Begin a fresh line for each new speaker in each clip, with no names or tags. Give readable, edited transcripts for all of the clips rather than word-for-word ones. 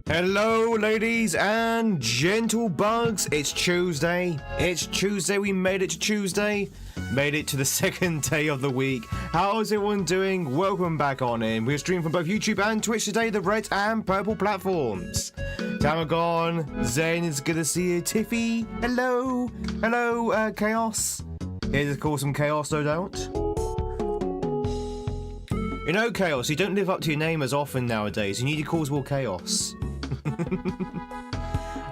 Hello, ladies and gentle bugs. It's Tuesday. We made it to Tuesday. Made it to the second day of the week. How's everyone doing? Welcome back on in. We're streaming from both YouTube and Twitch today, the red and purple platforms. Tamagon, Zen, it's good to see you. Tiffy, hello. Hello, Chaos. Here to cause some chaos, no doubt. You know, Chaos, you don't live up to your name as often nowadays. You need to cause more chaos.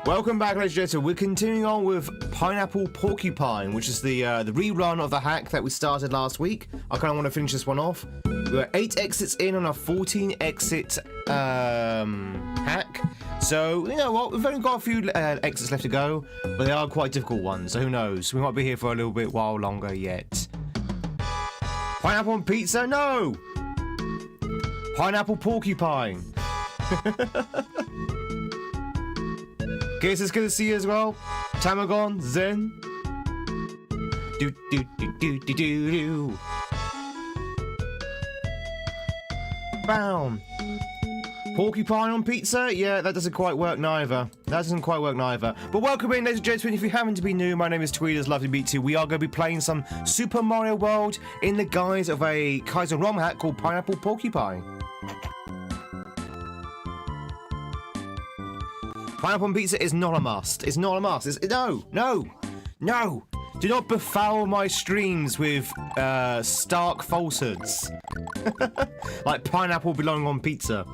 Welcome back, ladies and gentlemen. We're continuing on with Pineapple Porcupine, which is the rerun of the hack that we started last week. I kind of want to finish this one off. We're 8 exits in on a 14 exit hack. So, you know what? We've only got a few exits left to go, but they are quite difficult ones. So who knows? We might be here for a little bit while longer yet. Pineapple on pizza? No! Pineapple Porcupine. Guess it's good to see you as well. Tamagon, Zen. Do. Bam. Porcupine on pizza? Yeah, that doesn't quite work neither. But welcome in, ladies and gentlemen. If you happen to be new, my name is Tweed. It's lovely to meet you. We are going to be playing some Super Mario World in the guise of a Kaizo ROM hack called Pineapple Porcupine. Pineapple on pizza is not a must. It's not a must. No. Do not befoul my streams with stark falsehoods. Like pineapple belonging on pizza.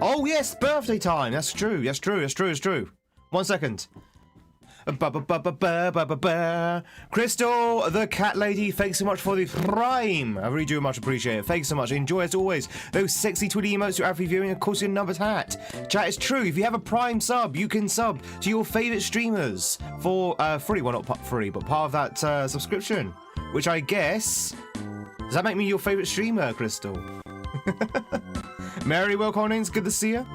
Oh yes, birthday time. That's true. 1 second. Crystal, the cat lady, thanks so much for the prime. I really do much appreciate it. Thanks so much. Enjoy as always those sexy Twitty emotes you're after viewing. Of course, your numbered hat. Chat, is true. If you have a prime sub, you can sub to your favorite streamers for free. Well, not free, but part of that subscription. Which I guess, does that make me your favorite streamer, Crystal? Mary, welcome on in. It's good to see you.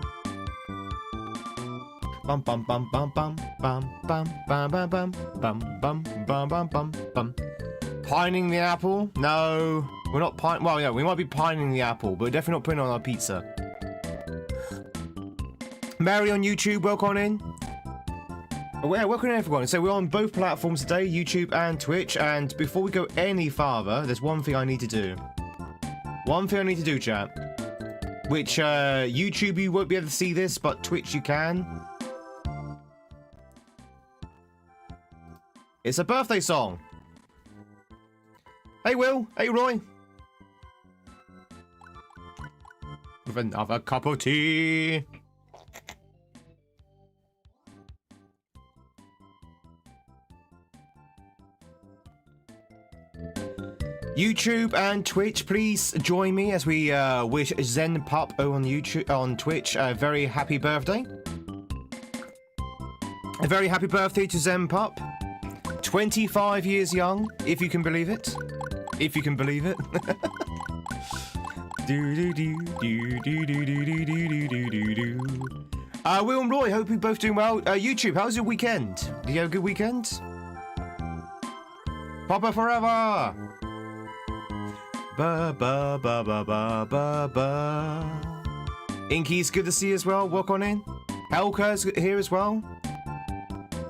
Bum bum bum bum bum bum bum bum bum bum bum bum bum bum bum. Pining the apple? No, we're not pining. Well, yeah, we might be pining the apple, but we're definitely not putting it on our pizza. Mary on YouTube, welcome on in. Oh, yeah, welcome in everyone. So we're on both platforms today, YouTube and Twitch. And before we go any farther, there's one thing I need to do. Chat. Which YouTube you won't be able to see this, but Twitch you can. It's a birthday song. Hey Will, hey Roy. With another cup of tea. YouTube and Twitch, please join me as we wish Zen Pup on Twitch a very happy birthday. A very happy birthday to Zen Pup. 25 years young, if you can believe it. Will and Roy, hope you're both doing well. YouTube, how's your weekend? Did you have a good weekend? Papa forever! Inky's good to see you as well. Welcome on in. Helka's here as well.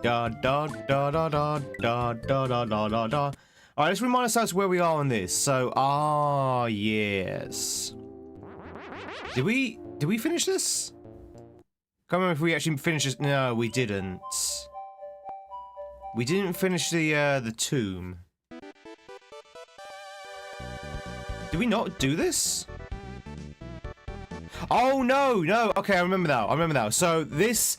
Alright, let's remind ourselves where we are on this. So, yes. Did we finish this? Can't remember if we actually finished this. No, we didn't. We didn't finish the tomb. Did we not do this? Oh no. Okay, I remember now. So this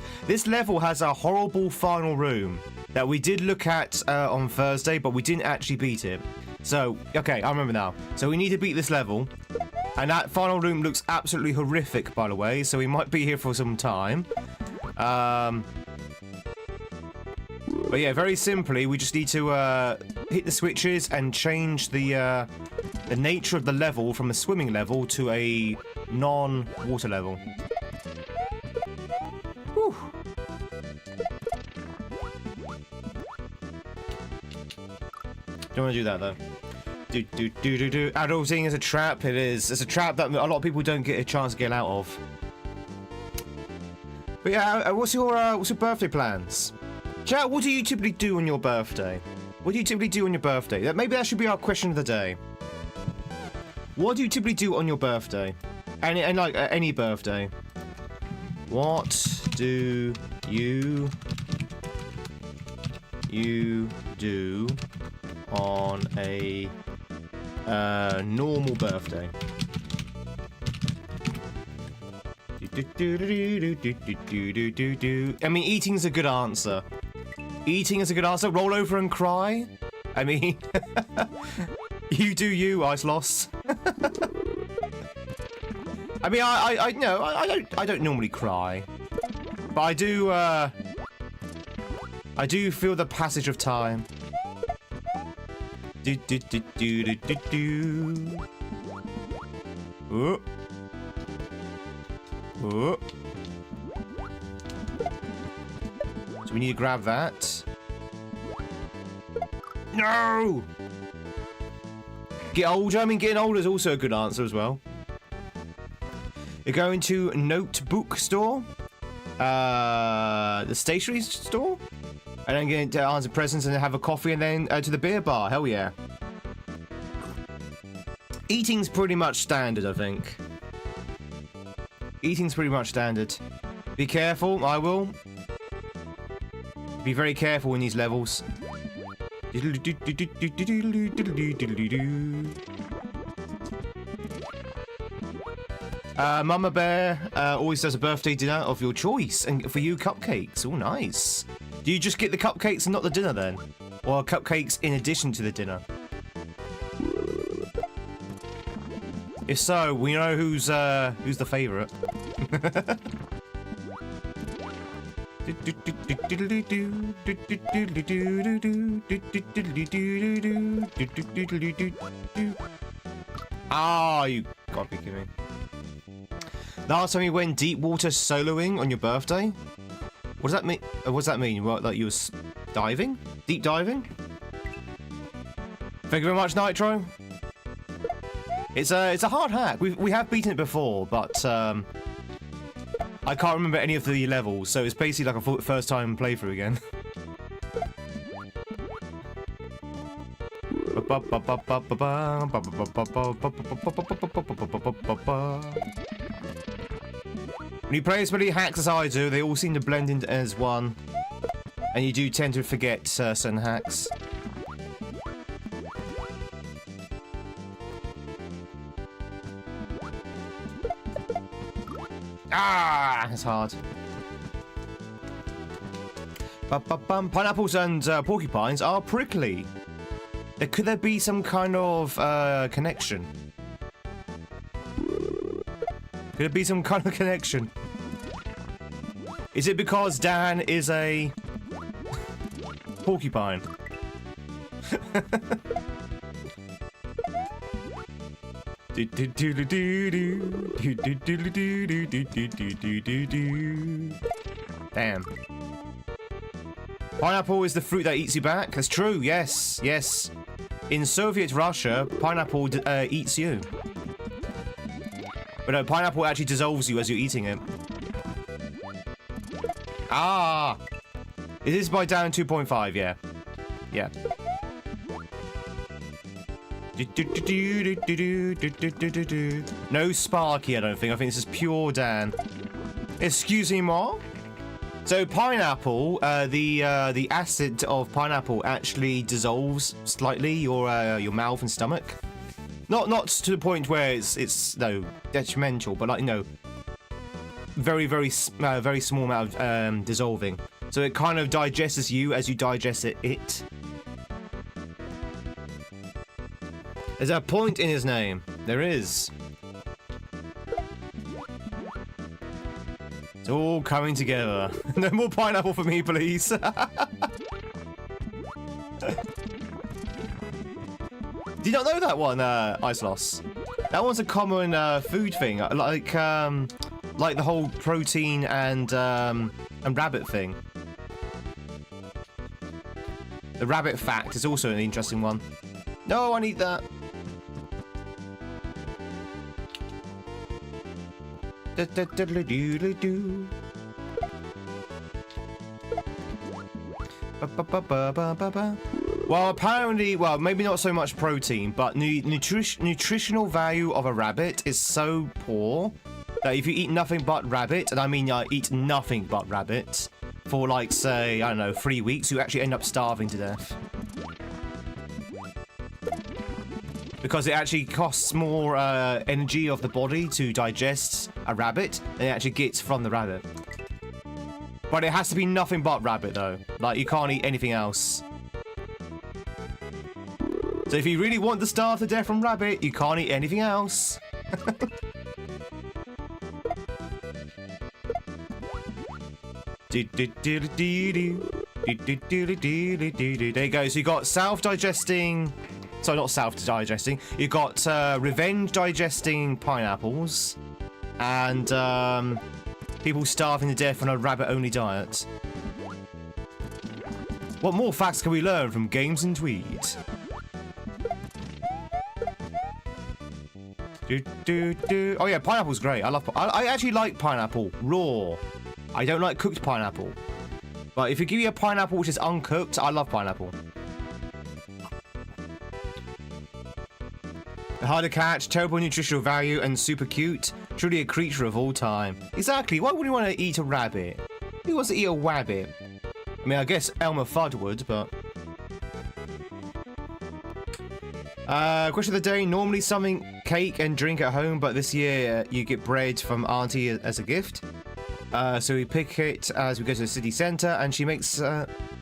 level has a horrible final room that we did look at on Thursday, but we didn't actually beat it. So okay, I remember now. So we need to beat this level, and that final room looks absolutely horrific, by the way. So we might be here for some time. But yeah, very simply, we just need to hit the switches and change the nature of the level from a swimming level to a non-water level. Whew. Don't want to do that though. Adulting is a trap. It is. It's a trap that a lot of people don't get a chance to get out of. But yeah, what's your birthday plans? Chat, what do you typically do on your birthday? What do you typically do on your birthday? Maybe that should be our question of the day. What do you typically do on your birthday? And like any birthday. What do you do on a normal birthday? I mean, eating's a good answer. Eating is a good answer. Roll over and cry. I mean, you do you, Ice Loss. I mean, I don't normally cry, but I do feel the passage of time. Oh. Oh. So we need to grab that. No! Get older? I mean, getting older is also a good answer as well. You're going to notebook store, the stationery store, and then get to answer presents and have a coffee, and then to the beer bar. Hell yeah. Eating's pretty much standard, I think. Eating's pretty much standard. Be careful, I will. Be very careful in these levels. Mama Bear always does a birthday dinner of your choice, and for you, cupcakes. Oh, nice. Do you just get the cupcakes and not the dinner then? Or cupcakes in addition to the dinner? If so, we know who's the favourite. Ah, you gotta be kidding me. Last time you went deep water soloing on your birthday? What does that mean? What does that mean? What, like you were diving? Deep diving? Thank you very much, Nitro. It's a hard hack. We have beaten it before, but I can't remember any of the levels, so it's basically like a first time playthrough again. When you play as many hacks as I do, they all seem to blend in as one, and you do tend to forget certain hacks. Ah, it's hard. Pineapples and porcupines are prickly. Could there be some kind of connection? Could there be some kind of connection? Is it because Dan is a porcupine? Damn. Pineapple is the fruit that eats you back. That's true. Yes, yes. In Soviet Russia, pineapple eats you. But no, pineapple actually dissolves you as you're eating it. Ah! It is by down 2.5, yeah. Yeah. No Sparky, I don't think. I think this is pure Dan. Excuse me, more. So pineapple, the acid of pineapple actually dissolves slightly your mouth and stomach. Not to the point where it's no detrimental, but like, you know, very small amount of dissolving. So it kind of digests you as you digest it. There's a point in his name. There is. It's all coming together. No more pineapple for me, please. Did you not know that one, Ice Loss? That one's a common food thing, like the whole protein and rabbit thing. The rabbit fact is also an interesting one. No, I need that. Well, apparently, well, maybe not so much protein, but nutritional value of a rabbit is so poor that if you eat nothing but rabbit, and I mean eat nothing but rabbit, for like, say, I don't know, 3 weeks, you actually end up starving to death. Because it actually costs more energy of the body to digest a rabbit than it actually gets from the rabbit. But it has to be nothing but rabbit, though. Like, you can't eat anything else. So if you really want to starve to death from rabbit, you can't eat anything else. There you go. So you got self-digesting... Sorry, not self-digesting. You got revenge-digesting pineapples. And people starving to death on a rabbit-only diet. What more facts can we learn from GamesInTweed? Oh yeah, pineapple's great. I actually like pineapple raw. I don't like cooked pineapple. But if you give me a pineapple which is uncooked, I love pineapple. Hard to catch, terrible nutritional value, and super cute. Truly a creature of all time. Exactly. Why would you want to eat a rabbit? Who wants to eat a wabbit? I mean, I guess Elmer Fudd would, but... Question of the day. Normally something cake and drink at home, but this year you get bread from Auntie as a gift. So we pick it as we go to the city centre, and she makes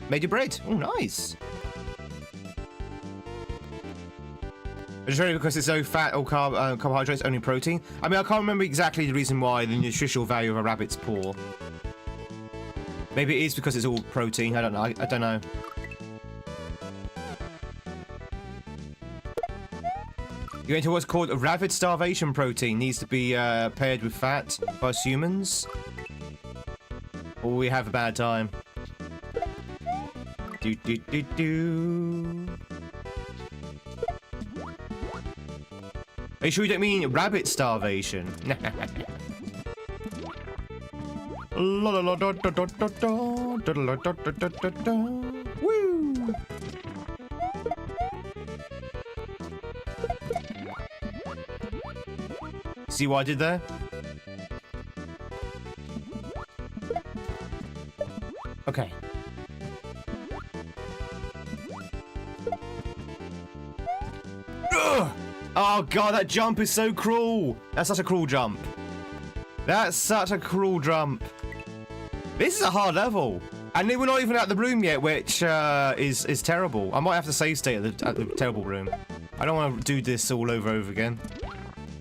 made your bread. Oh, nice. Just really because it's no fat or carbohydrates, only protein. I mean, I can't remember exactly the reason why the nutritional value of a rabbit's poor. Maybe it is because it's all protein. I don't know. I don't know. You're into what's called a rabbit starvation protein. Needs to be paired with fat for us humans. Or we have a bad time. Do. Are you sure you don't mean rabbit starvation? Woo! See what I did there? Okay. Ugh! Oh god, that jump is so cruel. That's such a cruel jump. That's such a cruel jump. This is a hard level. And we're not even at the room yet, which is terrible. I might have to save state at the terrible room. I don't want to do this all over again.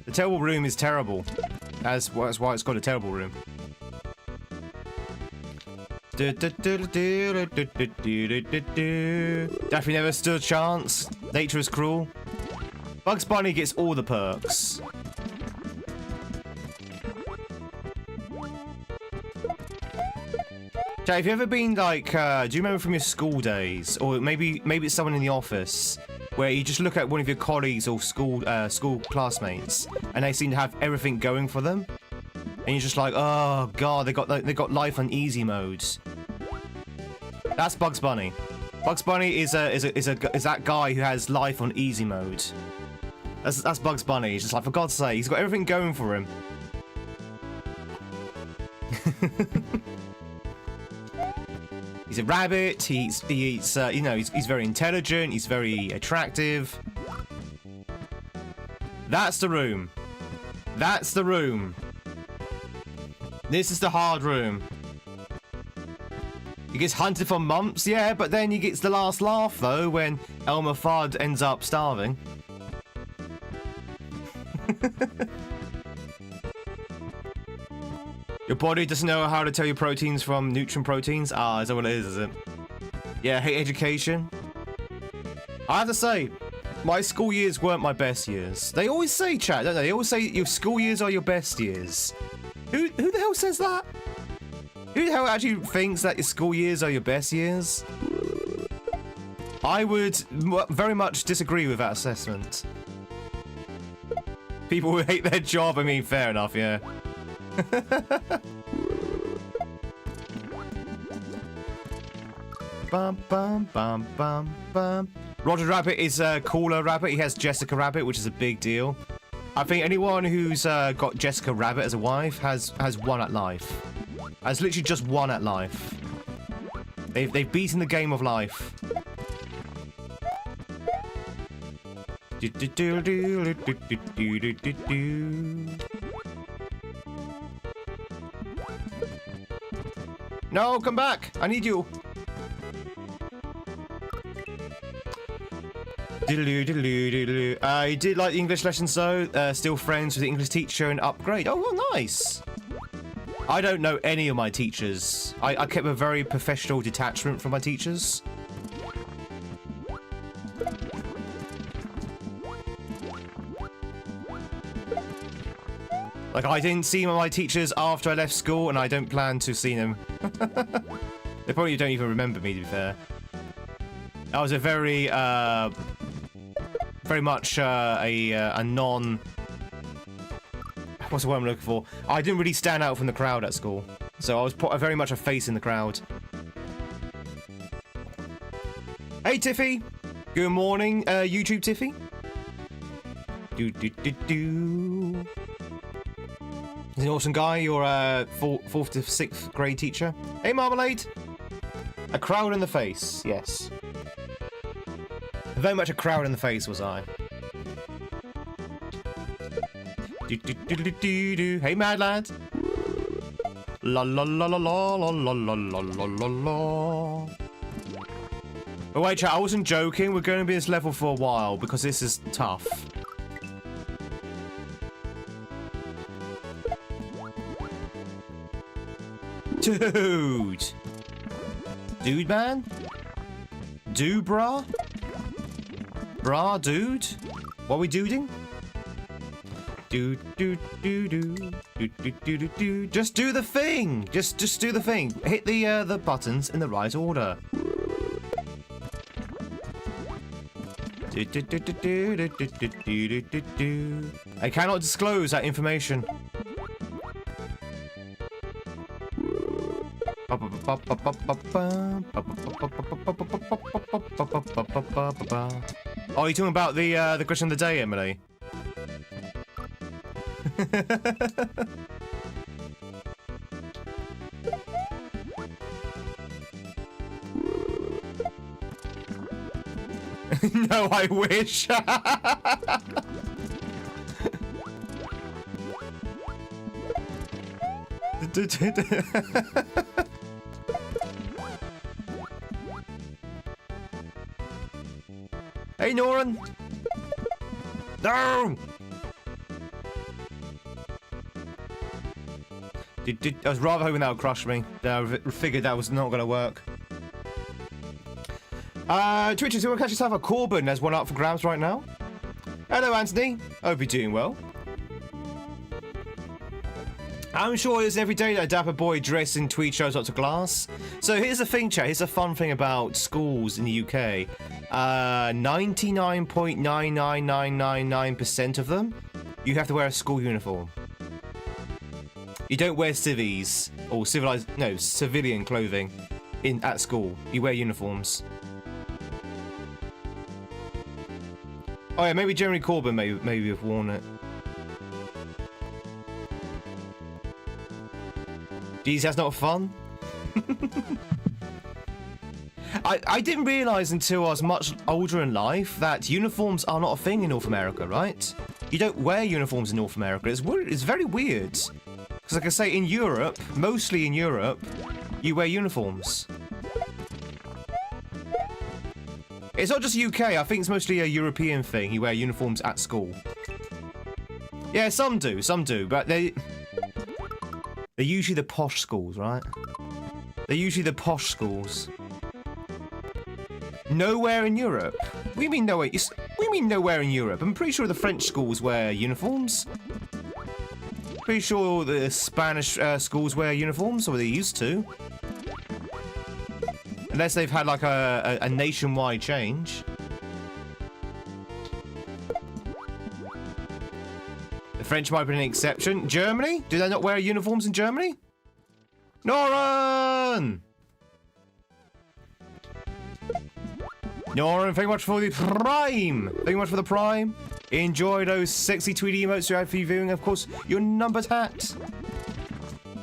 The terrible room is terrible. That's why it's got a terrible room. Daffy never stood a chance. Nature is cruel. Bugs Bunny gets all the perks. Jay, have you ever been like, do you remember from your school days, or maybe it's someone in the office, where you just look at one of your colleagues or school classmates, and they seem to have everything going for them, and you're just like, oh god, they got life on easy mode. That's Bugs Bunny. Bugs Bunny is that guy who has life on easy mode. That's Bugs Bunny. He's just like, for God's sake, he's got everything going for him. He's a rabbit. He eats. You know, he's very intelligent. He's very attractive. That's the room. That's the room. This is the hard room. He gets hunted for months, yeah, but then he gets the last laugh though when Elmer Fudd ends up starving. Your body doesn't know how to tell you proteins from nutrient proteins? Ah, is that what it is it? Yeah, I hate education. I have to say, my school years weren't my best years. They always say, chat, don't they? They always say your school years are your best years. Who the hell says that? Who the hell actually thinks that your school years are your best years? I would very much disagree with that assessment. People who hate their job, I mean, fair enough, yeah. Bum, bum, bum, bum, bum. Roger Rabbit is a cooler rabbit. He has Jessica Rabbit, which is a big deal. I think anyone who's got Jessica Rabbit as a wife has won at life. Has literally just won at life. They've beaten the game of life. No, come back! I need you. I did like the English lessons though. Still friends with the English teacher and upgrade. Oh, well, nice. I don't know any of my teachers. I kept a very professional detachment from my teachers. Like, I didn't see my teachers after I left school, and I don't plan to see them. They probably don't even remember me, to be fair. I was a very much a non... What's the word I'm looking for? I didn't really stand out from the crowd at school. So I was very much a face in the crowd. Hey, Tiffy! Good morning, YouTube Tiffy. Do. He's an awesome guy. You're a 4th to 6th grade teacher. Hey, Marmalade! A crowd in the face, yes. Very much a crowd in the face was I. Hey, Mad Lad. La la la la la la la la la la la. But wait, chat, I wasn't joking. We're going to be this level for a while because this is tough. Dude. Dude, man? Dude, brah? Brah, dude? What are we doing? Do. Just do the thing. Just do the thing. Hit the buttons in the right order. I cannot disclose that information. Oh, you're talking about the question of the day, Emily? No, I wish. Hey, Noran. No. I was rather hoping that would crush me. I figured that was not going to work. Twitch, is you want to catch yourself a Corbin? There's one up for grabs right now. Hello, Anthony. Hope you're doing well. I'm sure it's every day that a dapper boy dressed in tweed shows up to class. So here's the thing, chat. Here's a fun thing about schools in the UK. 99.99999% of them, you have to wear a school uniform. You don't wear civvies or civilian clothing at school. You wear uniforms. Oh yeah, maybe Jeremy Corbyn maybe have worn it. Geez, that's not fun. I didn't realise until I was much older in life that uniforms are not a thing in North America, right? You don't wear uniforms in North America. It's very weird. Because like I say, in Europe, mostly in Europe, you wear uniforms. It's not just UK, I think it's mostly a European thing. You wear uniforms at school. Yeah, some do, but they're usually the posh schools, right? They're usually the posh schools. Nowhere in Europe? What do you mean nowhere? What do you mean nowhere in Europe? I'm pretty sure the French schools wear uniforms. Pretty sure the Spanish schools wear uniforms, or they used to. Unless they've had like a nationwide change. French might be an exception. Germany? Do they not wear uniforms in Germany? Noran! Noran, thank you much for the Prime. Thank you much for the Prime. Enjoy those sexy Tweed emotes you had for your viewing. Of course, your numbered hat.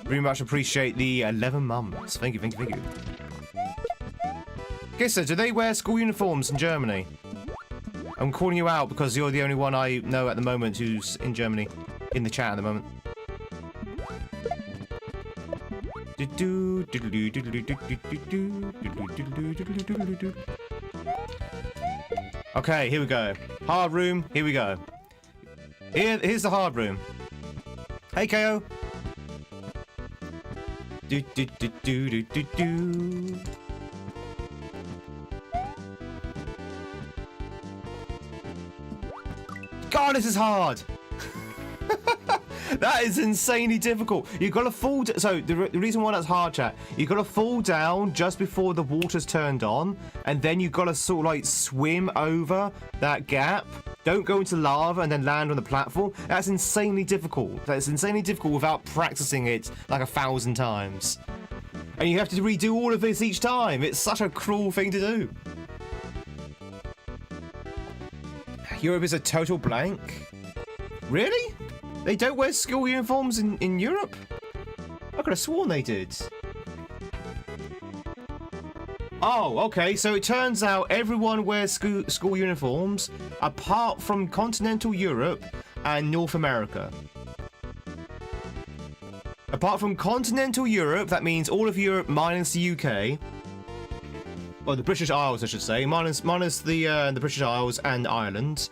Very much appreciate the 11 months. Thank you, thank you, thank you. Okay, so do they wear school uniforms in Germany? I'm calling you out because you're the only one I know at the moment who's in Germany. In the chat at the moment. Okay, here we go. Hard room, here we go. Here's the hard room. Hey, KO. God, this is hard. That is insanely difficult. You've got to fall. So the reason why that's hard, chat, you've got to fall down just before the water's turned on, and then you've got to sort of like swim over that gap. Don't go into lava and then land on the platform. That's insanely difficult. That's insanely difficult without practicing it like 1,000 times. And you have to redo all of this each time. It's such a cruel thing to do. Europe is a total blank. Really? They don't wear school uniforms in Europe? I could have sworn they did. Oh, okay, so it turns out everyone wears school uniforms apart from continental Europe and North America. Apart from continental Europe, that means all of Europe minus the UK. Well, the British Isles, I should say, minus the British Isles and Ireland.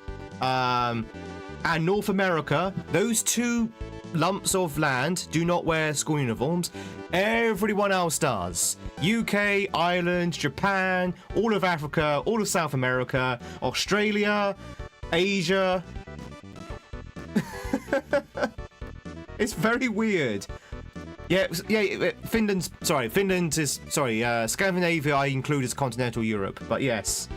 And North America, those two lumps of land do not wear school uniforms. Everyone else does. UK, Ireland, Japan, all of Africa, all of South America, Australia, Asia. It's very weird. Yeah, Finland is, Scandinavia I include as continental Europe, but yes.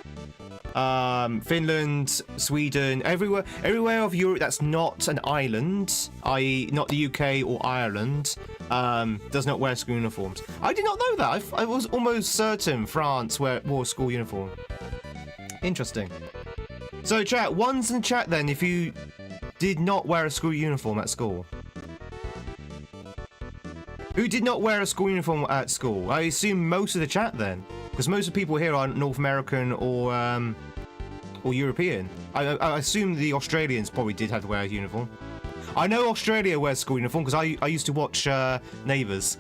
Finland, Sweden, everywhere of Europe that's not an island, i.e. not the UK or Ireland, does not wear school uniforms. I did not know that. I was almost certain France wore school uniform. Interesting. So chat, ones in the chat then if you did not wear a school uniform at school. Who did not wear a school uniform at school? I assume most of the chat then. Because most of the people here are North American or European. I assume the Australians probably did have to wear a uniform. I know Australia wears school uniform because I used to watch Neighbours.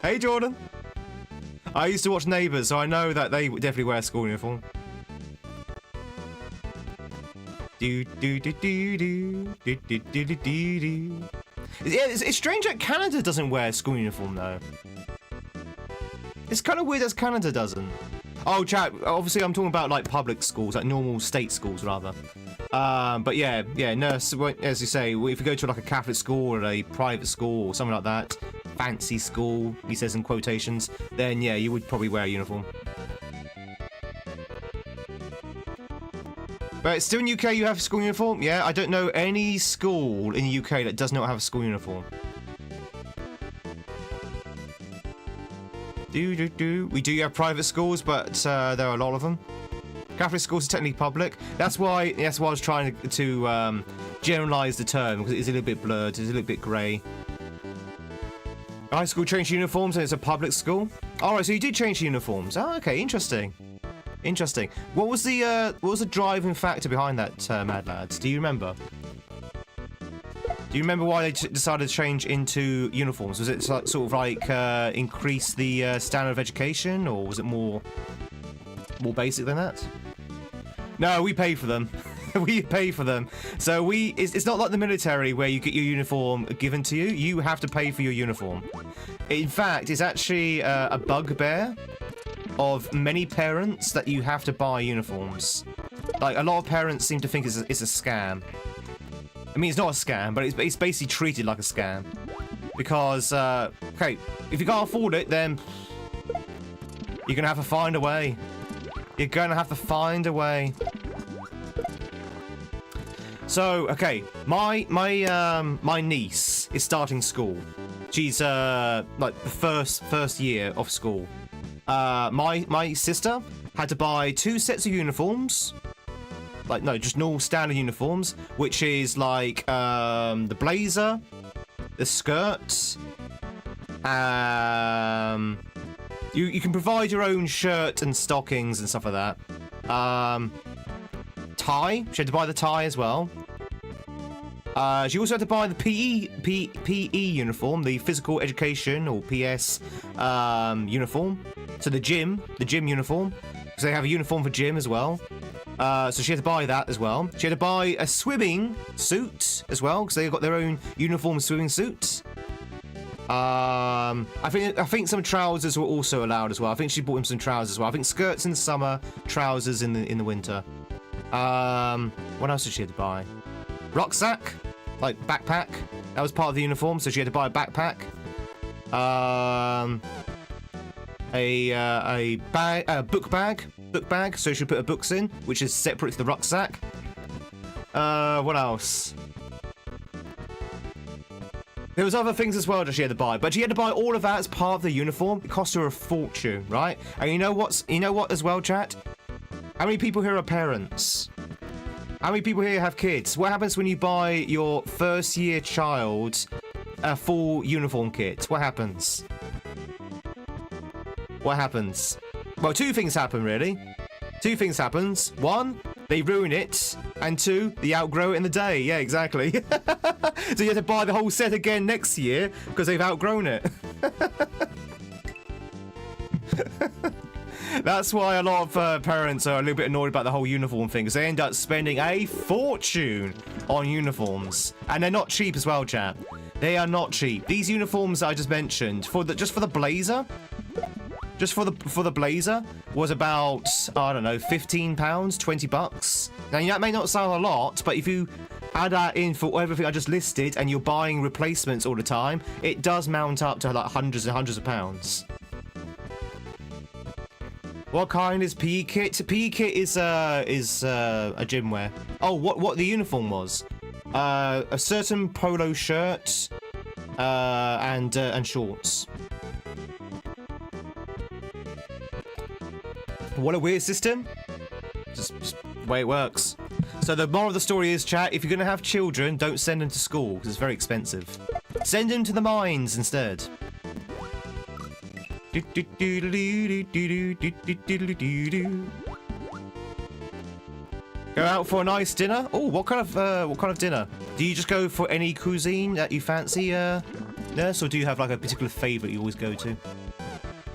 Hey Jordan. I used to watch Neighbours, so I know that they definitely wear a school uniform. Yeah, it's strange that Canada doesn't wear a school uniform though. It's kind of weird as Canada doesn't. Oh, chat, obviously I'm talking about like public schools, like normal state schools rather. But yeah, no, as you say, if you go to like a Catholic school or a private school or something like that, fancy school, he says in quotations, then yeah, you would probably wear a uniform. But still in UK you have a school uniform? Yeah, I don't know any school in the UK that does not have a school uniform. We do have private schools, but there are a lot of them. Catholic schools are technically public. That's why I was trying to generalise the term, because it is a little bit blurred, it's a little bit grey. High school changed uniforms and it's a public school? Alright, so you did change uniforms. Oh, okay, interesting. Interesting. What was the driving factor behind that, Mad Lads? Do you remember? Do you remember why they decided to change into uniforms? Was it sort of like increase the standard of education, or was it more basic than that? No, we pay for them. We pay for them. So it's not like the military where you get your uniform given to you. You have to pay for your uniform. In fact, it's actually a bugbear of many parents that you have to buy uniforms. Like, a lot of parents seem to think it's a scam. I mean, it's not a scam, but it's basically treated like a scam. Because, okay, if you can't afford it, then you're gonna have to find a way. You're gonna have to find a way. So, okay, my niece is starting school. She's like the first year of school. My sister had to buy 2 sets of uniforms. Like, no, just normal standard uniforms, which is like the blazer, the skirt. You can provide your own shirt and stockings and stuff like that. Tie. She had to buy the tie as well. She also had to buy the PE uniform, the physical education or PS uniform. So the gym uniform, because they have a uniform for gym as well. So she had to buy that as well. She had to buy a swimming suit as well, because they've got their own uniform swimming suits. I think some trousers were also allowed as well. I think she bought him some trousers as well. I think skirts in the summer, trousers in the winter. What else did she have to buy? Rucksack, like backpack. That was part of the uniform, so she had to buy a backpack. A book bag, so she'll put her books in, which is separate to the rucksack. What else? There was other things as well that she had to buy, but she had to buy all of that as part of the uniform. It cost her a fortune, right? And you know what as well, chat? How many people here are parents? How many people here have kids? What happens when you buy your first year child a full uniform kit? What happens? What happens? Well, 2 things happen, really. 2 things happens. 1, they ruin it. And 2, they outgrow it in the day. Yeah, exactly. So you have to buy the whole set again next year because they've outgrown it. That's why a lot of parents are a little bit annoyed about the whole uniform thing, because they end up spending a fortune on uniforms. And they're not cheap as well, chat. They are not cheap. These uniforms that I just mentioned, just for the blazer, was about, I don't know, £15, $20. Now, that may not sound a lot, but if you add that in for everything I just listed and you're buying replacements all the time, it does mount up to like hundreds and hundreds of pounds. What kind is PE kit? PE kit is a gym wear. Oh, what the uniform was? A certain polo shirt and shorts. What a weird system. Just the way it works. So the moral of the story is, chat, if you're going to have children, don't send them to school, because it's very expensive. Send them to the mines instead. Go out for a nice dinner? Oh, what kind of dinner? Do you just go for any cuisine that you fancy, Nurse, or do you have like a particular favourite you always go to?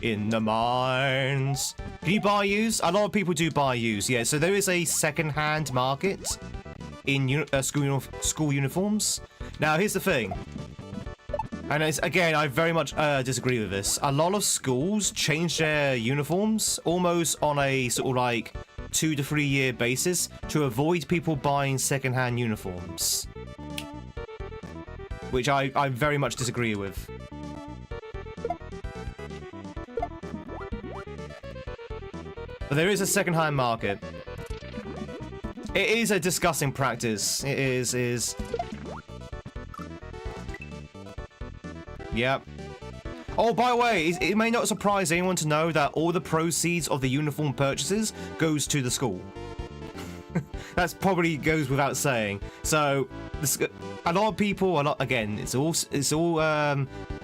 In the mines. Can you buy used? A lot of people do buy used, yeah. So there is a second-hand market in school uniforms. Now, here's the thing. And again, I very much disagree with this. A lot of schools change their uniforms almost on a sort of like 2 to 3 year basis to avoid people buying second-hand uniforms. Which I very much disagree with. But there is a second-hand market. It is a disgusting practice. It is. Yep. Oh, by the way, it may not surprise anyone to know that all the proceeds of the uniform purchases goes to the school. That probably goes without saying. So, a lot of people, again, it's all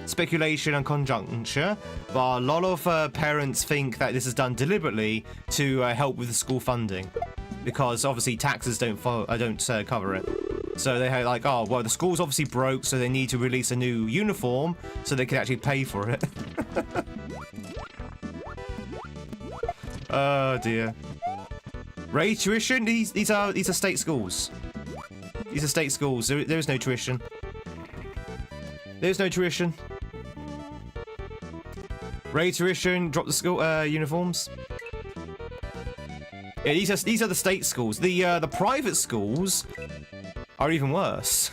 speculation and conjecture, but a lot of parents think that this is done deliberately to help with the school funding, because obviously taxes don't cover it. So they're like, oh, well, the school's obviously broke, so they need to release a new uniform so they can actually pay for it. Oh dear. Ray, tuition? These are state schools. These are state schools. There is no tuition. There's no tuition. Ray, tuition. Drop the school uniforms. Yeah, these are the state schools. The private schools are even worse.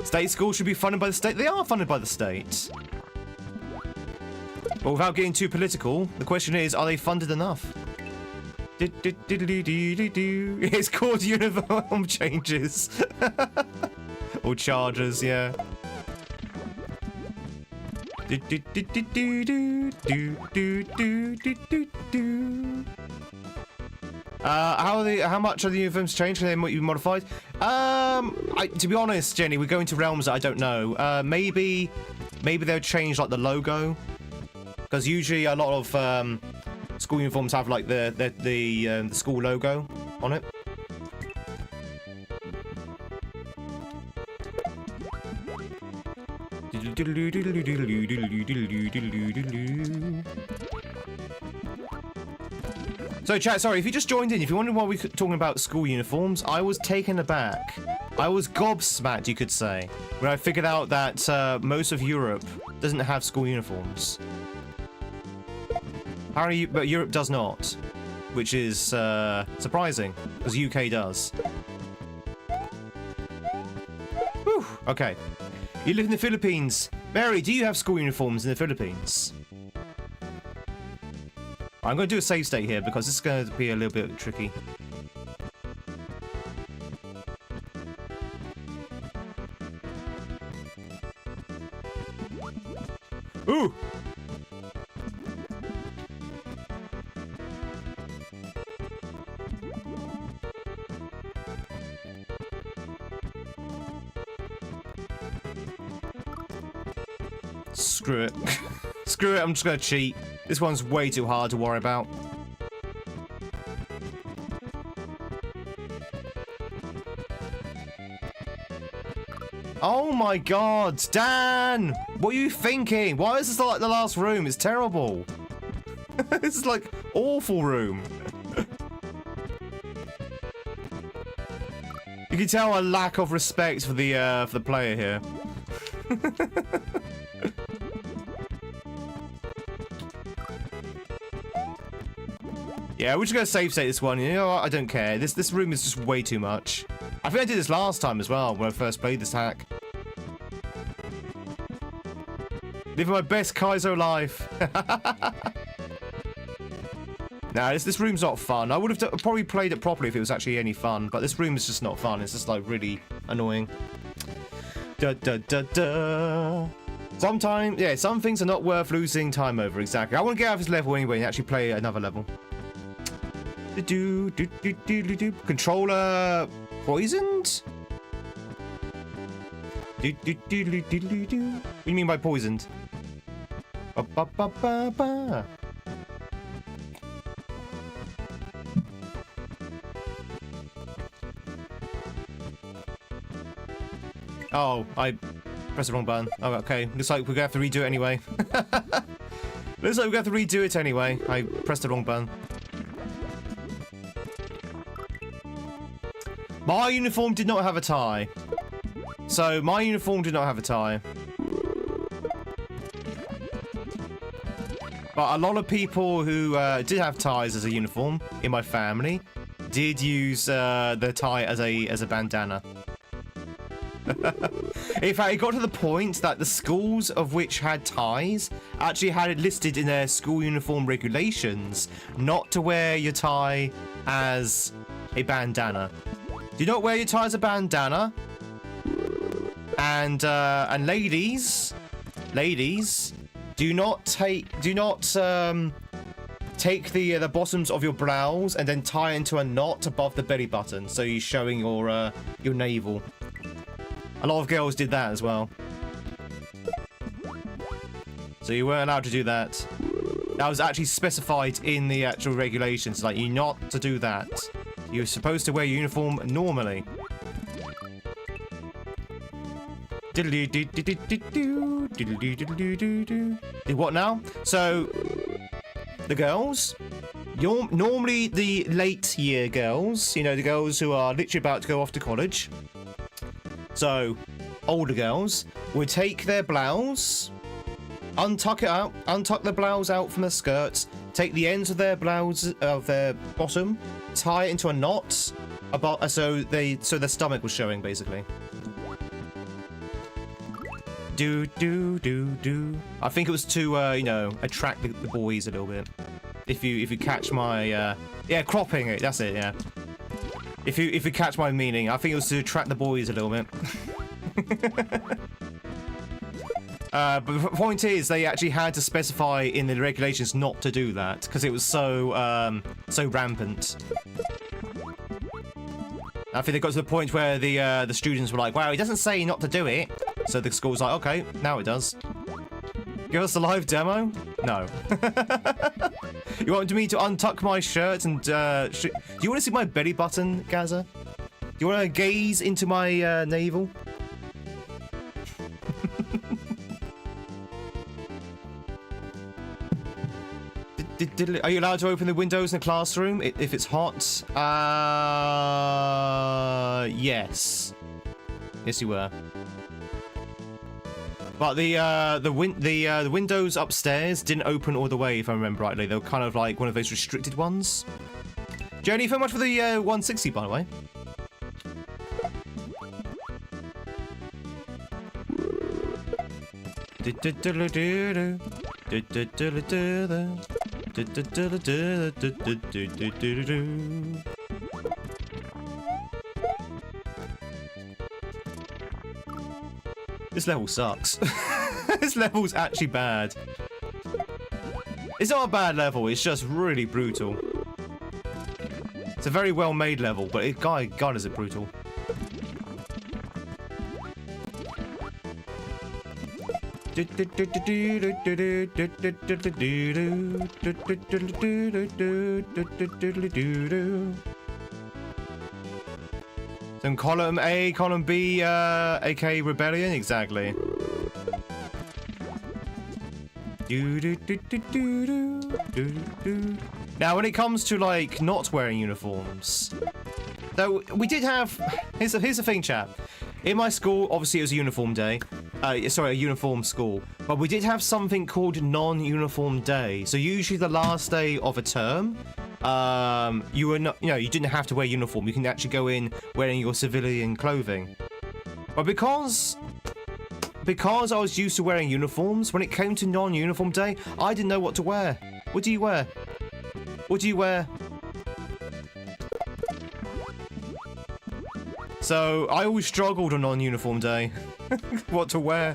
State schools should be funded by the state. They are funded by the state. But without getting too political, the question is, are they funded enough? It's called uniform changes. Or charges, yeah. How much are the uniforms changed? Can they be modified? To be honest, Jenny, we're going to realms that I don't know. Maybe they'll change like the logo, because usually a lot of school uniforms have like the school logo on it. So chat, sorry, if you just joined in, if you're wondering why we're talking about school uniforms, I was taken aback. I was gobsmacked, you could say, when I figured out that most of Europe doesn't have school uniforms. Apparently, but Europe does not, which is surprising, because UK does. Whew, okay. You live in the Philippines. Mary, do you have school uniforms in the Philippines? I'm going to do a save state here because this is going to be a little bit tricky. Ooh! Screw it. Screw it, I'm just going to cheat. This one's way too hard to worry about. Oh my god, Dan! What are you thinking? Why is this like the last room? It's terrible. This is like awful room. You can tell a lack of respect for the player here. Yeah, we're just gonna save state this one. You know what? I don't care. This room is just way too much. I think I did this last time as well when I first played this hack. Living my best Kaizo life. Nah, this room's not fun. I would have probably played it properly if it was actually any fun, but this room is just not fun. It's just like really annoying. Da da da da. Sometimes, yeah, some things are not worth losing time over. Exactly. I want to get out of this level anyway and actually play another level. Controller poisoned? What do you mean by poisoned? Oh, I pressed the wrong button. Oh, okay. Looks like we're gonna have to redo it anyway. Looks like we're gonna have to redo it anyway. I pressed the wrong button. My uniform did not have a tie. So, my uniform did not have a tie. But a lot of people who did have ties as a uniform in my family did use their tie as a bandana. In fact, it got to the point that the schools of which had ties actually had it listed in their school uniform regulations not to wear your tie as a bandana. Do not wear your tie as a bandana. And ladies, do not take the bottoms of your blouse and then tie into a knot above the belly button, so you're showing your navel. A lot of girls did that as well. So you weren't allowed to do that. That was actually specified in the actual regulations, like you're not to do that. You're supposed to wear your uniform normally. What now? So, the girls, normally the late year girls, you know, the girls who are literally about to go off to college. So, older girls would take their blouse, untuck it out, untuck the blouse out from the skirts, take the ends of their blouse, of their bottom, tie it into a knot, about so their stomach was showing, basically. Do. I think it was to, you know, attract the boys a little bit. If you catch my yeah, cropping it. That's it. Yeah. If you catch my meaning, I think it was to attract the boys a little bit. But the point is, they actually had to specify in the regulations not to do that because it was so so rampant. I think they got to the point where the students were like, "Wow, he doesn't say not to do it." So the school's like, "Okay, now it does." Give us a live demo? No. You want me to untuck my shirt and do you want to see my belly button, Gaza? Do you want to gaze into my navel? Are you allowed to open the windows in the classroom if it's hot? Yes. Yes, you were. But the windows upstairs didn't open all the way, if I remember rightly. They were kind of like one of those restricted ones. Jenny, thank you much for the 160, by the way. This level sucks. This level's actually bad. It's not a bad level, it's just really brutal. It's a very well made level, but God is it brutal. Then column A, column B, aka Rebellion, exactly. Now, when it comes to like not wearing uniforms, though we did have. Here's the thing, chat. In my school, obviously it was a uniform day. Sorry, a uniform school. But we did have something called non-uniform day. So usually the last day of a term, you were not, you didn't have to wear uniform. You can actually go in wearing your civilian clothing. But because I was used to wearing uniforms, when it came to non-uniform day, I didn't know what to wear. What do you wear? What do you wear? So I always struggled on non-uniform day. What to wear?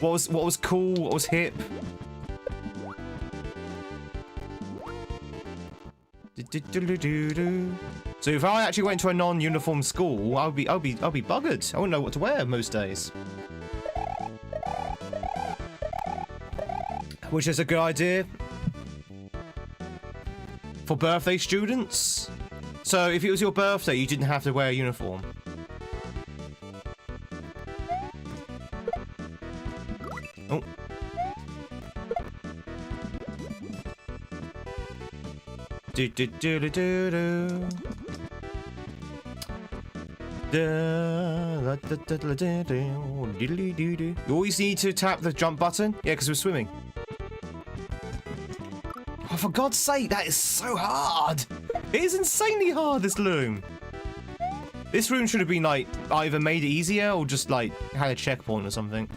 What was cool? What was hip? So if I actually went to a non-uniform school, I'll be buggered. I wouldn't know what to wear most days. Which is a good idea for birthday students. So if it was your birthday, you didn't have to wear a uniform. Oh. You always need to tap the jump button? Yeah, because we're swimming. Oh, for God's sake, that is so hard! It is insanely hard, this room. This room should have been, like, either made easier or just, like, had a checkpoint or something.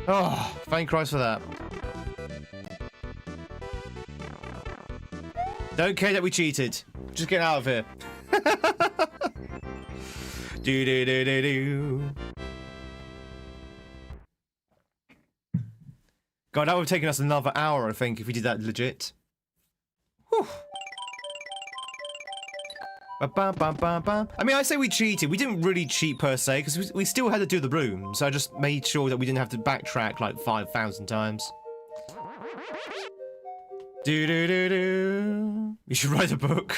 Oh, thank Christ for that. Don't care that we cheated. Just get out of here. Do. God, that would have taken us another hour, I think, if we did that legit. Whew. I mean, I say we cheated. We didn't really cheat per se, because we still had to do the room. So I just made sure that we didn't have to backtrack like 5,000 times. Do. You should write a book.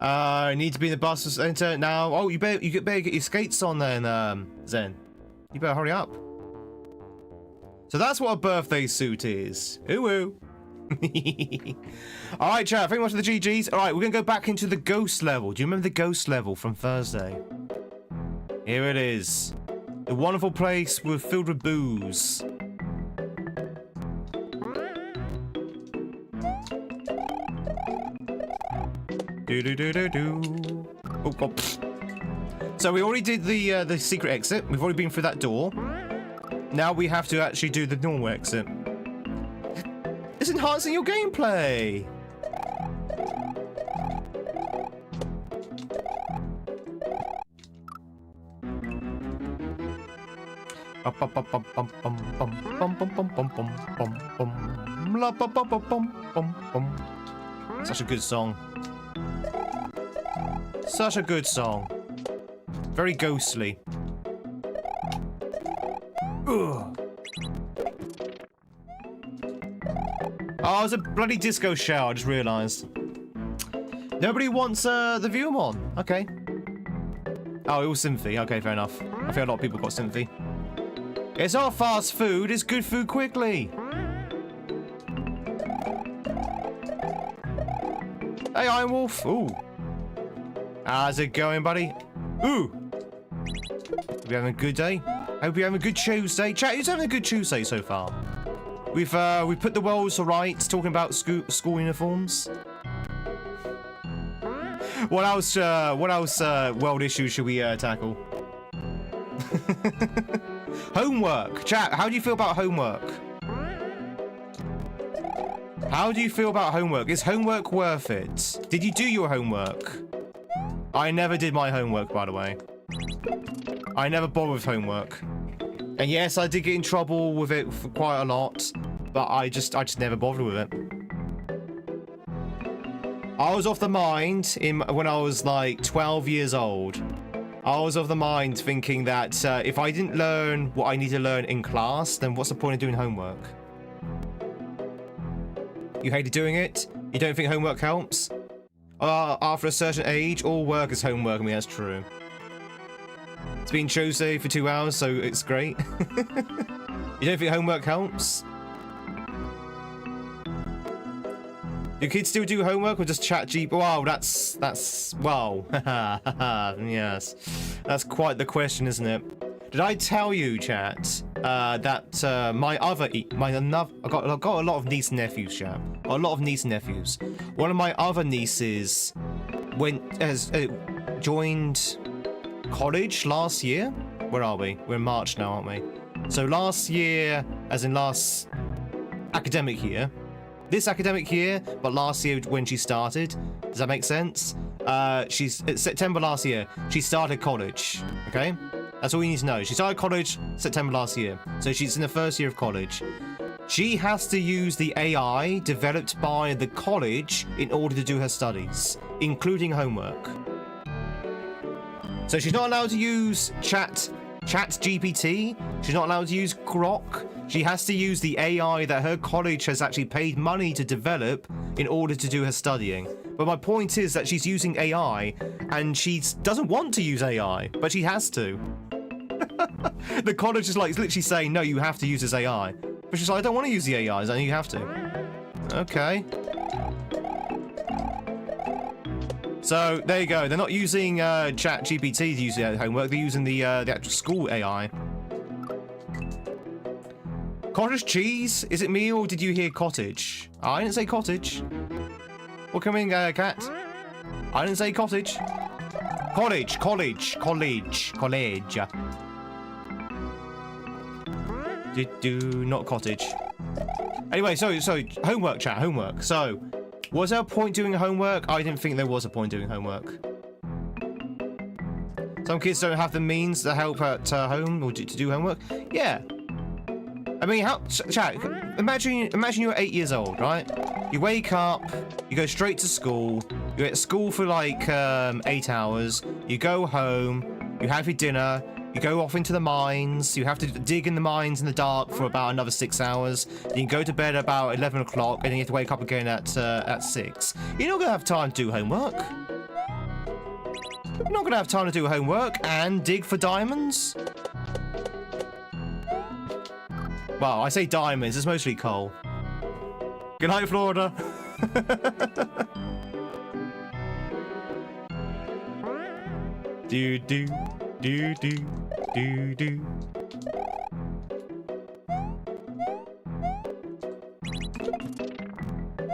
I need to be in the bus center now. Oh, you better get your skates on then, Zen. You better hurry up. So that's what a birthday suit is. Ooh. Alright, chat, thank you much for the GGs. Alright, we're gonna go back into the ghost level. Do you remember the ghost level from Thursday? Here it is. The wonderful place filled with booze. Do do do do do. Oh god. So we already did the secret exit. We've already been through that door. Now we have to actually do the normal exit. It's enhancing your gameplay. Such a good song. Such a good song. Very ghostly. Ugh. Oh, it's a bloody disco shower, I just realised. Nobody wants the Viewmon. Okay. Oh, it was sympathy. Okay, fair enough. I think a lot of people got sympathy. It's not fast food, it's good food quickly. Hey, Iron Wolf. Ooh. How's it going, buddy? Ooh. Hope you're having a good day. Hope you're having a good Tuesday. Chat, who's having a good Tuesday so far? We've put the worlds to rights, talking about school uniforms. What else world issues should we tackle? Homework. Chat, how do you feel about homework? How do you feel about homework? Is homework worth it? Did you do your homework? I never did my homework, by the way. I never bothered with homework. And yes, I did get in trouble with it for quite a lot, but I just never bothered with it. I was of the mind when I was like 12 years old. I was of the mind thinking that if I didn't learn what I need to learn in class, then what's the point of doing homework? You hated doing it? You don't think homework helps? After a certain age, all work is homework. I mean, that's true. It's been Tuesday for 2 hours, so it's great. You don't think homework helps? Do kids still do homework or just chat GP? Wow, that's wow. Yes, that's quite the question, isn't it? Did I tell you, chat, that I've got a lot of niece and nephews, chat. A lot of niece and nephews. One of my other nieces joined college last year. Where are we? We're in March now, aren't we? So last year, as in last academic year. This academic year, but last year when she started. Does that make sense? It's September last year. She started college. Okay? That's all you need to know. She started college September last year. So she's in the first year of college. She has to use the AI developed by the college in order to do her studies, including homework. So she's not allowed to use Chat GPT. She's not allowed to use Grok. She has to use the AI that her college has actually paid money to develop in order to do her studying. But my point is that she's using AI and she doesn't want to use AI, but she has to. The college is literally saying, no, you have to use this AI. But she's like, I don't want to use the AI, so you have to. Okay. So there you go. They're not using Chat GPT to use their homework. They're using the actual school AI. Cottage cheese? Is it me or did you hear cottage? I didn't say cottage. Well, come in, cat. I didn't say cottage. College. Not cottage. Anyway, so homework, chat, homework. So, was there a point doing homework? I didn't think there was a point doing homework. Some kids don't have the means to help at home or to do homework. Yeah. I mean, chat, imagine you're 8 years old, right? You wake up, you go straight to school, you're at school for like 8 hours, you go home, you have your dinner, you go off into the mines, you have to dig in the mines in the dark for about another 6 hours, then you go to bed about 11 o'clock, and then you have to wake up again at 6. You're not going to have time to do homework. You're not going to have time to do homework and dig for diamonds. Well, I say diamonds, it's mostly coal. Good night, Florida. Do.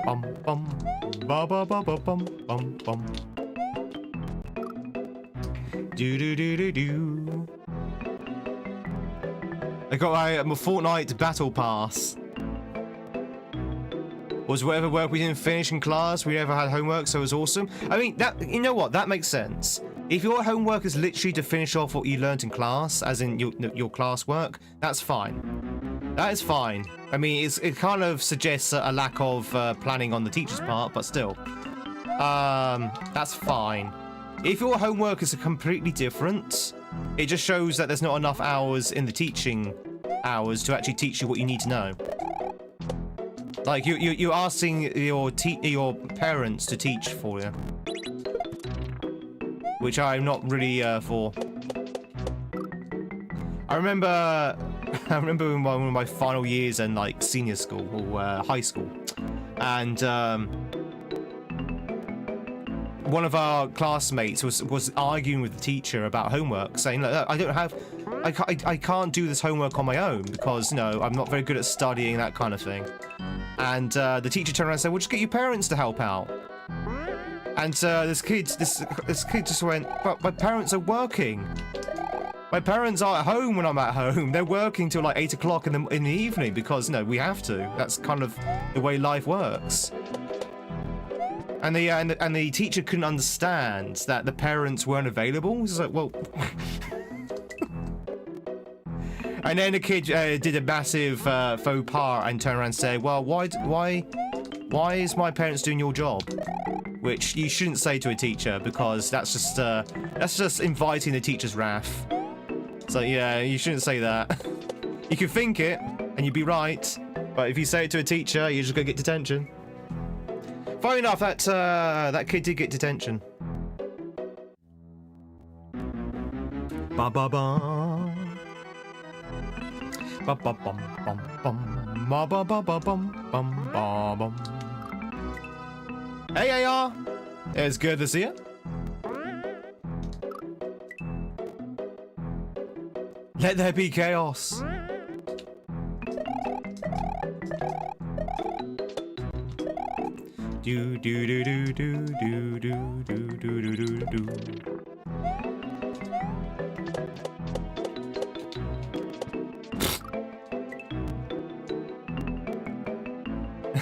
Bum bum ba ba ba ba bum bum bum. Do. I got my Fortnite battle pass. Was whatever work we didn't finish in class, we never had homework, so it was awesome. I mean, that, you know what, that makes sense. If your homework is literally to finish off what you learned in class, as in your classwork, that's fine. That is fine. I mean, it kind of suggests a lack of planning on the teacher's part, but still. That's fine. If your homework is completely different, it just shows that there's not enough hours in the teaching hours to actually teach you what you need to know. Like, you're asking your parents to teach for you. Which I'm not really for. I remember in one of my final years in like senior school or high school, and one of our classmates was arguing with the teacher about homework, saying, "Look, I can't do this homework on my own because, you know, I'm not very good at studying, that kind of thing." And the teacher turned around and said, "Well, just get your parents to help out." And this kid just went, "But my parents are working. My parents are at home when I'm at home. They're working till like 8 o'clock in the evening because, you know, we have to. That's kind of the way life works." And the teacher couldn't understand that the parents weren't available. He was like, "Well," and then the kid did a massive faux pas and turned around and said, "Well, why is my parents doing your job?" Which you shouldn't say to a teacher, because that's just inviting the teacher's wrath. So yeah, you shouldn't say that. You can think it, and you'd be right, but if you say it to a teacher, you're just gonna get detention. Funny enough, that kid did get detention. Ba ba ba. Ba ba bum bum bum. Ba ba ba ba bum bum ba bum. Hey AR, it's good to see you. Let there be chaos. Do do do do do do do do do do do.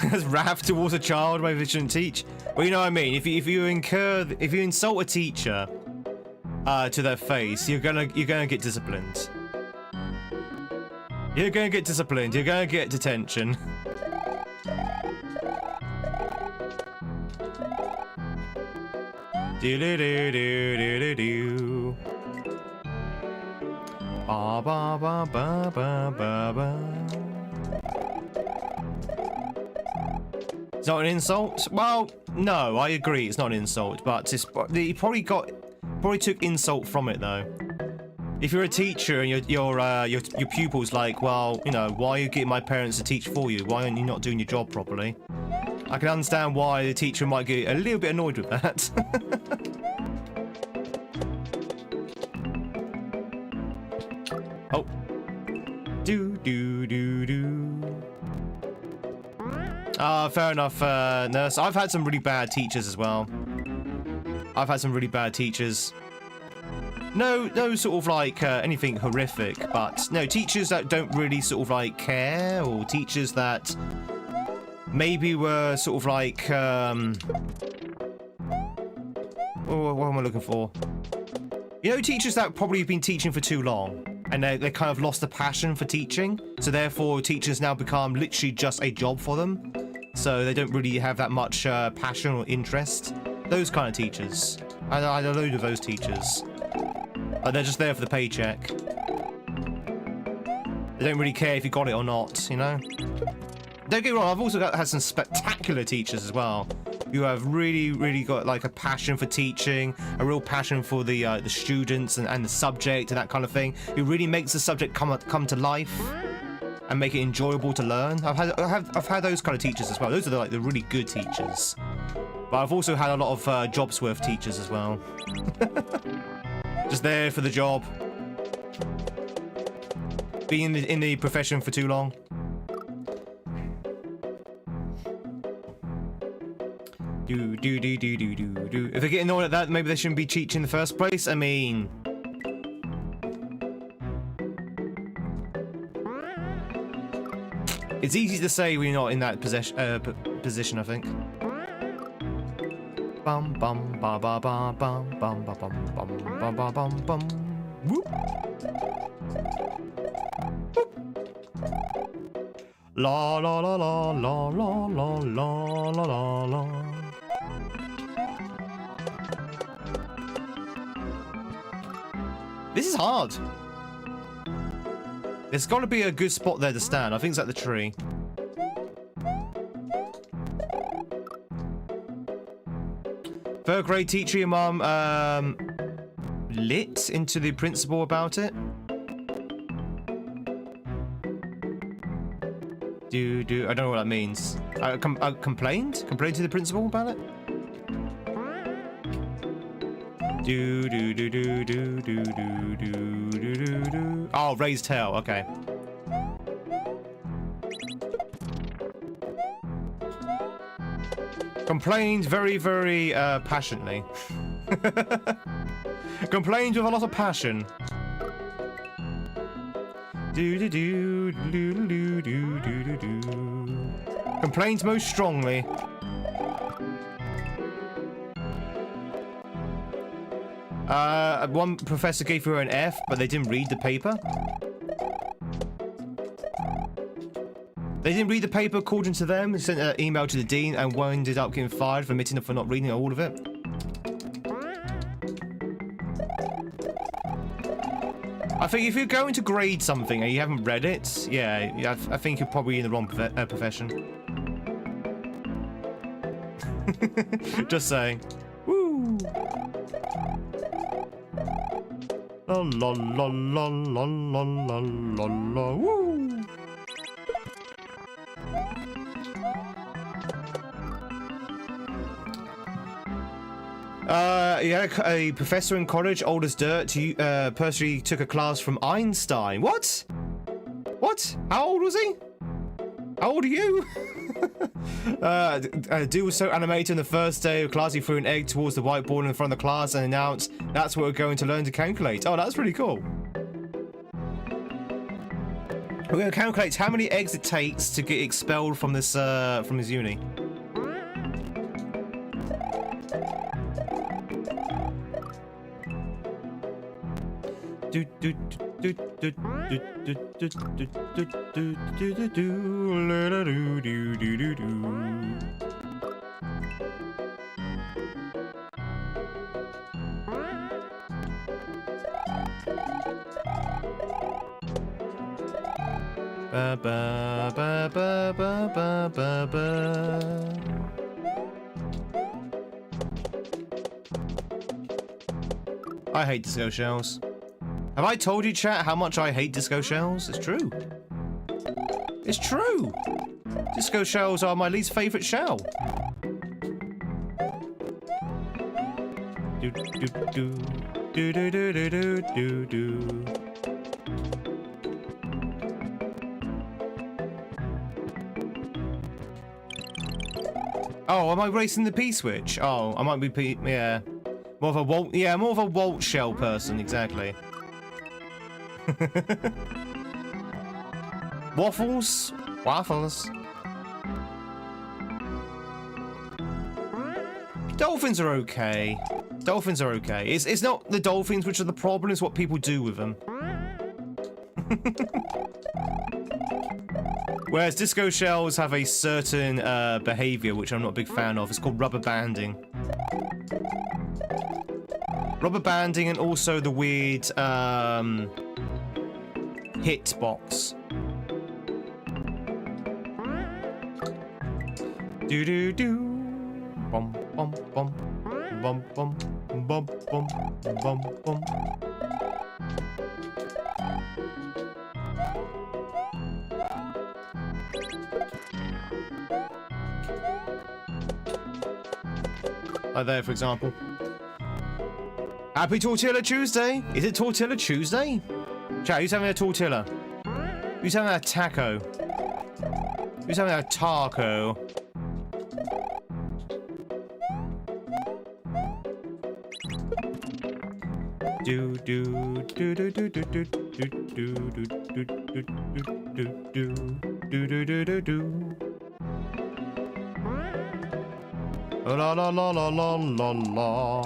That's wrath towards a child, maybe they shouldn't teach. Well, you know what I mean. If you insult a teacher to their face, you're gonna get disciplined. You're gonna get disciplined. You're gonna get detention. Do do do do do do do. Ba ba ba ba ba ba ba. It's not an insult? Well, no, I agree, it's not an insult, but you probably took insult from it though. If you're a teacher and your pupil's like, "Well, you know, why are you getting my parents to teach for you? Why aren't you not doing your job properly?" I can understand why the teacher might get a little bit annoyed with that. Oh. Do do do do. Fair enough, nurse. I've had some really bad teachers as well. I've had some really bad teachers. No sort of like anything horrific, but no, teachers that don't really sort of like care, or teachers that maybe were sort of like what am I looking for? You know, teachers that probably have been teaching for too long, and they kind of lost the passion for teaching, so therefore teachers now become literally just a job for them, so they don't really have that much passion or interest. Those kind of teachers. I know a load of those teachers. They're just there for the paycheck. They don't really care if you got it or not, you know? Don't get me wrong, I've also had some spectacular teachers as well, who have really got like a passion for teaching, a real passion for the students and the subject and that kind of thing, who really makes the subject come to life and make it enjoyable to learn. I've had those kind of teachers as well. Those are the really good teachers. But I've also had a lot of Jobsworth teachers as well. Just there for the job. Being in the profession for too long. Do. If they're getting annoyed at that, maybe they shouldn't be teaching in the first place. I mean, It's easy to say when you're not in that position, I think. Bum bum ba ba ba bum bum ba bum bum ba ba bum bum. Whoop. Boop. La la la la la la la la la la. This is hard. There's got to be a good spot there to stand. I think it's at the tree. Third grade teacher, your mum lit into the principal about it. I don't know what that means. Complained? Complained to the principal about it? Oh, raised hell. Okay. Complained very, very passionately. Complained with a lot of passion. Complained most strongly. One professor gave her an F, but they didn't read the paper. They didn't read the paper according to them. They sent an email to the dean and ended up getting fired for admitting for not reading all of it. I think if you're going to grade something and you haven't read it, yeah, I think you're probably in the wrong profession. Just saying. Woo! La la la la la la la la woo! Yeah, a professor in college, old as dirt, personally took a class from Einstein. What? What? How old was he? How old are you? Dude was so animated on the first day of class, he threw an egg towards the whiteboard in front of the class and announced, "That's what we're going to learn to calculate." Oh, that's really cool. We're going to calculate how many eggs it takes to get expelled from this uni. Ba ba ba ba ba ba ba ba. I hate disco shells. Have I told you, chat, how much I hate disco shells? It's true. It's true. Disco shells are my least favorite shell. Do do do do do do do do do. Oh, am I racing the P switch? Oh, I might be yeah. More of a Walt, yeah, more of a Walt shell person, exactly. Waffles? Waffles. Dolphins are okay. Dolphins are okay. It's not the dolphins which are the problem, it's what people do with them. Whereas disco shells have a certain behavior which I'm not a big fan of. It's called rubber banding. Rubber banding and also the weird hitbox. Do do do. Bum bum bum. Bum bum bum bum bum bum. Like there, for example. Happy Tortilla Tuesday! Is it Tortilla Tuesday? Chat, who's having a tortilla? Who's having a taco? Who's having a taco? Do do do do do do do do do do do do do do. Do do do do do. La la la la la la la.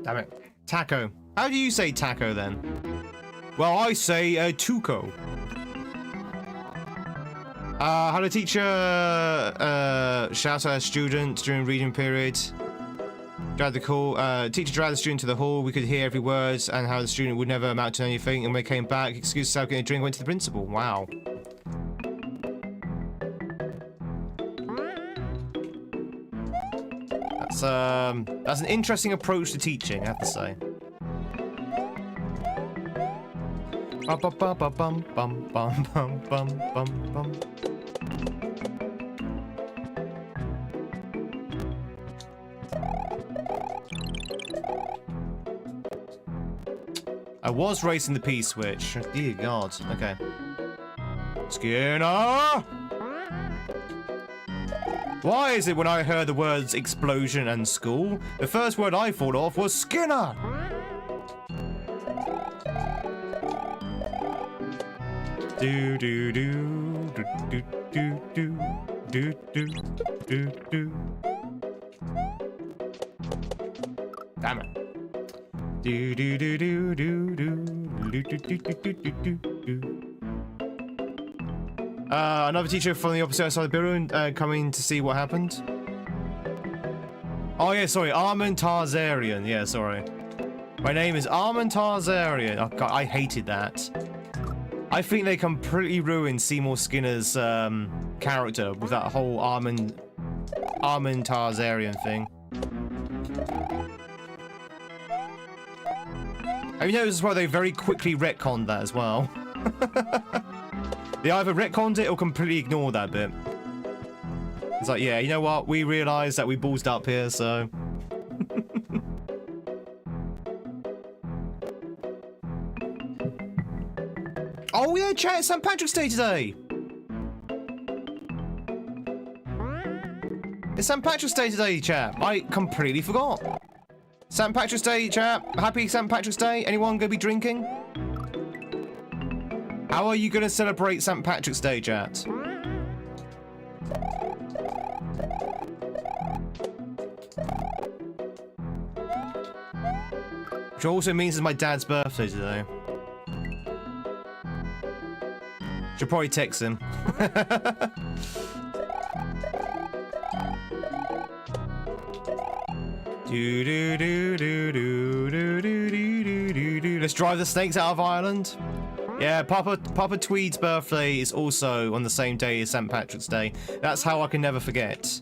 Damn it. Taco. How do you say taco then? Well, I say tuco. How the teacher shout at a student during reading period. Dragged the call. Teacher dragged the student to the hall. We could hear every word and how the student would never amount to anything. And when they came back, excused himself getting a drink, went to the principal. Wow. That's an interesting approach to teaching, I have to say. Bum bum bum bum bum bum bum bum bum bum. I was racing the P switch. Dear God. Okay. Skinner! Why is it when I heard the words explosion and school, the first word I thought of was Skinner? Do do do do do do do do do do. Damn it. Do do do do do do do do do do do do. Another teacher from the opposite side of the building coming to see what happened. Oh yeah, sorry, Armin Tarzarian. Yeah, sorry. My name is Armin Tarzarian. Oh God, I hated that. I think they completely ruined Seymour Skinner's character with that whole Armin Tarzarian thing. Have you noticed as well they very quickly retconned that as well? They either retconned it or completely ignored that bit. It's like, yeah, you know what? We realised that we ballsed up here, so... Oh yeah, chat, it's St. Patrick's Day today! It's St. Patrick's Day today, chat. I completely forgot. St. Patrick's Day, chat. Happy St. Patrick's Day. Anyone gonna be drinking? How are you gonna celebrate St. Patrick's Day, chat? Which also means it's my dad's birthday today. Should probably text him. Do do do do do do do do do do. Let's drive the snakes out of Ireland. Yeah, Papa Tweed's birthday is also on the same day as St. Patrick's Day. That's how I can never forget.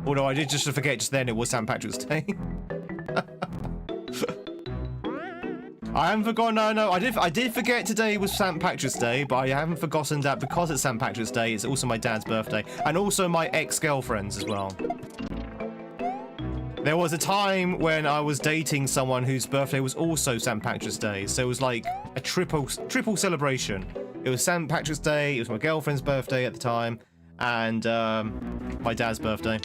Although I did just forget just then it was St. Patrick's Day. I haven't forgotten. No, I did forget today was St. Patrick's Day, but I haven't forgotten that because it's St. Patrick's Day, it's also my dad's birthday, and also my ex-girlfriend's as well. There was a time when I was dating someone whose birthday was also St. Patrick's Day, so it was like a triple celebration. It was St. Patrick's Day, it was my girlfriend's birthday at the time, and my dad's birthday.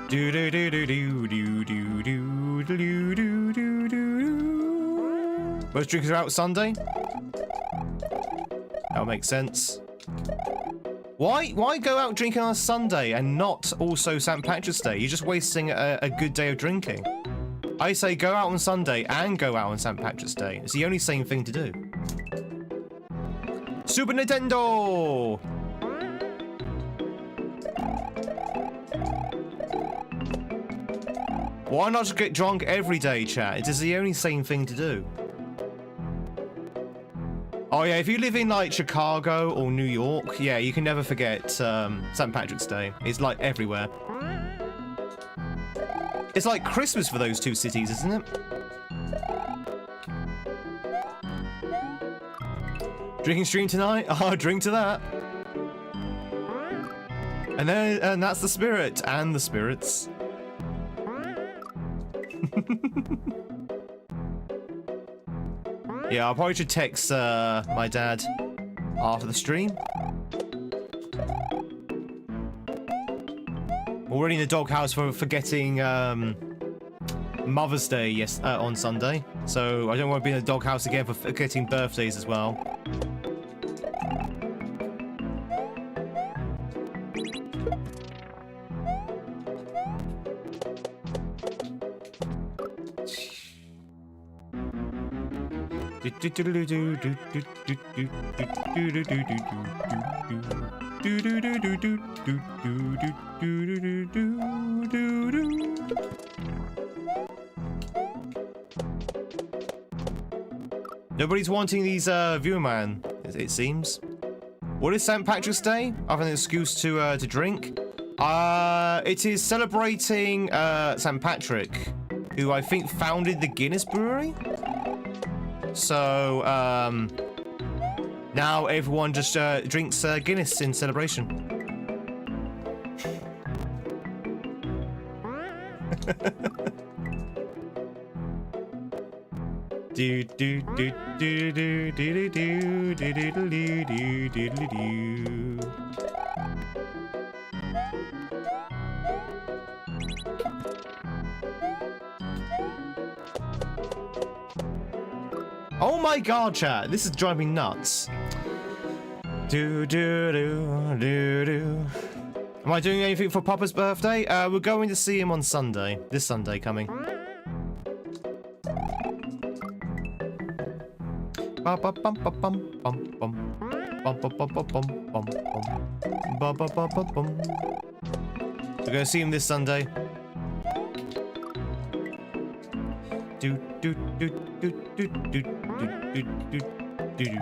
Do do do do do do do do do do do do. Most drinkers are out Sunday. That'll make sense. Why go out drinking on a Sunday and not also St. Patrick's Day? You're just wasting a good day of drinking. I say go out on Sunday and go out on St. Patrick's Day. It's the only same thing to do. Super Nintendo! Why not just get drunk every day, chat? It is the only sane thing to do. Oh yeah, if you live in like Chicago or New York, yeah, you can never forget St. Patrick's Day. It's like everywhere. It's like Christmas for those two cities, isn't it? Drinking stream tonight? Oh, drink to that. And that's the spirit and the spirits. Yeah, I probably should text my dad after the stream. Already in the doghouse for forgetting Mother's Day on Sunday. So I don't want to be in the doghouse again for forgetting birthdays as well. Nobody's wanting these viewer man, it seems. What is St. Patrick's Day? Other than an excuse to drink? It is celebrating St. Patrick, who I think founded the Guinness Brewery. So now everyone just drinks Guinness in celebration. Do do do do do do do do do do do do do. Oh my god, chat! This is driving me nuts. Do do do do do. Am I doing anything for Papa's birthday? We're going to see him on Sunday. This Sunday coming. We're gonna see him this Sunday. Do do do do do do do do do do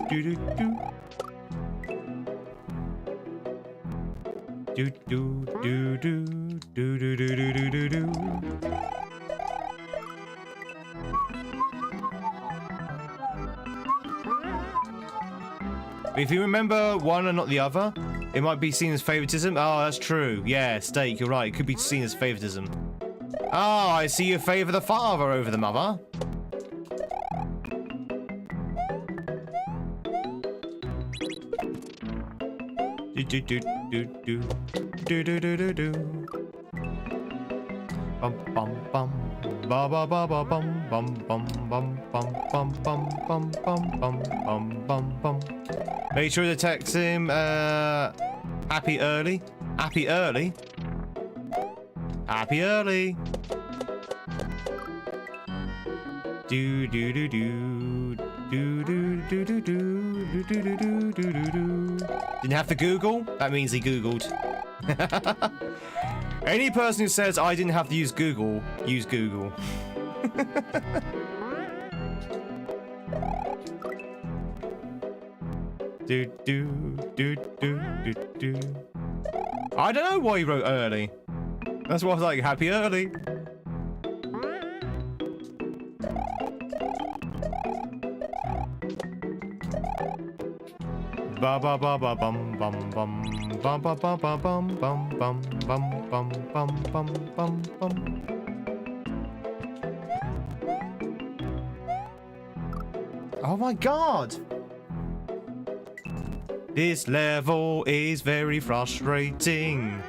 do do. Do do do do do do do do do do. If you remember one and not the other, it might be seen as favoritism. Oh, that's true. Yeah, Steak, you're right. It could be seen as favoritism. Oh, I see you favor the father over the mother. Do do do do do do do do do do. Bum bum bum. Ba ba ba ba bum bum bum bum bum bum bum bum bum bum bum bum. Make sure to text him happy early. Happy early. Happy early. Do do do do do do do do do do do do do do do. Didn't have to Google? That means he Googled. Any person who says I didn't have to use Google, use Google. Do do do do do do. I don't know why he wrote early. That's why I was like, happy early. Ba ba ba ba bum bum bum bum ba ba ba bum bum bum bum bum bum bum bum bum. Oh my god! This level is very frustrating.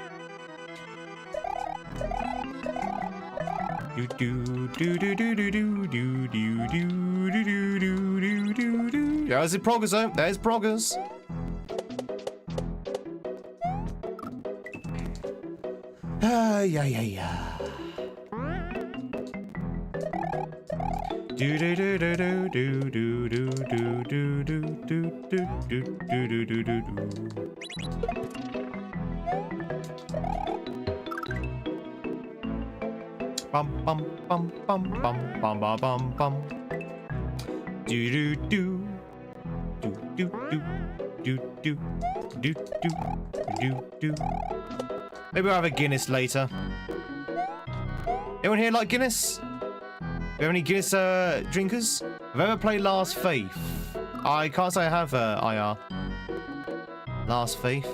Do do do do do do do do do do do do do do. There's the progress though. There's progress. Yeah. Do do do do do do do do do do do do do do do do do. Bum bum bum bum bum bum bum bum bum. Do do do do do do do do do do do. Maybe we'll have a Guinness later. Anyone here like Guinness? Do you have any Guinness drinkers? Have I ever played Last Faith? I can't say I have IR. Last Faith.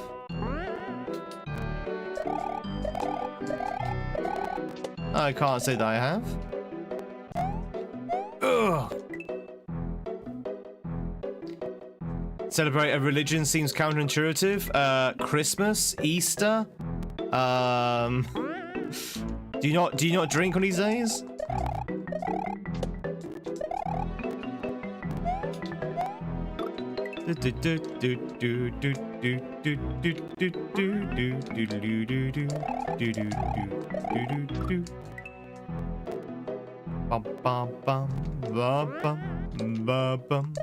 I can't say that I have. Ugh. Celebrate a religion seems counterintuitive. Christmas, Easter. Do you not drink on these days? Bum bum bum bum bum bum bum.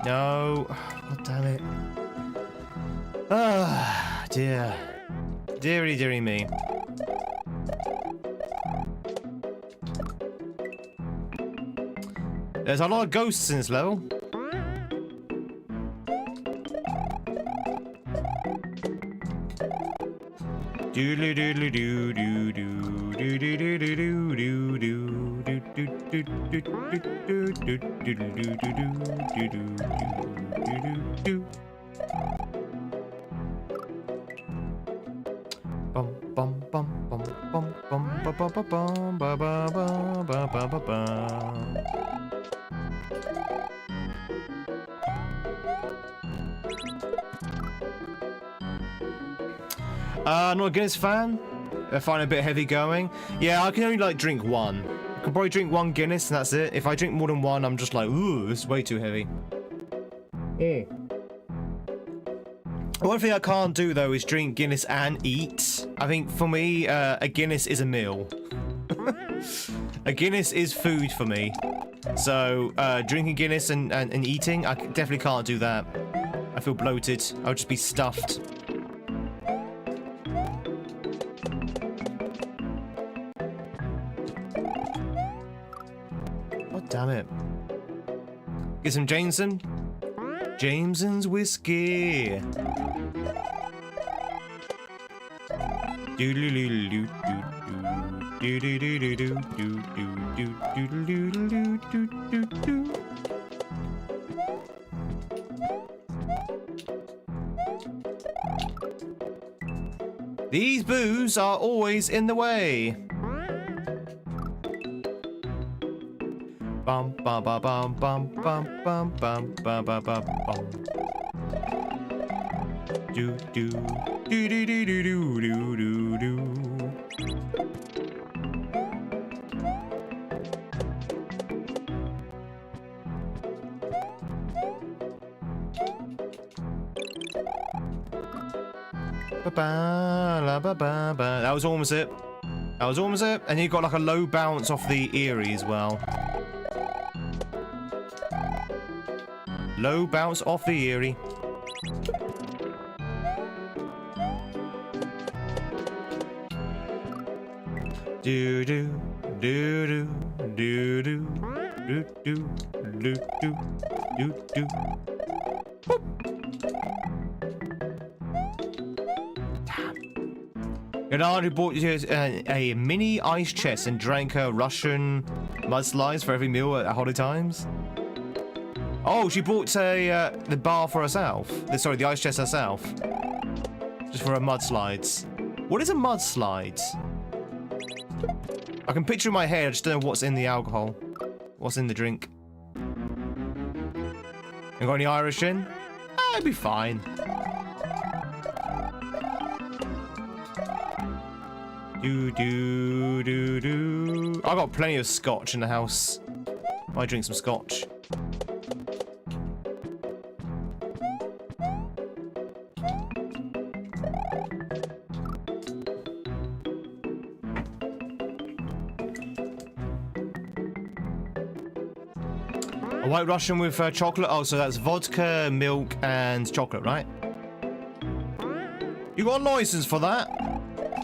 No, god damn it. Ah, dear. Dearie, dearie me. There's a lot of ghosts in this level. Not a Guinness fan. I find it a bit heavy going. Yeah, I can only like drink one. I can probably drink one Guinness and that's it. If I drink more than one, I'm just like, ooh, this is way too heavy. One thing I can't do though is drink Guinness and eat. I think for me, a Guinness is a meal. A Guinness is food for me. So drinking Guinness and eating, I definitely can't do that. I feel bloated. I'll just be stuffed. God damn it. Get some Jameson. Jameson's whiskey. These boos are always in the way. Bum bum bum bum bum bum bum bum bum bum bum bum. Do do do do do do do do do. That was almost it. That was almost it. And you got like a low bounce off the Eerie as well. Low bounce off the Eerie. Do do do do do do do do do do do do. Gennady bought a mini ice chest and drank her Russian mudslides for every meal at holiday times. Oh, she bought the bar for herself. Sorry, the ice chest herself. Just for her mudslides. What is a mudslide? I can picture in my head, I just don't know what's in the alcohol. What's in the drink. You got any Irish in? It'd be fine. Do do do do. I got plenty of scotch in the house. Might drink some scotch. A white Russian with chocolate. Oh, so that's vodka, milk, and chocolate, right? You got a license for that?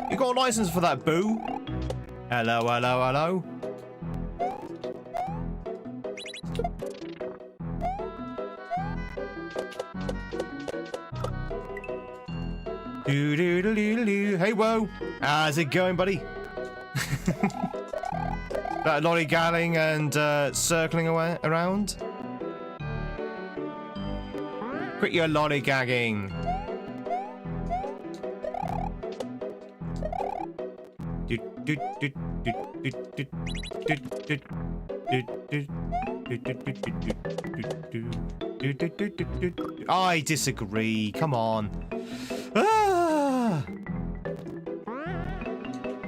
You got a license for that, boo? Hello, hello, hello. Do do do do do. Hey, whoa! How's it going, buddy? That lollygagging and circling away around. Quit your lollygagging. I disagree. Come on. Ah!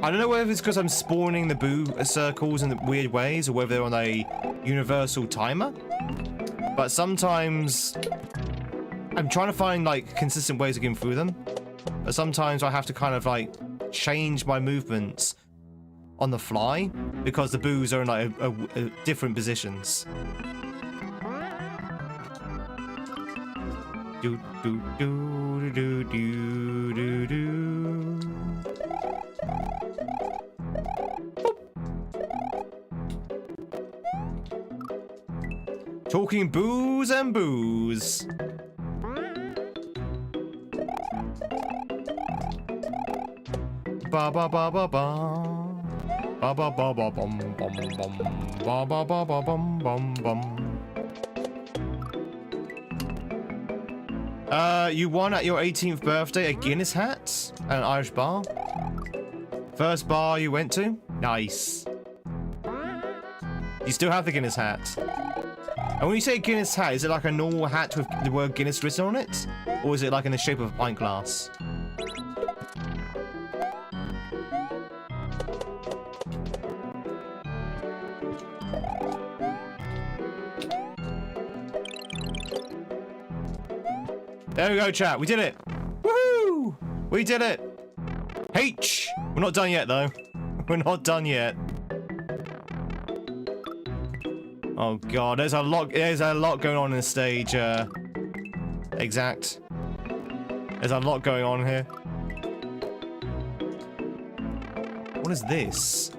I don't know whether it's because I'm spawning the boo circles in weird ways or whether they're on a universal timer. But sometimes I'm trying to find like consistent ways of getting through them. But sometimes I have to kind of like change my movements on the fly because the boos are in like different positions. Do do do do do do do. Talking boos and boos. Ba ba ba ba ba. Ba ba ba ba bum bum bum. Ba ba ba ba bum bum bum. You won at your 18th birthday a Guinness hat and an Irish bar. First bar you went to? Nice. You still have the Guinness hat. And when you say Guinness hat, is it like a normal hat with the word Guinness written on it? Or is it like in the shape of a pint glass? There we go, chat. We did it. Woohoo! We did it. H. We're not done yet, though. We're not done yet. Oh god, there's a lot going on in the stage, exact. There's a lot going on here. What is this?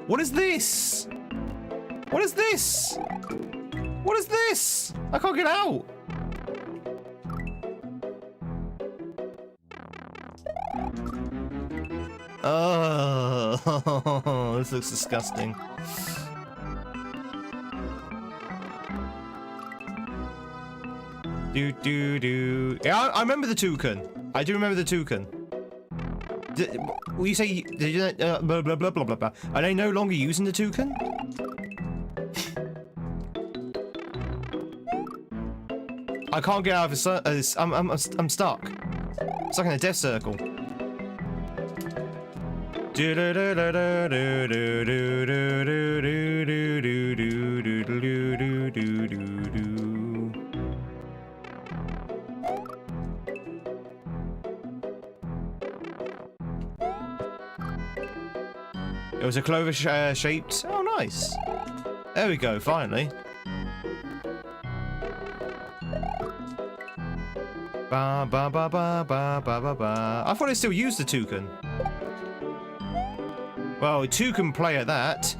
What is this? What is this? What is this? I can't get out. Oh, this looks disgusting. Do do do. Yeah, I remember the toucan. I do remember the toucan. Will you say blah blah blah blah blah blah? Are they no longer using the toucan? I can't get out of this. I'm stuck. Stuck in a death circle. Do do do do do do do do do do do do do do do do. It was a clover shaped. Oh, nice. There we go, finally. Ba ba ba ba ba ba ba ba. I thought I still used the toucan. Well, toucan play at that.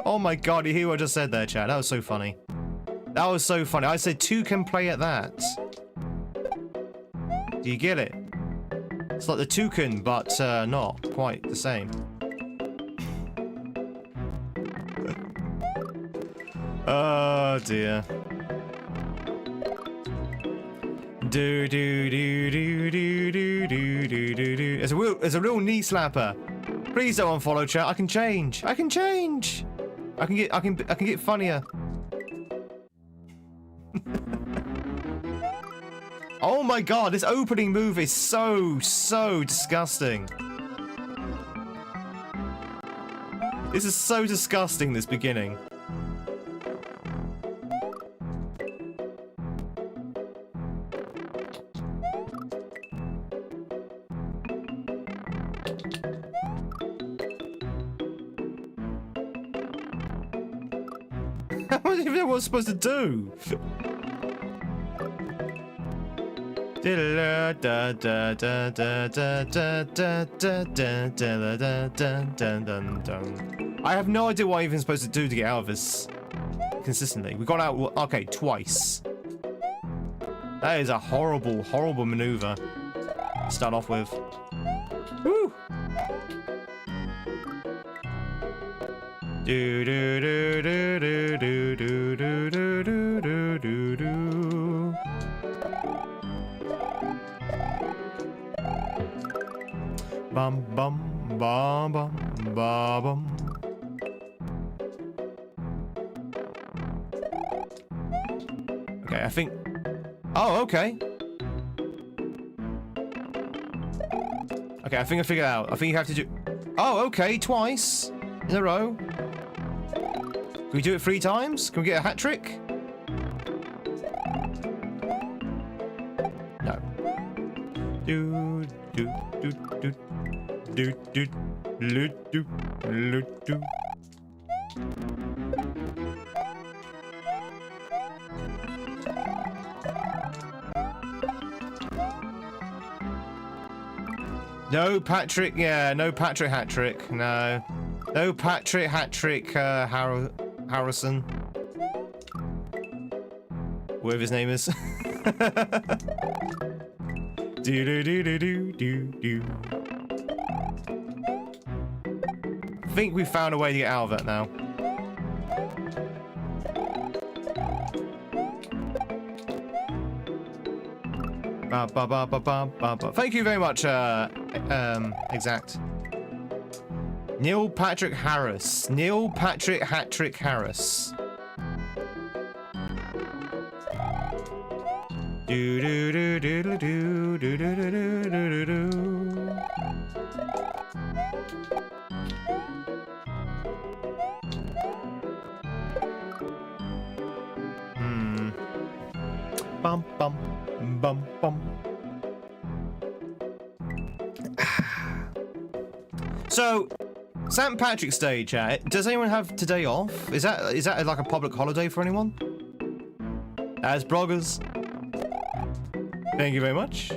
Oh my god, you hear what I just said there, chat? That was so funny. That was so funny. I said toucan play at that. Do you get it? It's like the toucan, but not quite the same. Oh dear. Do do do do do do do do do do. It's a real knee slapper. Please don't unfollow, chat. I can change. I can change. I can get funnier. Oh my god, this opening move is so disgusting. This is so disgusting, this beginning. I don't even know what I was supposed to do. I have no idea what I'm even supposed to do to get out of this consistently. We got out, okay, twice. That is a horrible, horrible maneuver to start off with. Woo! Do do do do do do do do do do do do. Bum bum bum bum bum bum. Okay, I think... Oh, okay. Okay, I think I figured it out. I think you have to do... Oh, okay, twice in a row. Can we do it 3 times? Can we get a hat trick? No. Do do do do do do do do do do. No Patrick, yeah, no Patrick hat trick, no. No Patrick hat trick, Harrison. Whatever his name is. Do do do do do do do. I think we found a way to get out of that now. Ba, ba, ba, ba, ba, ba, ba. Thank you very much, Exact. Neil Patrick Harris. Neil Patrick Hat-Trick Harris. Do do do do do do do do do do do. Bum bum bum bum. So, St. Patrick's Day, chat. Does anyone have today off? Is that like a public holiday for anyone? As bloggers. Thank you very much.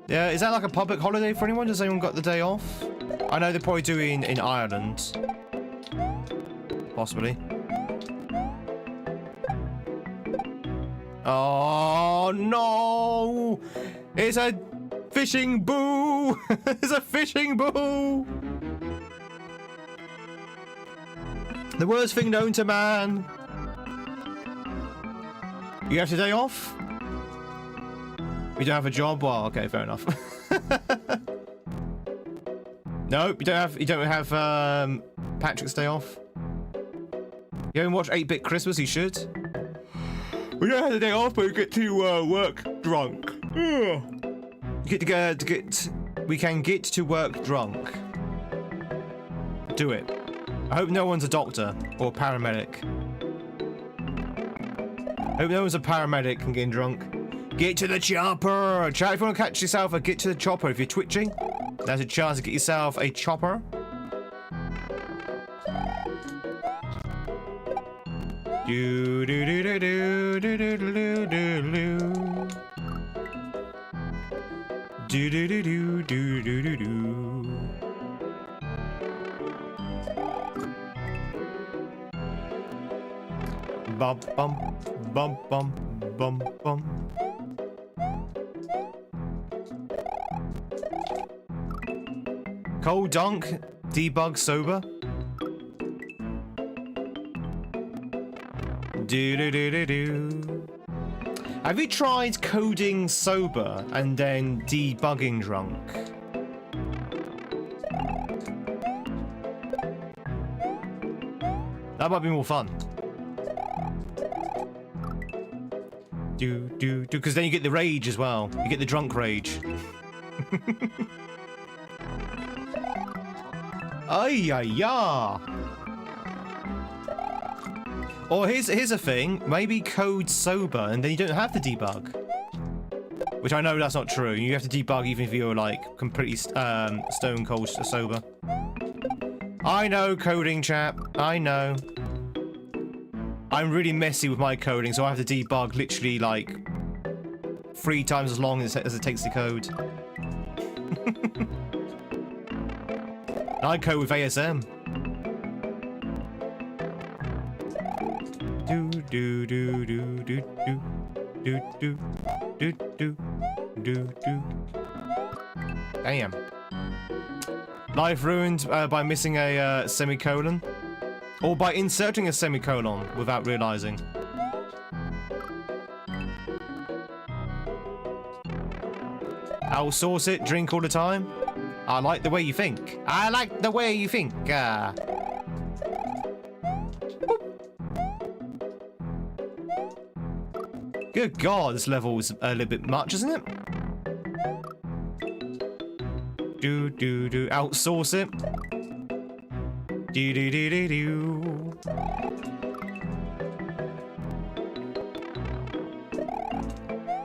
Yeah, is that like a public holiday for anyone? Does anyone got the day off? I know they probably do in Ireland. Possibly. Oh no! It's a fishing boo! It's a fishing boo! The worst thing known to man. You have today off? You don't have a job? Well, okay, fair enough. Nope, you don't have Patrick's Day off. You haven't watched 8-Bit Christmas, you should. We don't have the day off, but we get to work drunk. We can get to work drunk. Do it. I hope no one's a doctor or a paramedic. I hope no one's a paramedic and getting drunk. Get to the chopper! Chat, if you want to catch yourself a get to the chopper, if you're twitching, there's a chance to get yourself a chopper. Do do do do do do do do do do do do do do do do do. Bum bum bum bum bum bum. Cold dunk, debug sober. Do do do do do. Have you tried coding sober and then debugging drunk? That might be more fun. Do do do, because then you get the rage as well. You get the drunk rage. Ay ay ya. Or here's a thing. Maybe code sober and then you don't have to debug. Which I know that's not true. You have to debug even if you're like completely stone cold sober. I know, coding chap. I know. I'm really messy with my coding, so I have to debug literally like 3 times as long as it takes to code. I code with ASM. Do do do do do do do do do do do. Damn. Life ruined by missing a semicolon. Or by inserting a semicolon without realizing. I'll source it, drink all the time. I like the way you think. I like the way you think. Good Good God, this level is a little bit much, isn't it? Do. Outsource it. Do.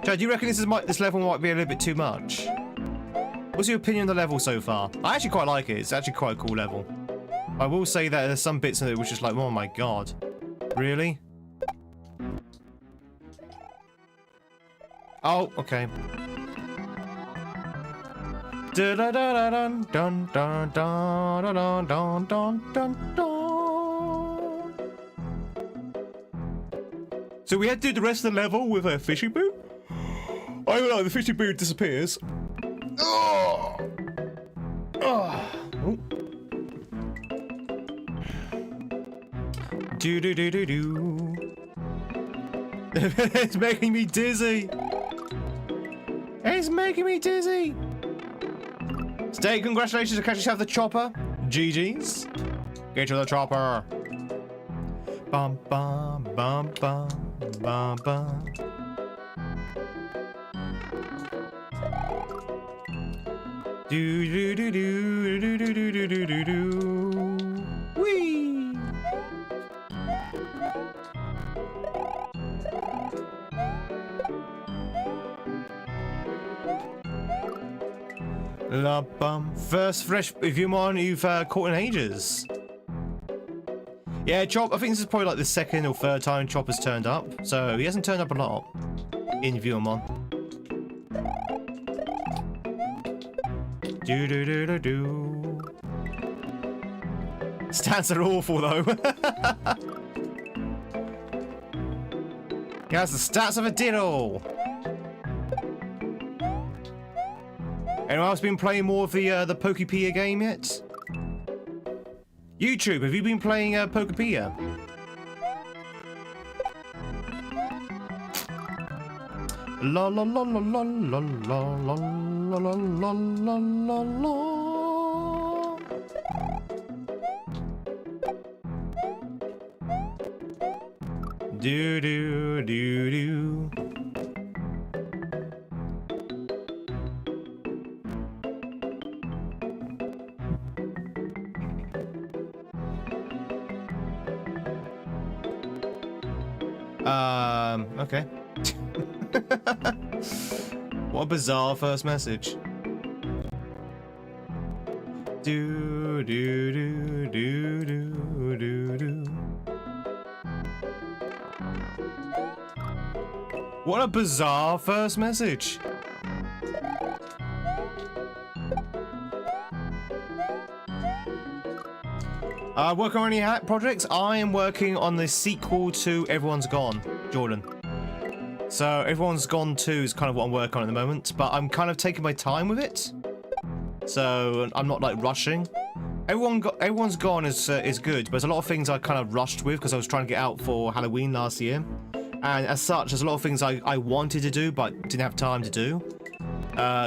Chad, do you reckon this level might be a little bit too much? What's your opinion on the level so far? I actually quite like it. It's actually quite a cool level. I will say that there's some bits in it which is like, oh my God. Really? Oh, okay. So we had to do the rest of the level with a fishing boot? I don't know, the fishing boot disappears. Oh. Oh. Do. It's making me dizzy. It's making me dizzy. Stay, congratulations to catch yourself the chopper. GG's. Get you the chopper. Bum bum bum bum bum bum. Do. Whee! La bum. First fresh Pokemon you've caught in ages. Yeah, Chop. I think this is probably like the second or third time Chop has turned up, so he hasn't turned up a lot in Viewmon. Do. Stats are awful though. He has the stats of a diddle. Anyone else been playing more of the Pokepedia game yet? YouTube, have you been playing Pokepedia? La la la la la la la la la la la la la. Do. Okay. What a bizarre first message. Do. What a bizarre first message. Working on any hack projects? I am working on the sequel to Everyone's Gone, Jordan. So Everyone's Gone 2 is kind of what I'm working on at the moment, but I'm kind of taking my time with it. So I'm not like rushing. Everyone's Gone is good, but there's a lot of things I kind of rushed with because I was trying to get out for Halloween last year. And as such, there's a lot of things I wanted to do, but didn't have time to do.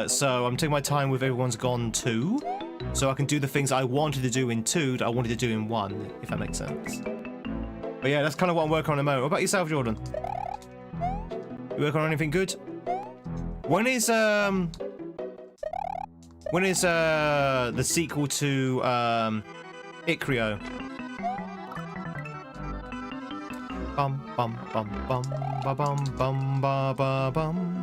So I'm taking my time with Everyone's Gone 2. So I can do the things I wanted to do in 2 that I wanted to do in 1, if that makes sense. But yeah, that's kind of what I'm working on at the moment. What about yourself, Jordan? You working on anything good? When is the sequel to Icrio? Bum bum bum bum ba bum bum ba ba bum.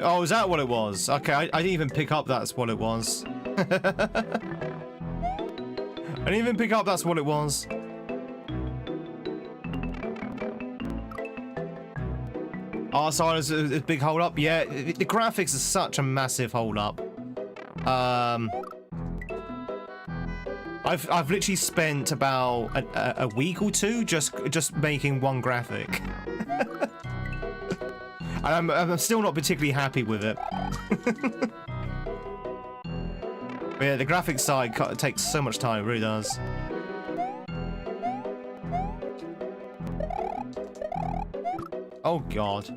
Oh, is that what it was? Okay, I didn't even pick up that's what it was. I didn't even pick up that's what it was. Oh, sorry, there's a big hold up. Yeah, the graphics is such a massive hold up. I've literally spent about a week or two just making one graphic. And I'm still not particularly happy with it. But yeah, the graphics side takes so much time, it really does. Oh god.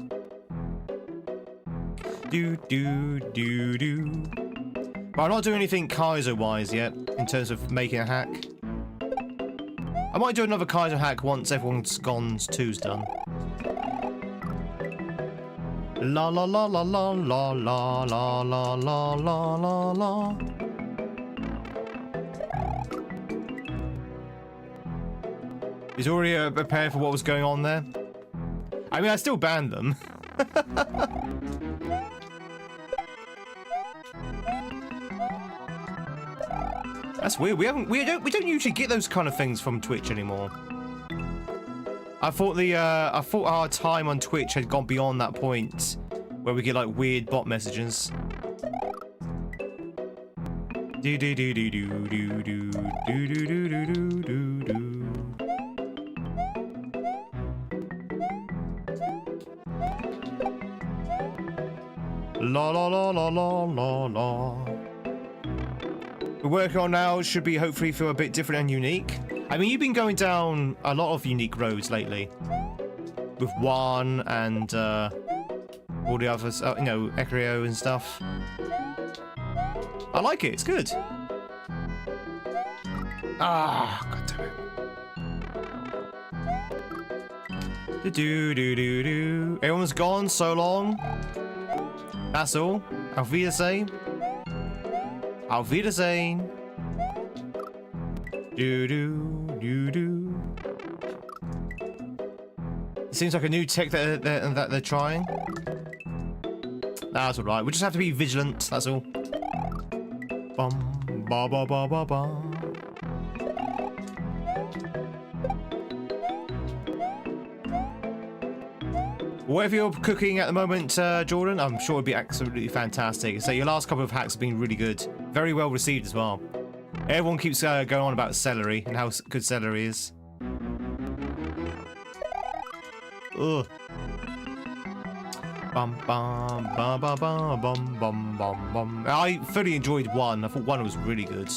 Do do do do. But I'm not doing anything Kaizo-wise yet in terms of making a hack. I might do another Kaizo hack once everyone's gone's 2's done. La la la la la la la la la la la la la. He's already prepared for what was going on there. I mean, I still banned them. That's weird. We don't usually get those kind of things from Twitch anymore. I thought our time on Twitch had gone beyond that point where we get like weird bot messages. Do do do do do do do do do do do do do. La la la la la la la. We're working on now should be hopefully feel a bit different and unique. I mean, you've been going down a lot of unique roads lately, with one and all the others, you know, Ecrio and stuff. I like it. It's good. Ah, god damn it. Do do do do. Everyone's gone so long. That's all. Auf Wiedersehen. Auf Wiedersehen. Do do do do. It seems like a new tech that they're trying. That's all right. We just have to be vigilant. That's all. Bum ba ba ba ba ba. Whatever you're cooking at the moment, Jordan, I'm sure it'd be absolutely fantastic. So your last couple of hacks have been really good. Very well received as well. Everyone keeps going on about celery and how good celery is. Ugh. Bum bum bum bum bum bum bum bum bum. I fully enjoyed one. I thought one was really good.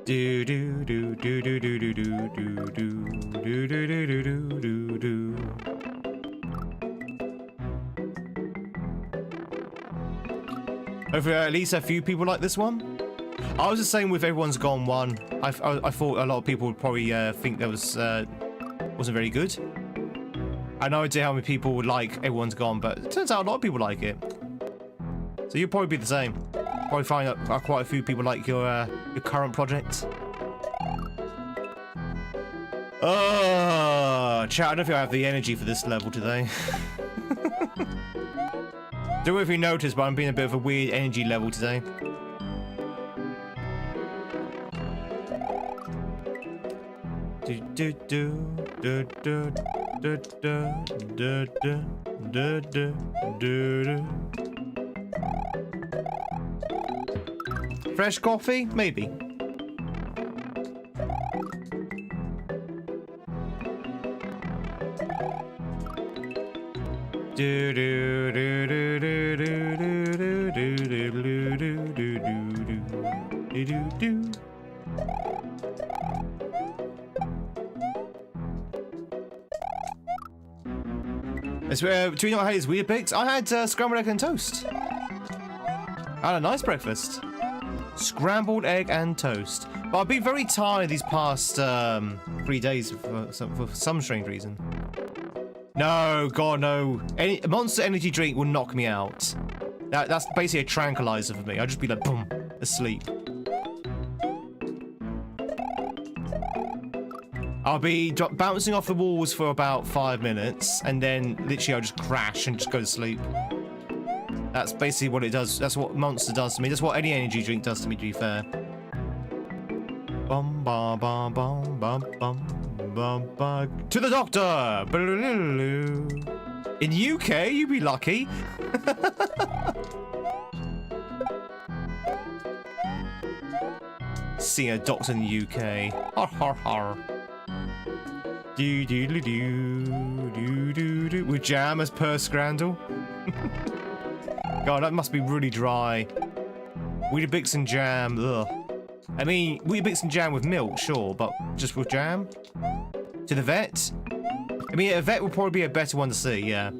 Do do do do do do do do do do do do do do do. Hopefully at least a few people like this one. I was the same with Everyone's Gone 1. I thought a lot of people would probably think that was wasn't very good. I had no idea how many people would like Everyone's Gone, but it turns out a lot of people like it. So you'll probably be the same. Probably find that quite a few people like your current project. Oh, chat, I don't know if I have the energy for this level today. Don't know if you noticed, but I'm being a bit of a weird energy level today. Do do do do do do do do do do do do. Fresh coffee? Maybe. Do do do do do do do do do do do do do. Do you know what I had these weird bakes? I had scrambled egg and toast. I had a nice breakfast. Scrambled egg and toast. But I've been very tired these past 3 days for some strange reason. No, God, no. Monster energy drink will knock me out. That's basically a tranquilizer for me. I'll just be like, boom, asleep. I'll be bouncing off the walls for about 5 minutes, and then literally I'll just crash and just go to sleep. That's basically what it does. That's what Monster does to me. That's what any energy drink does to me, to be fair. Bum bum bum bum bum bum bum bum. To the doctor! In UK, you'd be lucky. See a doctor in the UK. Har har har. Do do do do do do do. With jam as per scrandle. God, that must be really dry. Weetabix and jam. Ugh. I mean, Weetabix jam with milk, sure, but just with jam? To the vet? I mean, a vet would probably be a better one to see, yeah.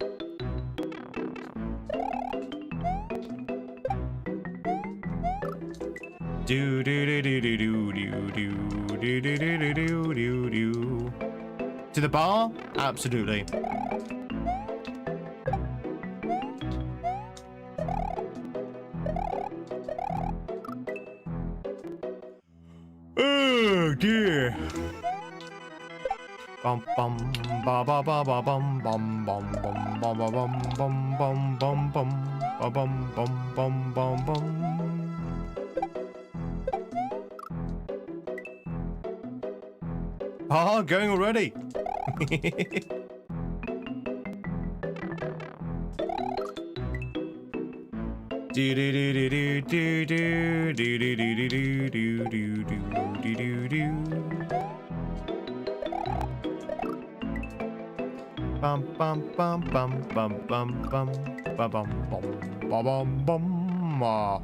Do do do do do do do do do do do do do do. To the bar? Absolutely. Oh dear. Bum bum ba ba ba ba bum bum bum bum bum bum bum bum bum bum bum bum bum bum bum. Ah, going already. Do do do do do do do do do do do do do do do do. Bum bum bum bum bum bum bum bum bum bum bum bum bum.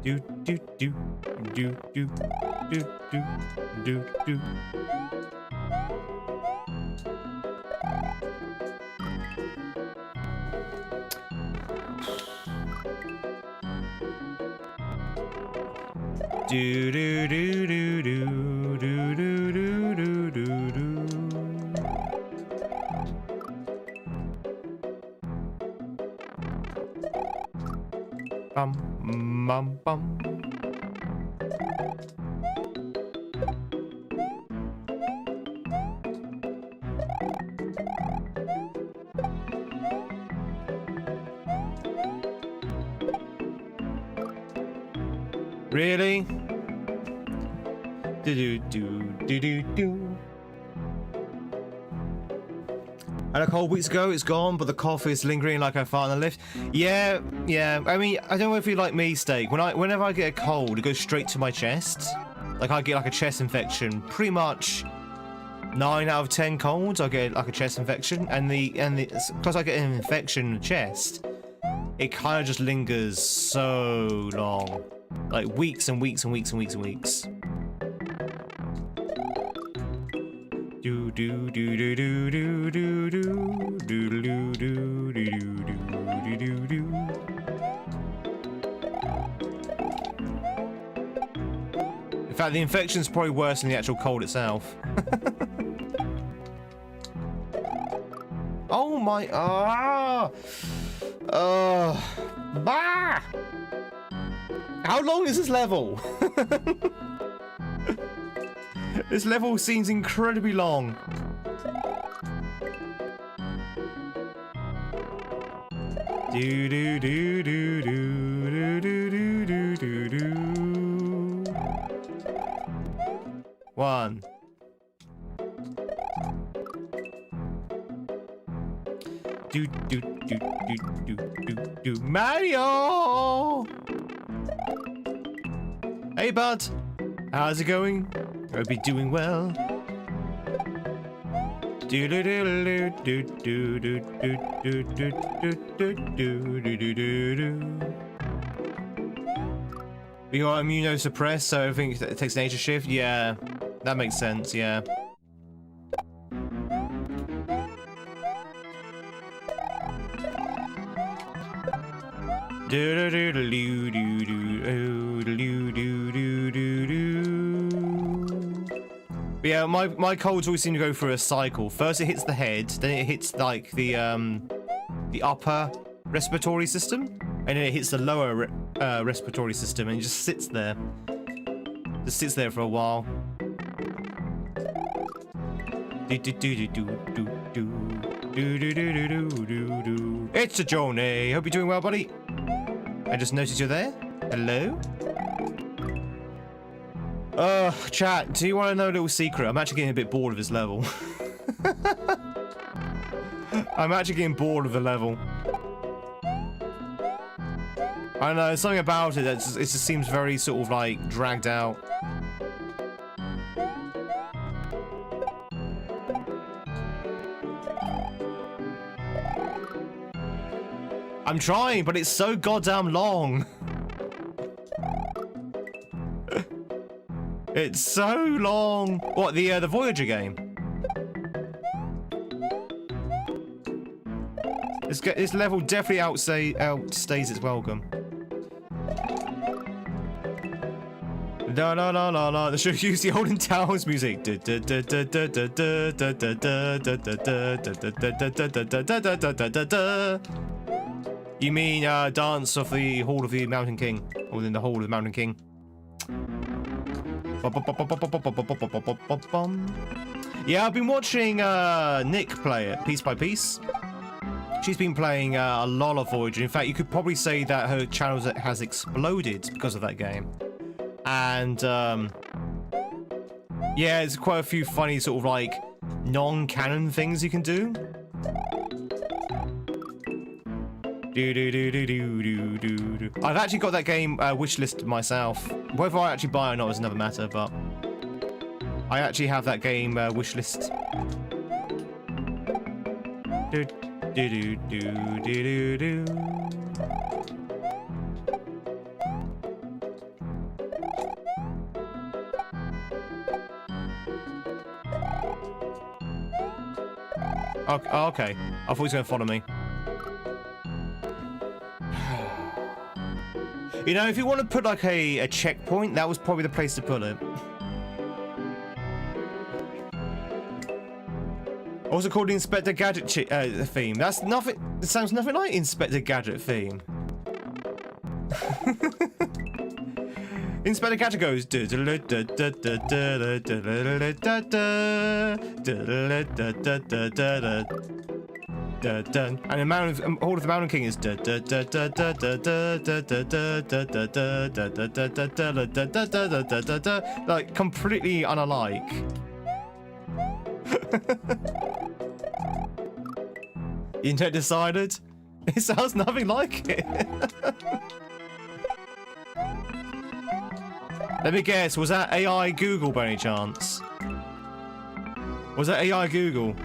Do do do do do do do do do. Do do do do do do do do do do do. Bum bum bum. Really? Do do do do do do. I had a cold weeks ago, it's gone, but the cough is lingering like I fart on the lift. Yeah. I mean, I don't know if you like me, Steak. Whenever I get a cold, it goes straight to my chest. Like I get like a chest infection. Pretty much 9 out of 10 colds, I get like a chest infection, and because I get an infection in the chest, it kind of just lingers so long, like weeks and weeks and weeks and weeks and weeks. Do do do do do do do do do do do do do do do. In fact, the infection's probably worse than the actual cold itself. Oh my! Bah! How long is this level? This level seems incredibly long. Do do do do do do do do do do. 1. Do do do do do do do. Mario! Hey bud, how's it going? Hope you're doing well. Do do do do do do do do do do do do do. We are immunosuppressed, so everything takes an nature shift. Yeah, that makes sense. Yeah. Do do do do do do do do do do do. But yeah, my colds always seem to go through a cycle. First it hits the head, then it hits like the upper respiratory system, and then it hits the lower respiratory system, and it just sits there. Just sits there for a while. Do do do do do do do do do do do do. It's a Johnny. Hope you're doing well, buddy. I just noticed you're there. Hello. Chat, do you want to know a little secret? I'm actually getting a bit bored of this level. I'm actually getting bored of the level. I don't know, there's something about it that it just seems very sort of like dragged out. I'm trying, but it's so goddamn long. It's so long. What, the Voyager game? This level definitely outstays its welcome. La la la la la. They should use the Olden Towers music. You mean Dance of the Hall of the Mountain King, or in the Hall of the Mountain King? Yeah, I've been watching Nick play it piece by piece. She's been playing a lot of Voyager. In fact, you could probably say that her channel has exploded because of that game. And yeah, there's quite a few funny sort of like non-canon things you can do. I've actually got that game wishlisted myself. Whether I actually buy it or not is another matter, but I actually have that game wishlist. Okay. I thought he was going to follow me. You know, if you want to put like a checkpoint, that was probably the place to put it. Also called the Inspector Gadget theme. That's nothing. It sounds nothing like Inspector Gadget theme. Inspector Gadget goes. And the Hall of the Mountain King is like completely unalike. The internet decided it sounds nothing like it. Let me guess, was that AI Google by any chance? Was that AI Google?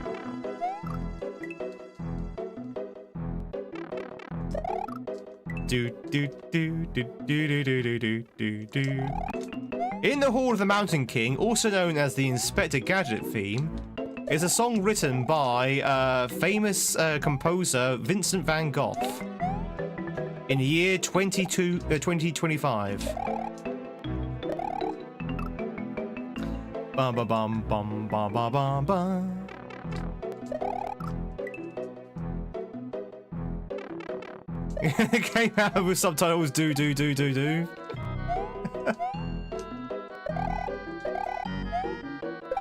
In the Hall of the Mountain King, also known as the Inspector Gadget theme, is a song written by famous composer Vincent van Gogh in the year 2025. Bum ba bum bum ba ba bum bum. It came out with subtitles do.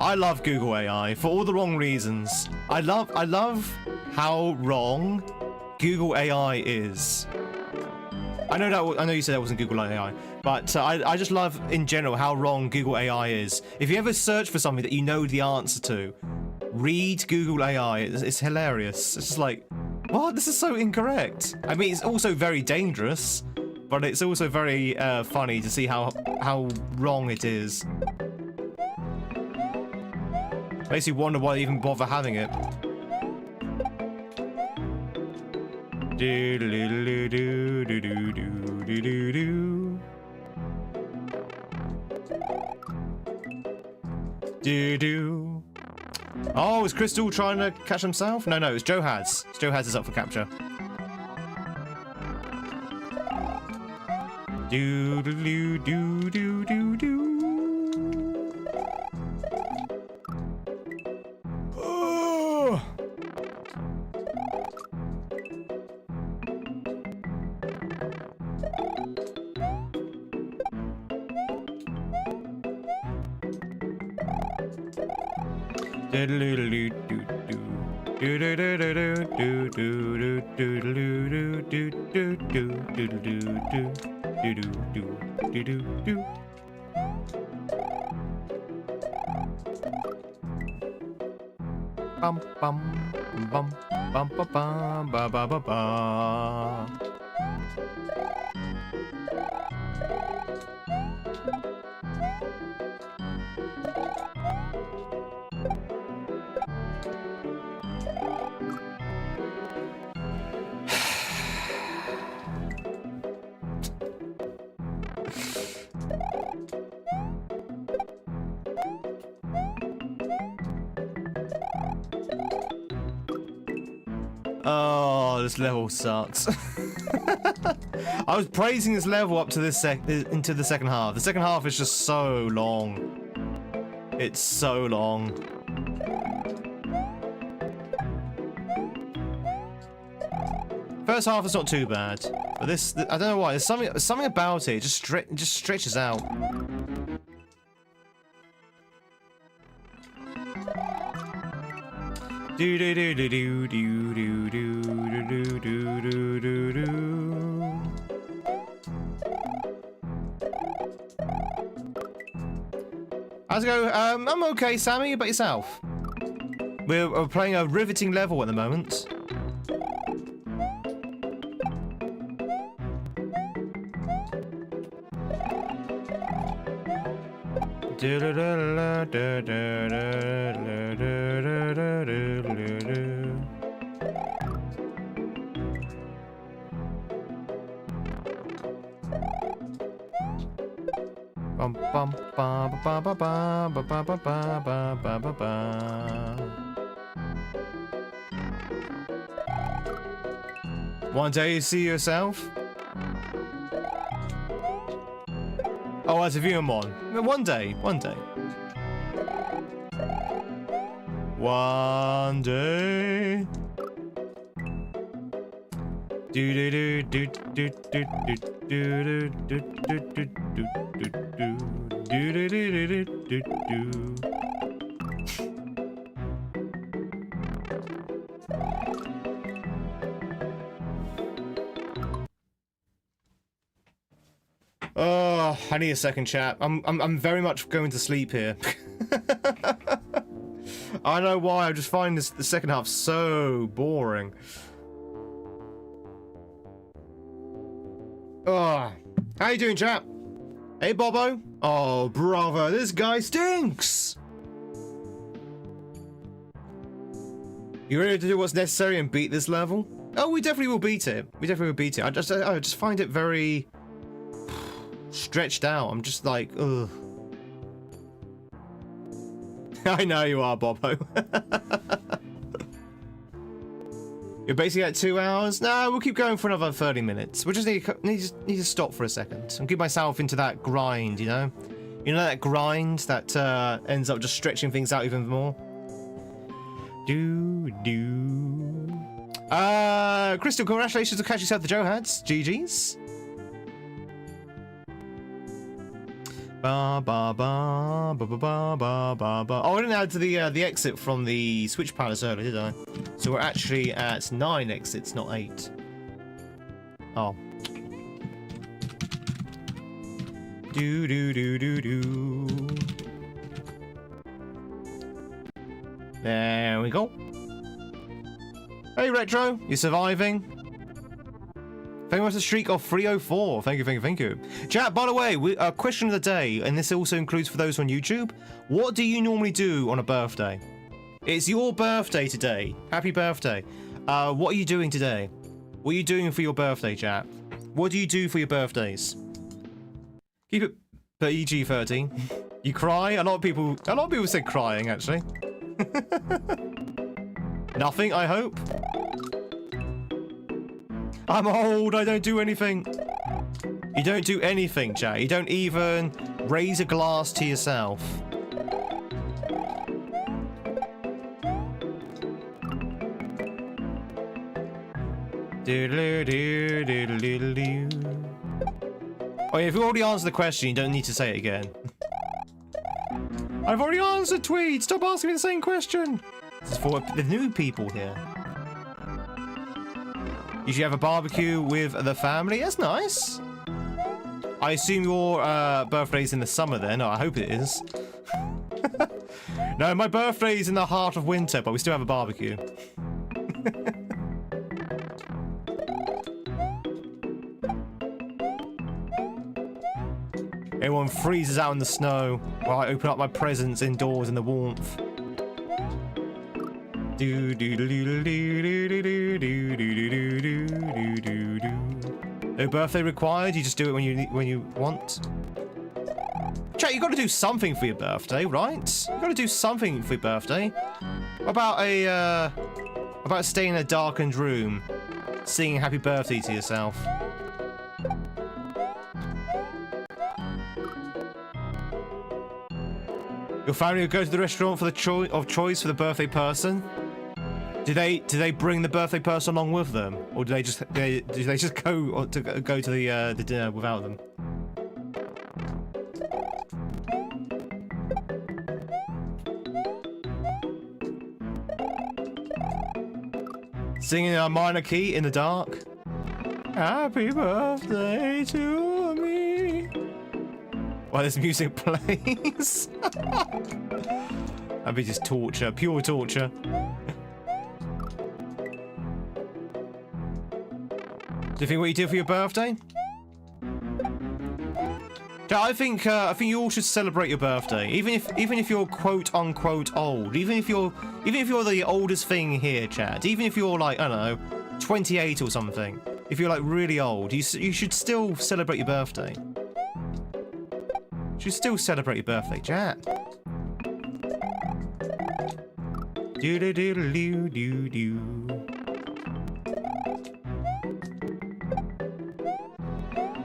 I love Google AI for all the wrong reasons. I love how wrong Google AI is. I know you said that wasn't Google AI, but I just love in general how wrong Google AI is. If you ever search for something that you know the answer to, read Google AI. It's hilarious. It's just like, what? This is so incorrect. I mean, it's also very dangerous, but it's also very funny to see how wrong it is. Makes you wonder why they even bother having it. Oh, is Crystal trying to catch himself? No, it's Joe Haz. Joe Haz is up for capture. Bum bum bum bum ba bum ba ba ba ba. Oh, this level sucks. I was praising this level up to this into the second half. The second half is just so long. It's so long. First half is not too bad, but this I don't know why. There's something about it. It just stretches out. Do do do do do do do do do do do do. How's it go? I'm okay, Sammy. About yourself? We're playing a riveting level at the moment. One day you see yourself. Oh, as a viewer mon. One day. One day. Do do do do do do do do do do do do do do do. Oh, I need a second, chat. I'm very much going to sleep here. I don't know why. I just find the second half so boring. Oh, how you doing, chap? Hey, Bobo. Oh, bravo! This guy stinks. You ready to do what's necessary and beat this level? Oh, we definitely will beat it. We definitely will beat it. I just find it very stretched out. I'm just like, ugh. I know you are, Bobo. You're basically at 2 hours? No, we'll keep going for another 30 minutes. We just need to stop for a second and get myself into that grind, you know? You know that grind that ends up just stretching things out even more? Crystal, congratulations on catching yourself the Joe Hads. GG's. Ba ba ba ba ba ba ba ba ba. Oh, I didn't add to the exit from the Switch Palace earlier, did I? So we're actually at 9 exits, not 8. Oh. Do do do do do. There we go. Hey Retro, you're surviving. Thank you for the streak of 304. Thank you, thank you, thank you. Chat, by the way, question of the day, and this also includes for those on YouTube. What do you normally do on a birthday? It's your birthday today. Happy birthday. What are you doing today? What are you doing for your birthday, chat? What do you do for your birthdays? Keep it PG13. You cry? A lot of people said crying, actually. Nothing, I hope. I'm old, I don't do anything. You don't do anything, chat. You don't even raise a glass to yourself. Oh, yeah, if you already answered the question, you don't need to say it again. I've already answered, Tweed. Stop asking me the same question. This is for the new people here. You should have a barbecue with the family. That's nice. I assume your birthday's in the summer then. Oh, I hope it is. No, my birthday's in the heart of winter, but we still have a barbecue. Everyone freezes out in the snow while I open up my presents indoors in the warmth. No birthday required. You just do it when you want. Chat, you got to do something for your birthday, right? You got to do something for your birthday. What about a about staying in a darkened room, singing happy birthday to yourself? Your family will go to the restaurant for the choice for the birthday person. Do they bring the birthday person along with them, or do they just go to the dinner without them? Singing a minor key in the dark. Happy birthday to me. While this music plays. That'd be just torture, pure torture. Do you think what you did for your birthday? Yeah, I think you all should celebrate your birthday, even if you're quote unquote old, even if you're the oldest thing here, chat, even if you're like, I don't know, 28 or something. If you're like really old, you should still celebrate your birthday. You should still celebrate your birthday, chat. Do do do do do do.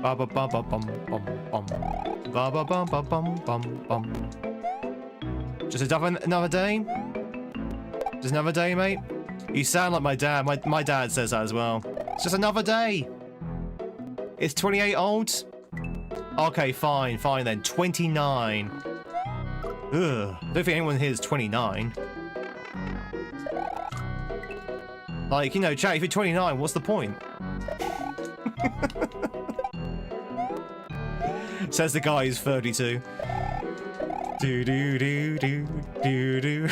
Ba ba ba ba bum bum bum. Ba ba bum ba bum bum bum. Just another day? Just another day, mate? You sound like my dad. My dad says that as well. It's just another day. It's 28 old? Okay, fine then. 29. Ugh. Don't think anyone here is 29. Like, you know, chat, if you're 29, what's the point? Says the guy who's 32. Do do do do do do.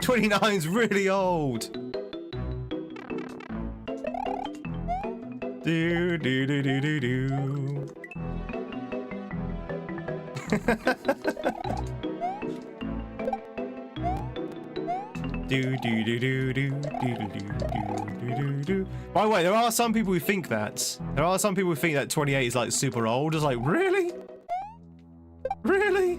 29's really old. Do do do do do do. Do do do do do do do do do. By the way, there are some people who think that. There are some people who think that 28 is like super old. It's like, really? Really?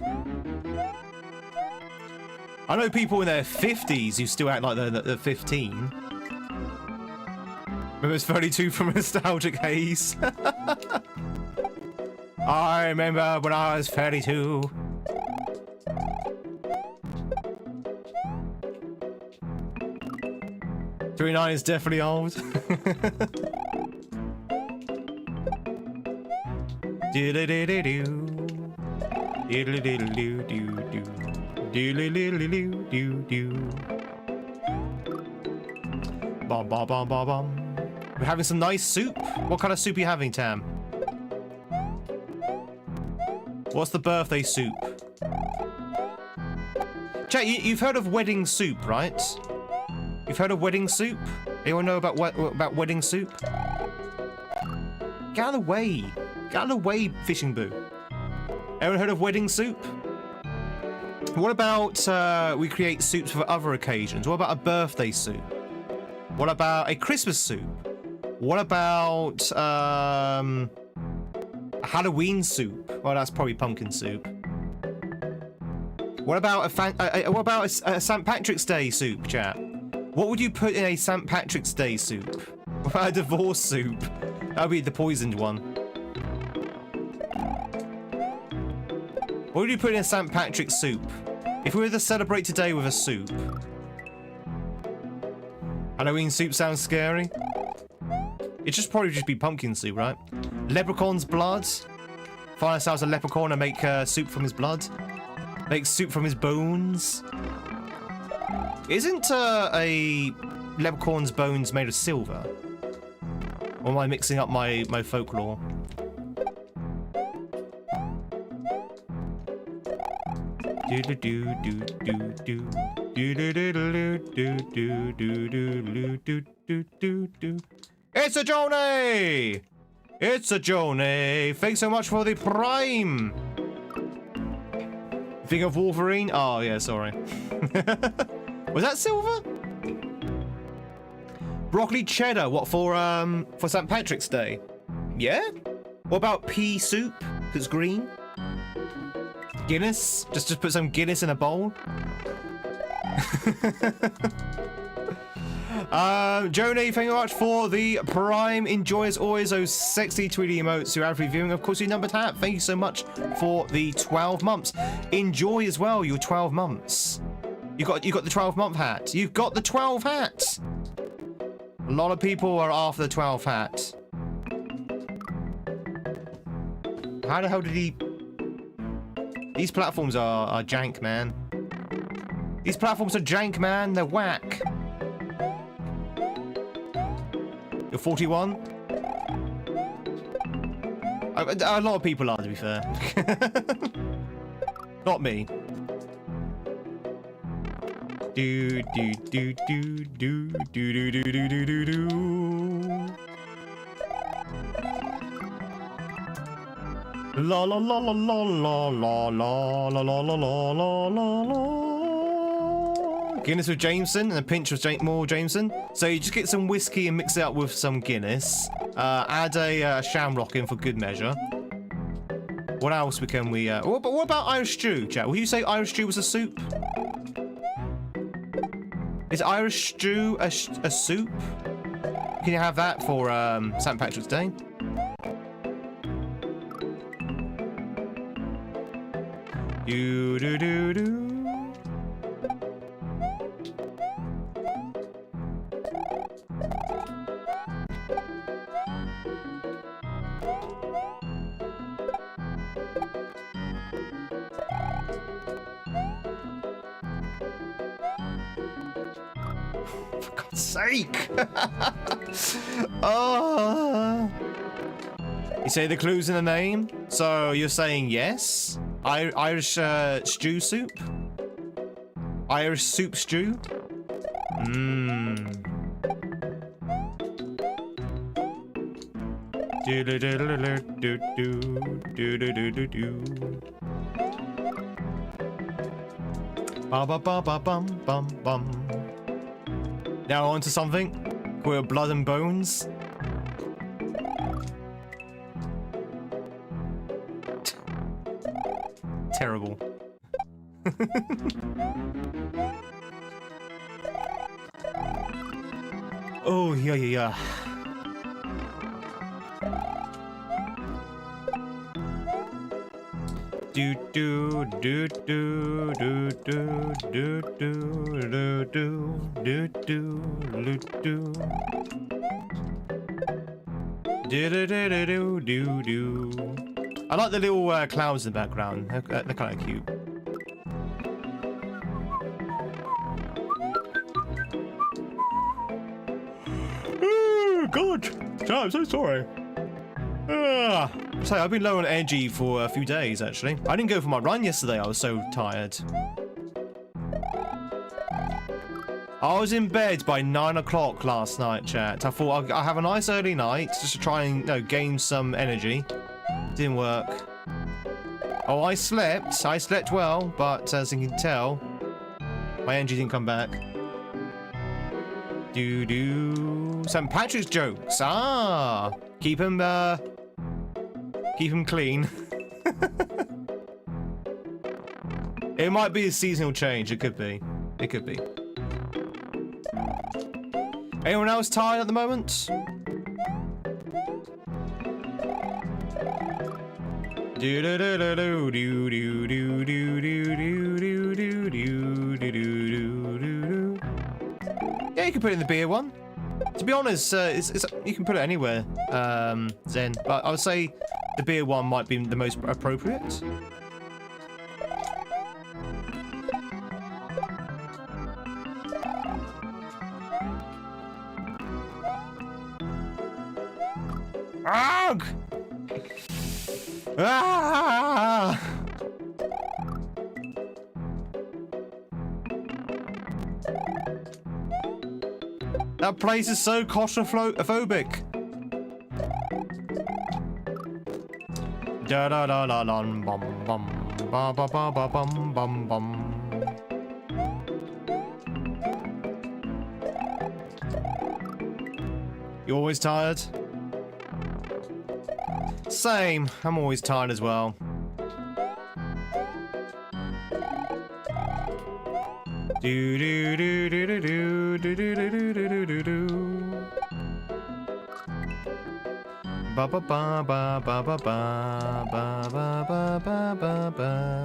I know people in their 50s who still act like they're 15. Remember it's 32 from Nostalgic Haze. I remember when I was 32. $39 is definitely old. Do-do-do-do-do. Do-do-do-do-do-do. Do-do-do-do-do-do. Bum bum bum bum bum. We're having some nice soup. What kind of soup are you having, Tam? What's the birthday soup? Chat, you've heard of wedding soup, right? You've heard of wedding soup? Anyone know about wedding soup? Get out of the way. Get out of the way, fishing boo. Anyone heard of wedding soup? What about we create soups for other occasions? What about a birthday soup? What about a Christmas soup? What about a Halloween soup? Well, that's probably pumpkin soup. What about a St. Patrick's Day soup, chat? What would you put in a St. Patrick's Day soup? What about a divorce soup? That would be the poisoned one. What would you put in a St. Patrick's soup? If we were to celebrate today with a soup. Halloween soup sounds scary. It should probably just be pumpkin soup, right? Leprechaun's blood. Find ourselves a leprechaun and make soup from his blood. Make soup from his bones. Isn't a leprechaun's bones made of silver? Or am I mixing up my folklore? Do do do do do do do do do do do do do do do do. It's a Johnny! It's a Johnny! Thanks so much for the Prime! Think of Wolverine? Oh yeah, sorry. Was that silver? Broccoli cheddar, what for St. Patrick's Day? Yeah? What about pea soup? 'Cause it's green? Guinness? Just put some Guinness in a bowl? Joni, thank you very much for the Prime. Enjoy as always those sexy Tweedy emotes who are reviewing. Of course, your number tap. Thank you so much for the 12 months. Enjoy as well your 12 months. You got the 12-month hat. You've got the 12 hat. A lot of people are after the 12 hat. How the hell did he... These platforms are jank, man. These platforms are jank, man. They're whack. You're 41? A lot of people are, to be fair. Not me. Do do do do do do do do do do do do. La la la la la la la la la la la la la la. Guinness with Jameson and a pinch of more Jameson. So you just get some whiskey and mix it up with some Guinness. Add a shamrock in for good measure. What else can we? What about Irish stew, chat? Will you say Irish stew was a soup? Is Irish stew a soup? Can you have that for St. Patrick's Day? Do do do do. For God's sake! Oh. You say the clues in the name, so you're saying yes? Irish stew soup? Irish soup stew? Mmm. Do do do do do do do do do do. Ba ba ba ba bum bum bum. Now on to something called Blood and Bones. Terrible. Oh yeah yeah yeah. Do do do do do do do do do do do do do. Do do do do do do. I like the little clouds in the background. They're kind of cute. Oh God! I'm so sorry. So I've been low on energy for a few days, actually. I didn't go for my run yesterday. I was so tired. I was in bed by 9 o'clock last night, chat. I thought I'll have a nice early night just to try and gain some energy. Didn't work. Oh, I slept well, but as you can tell, my energy didn't come back. Do St. Patrick's jokes. Ah, keep him clean. It might be a seasonal change. It could be. It could be. Anyone else tired at the moment? Do do do do do do do do do do do do do do. Yeah, you can put it in the beer one. To be honest, you can put it anywhere, Zen. But I would say the beer one might be the most appropriate. Ugh! Ah! That place is so claustrophobic. Da da da da dum bum bum ba ba ba ba bum bum bum. You always tired? Same. I'm always tired as well. Do do do do do do do do do do do do. Ba ba ba ba ba ba ba ba ba ba ba ba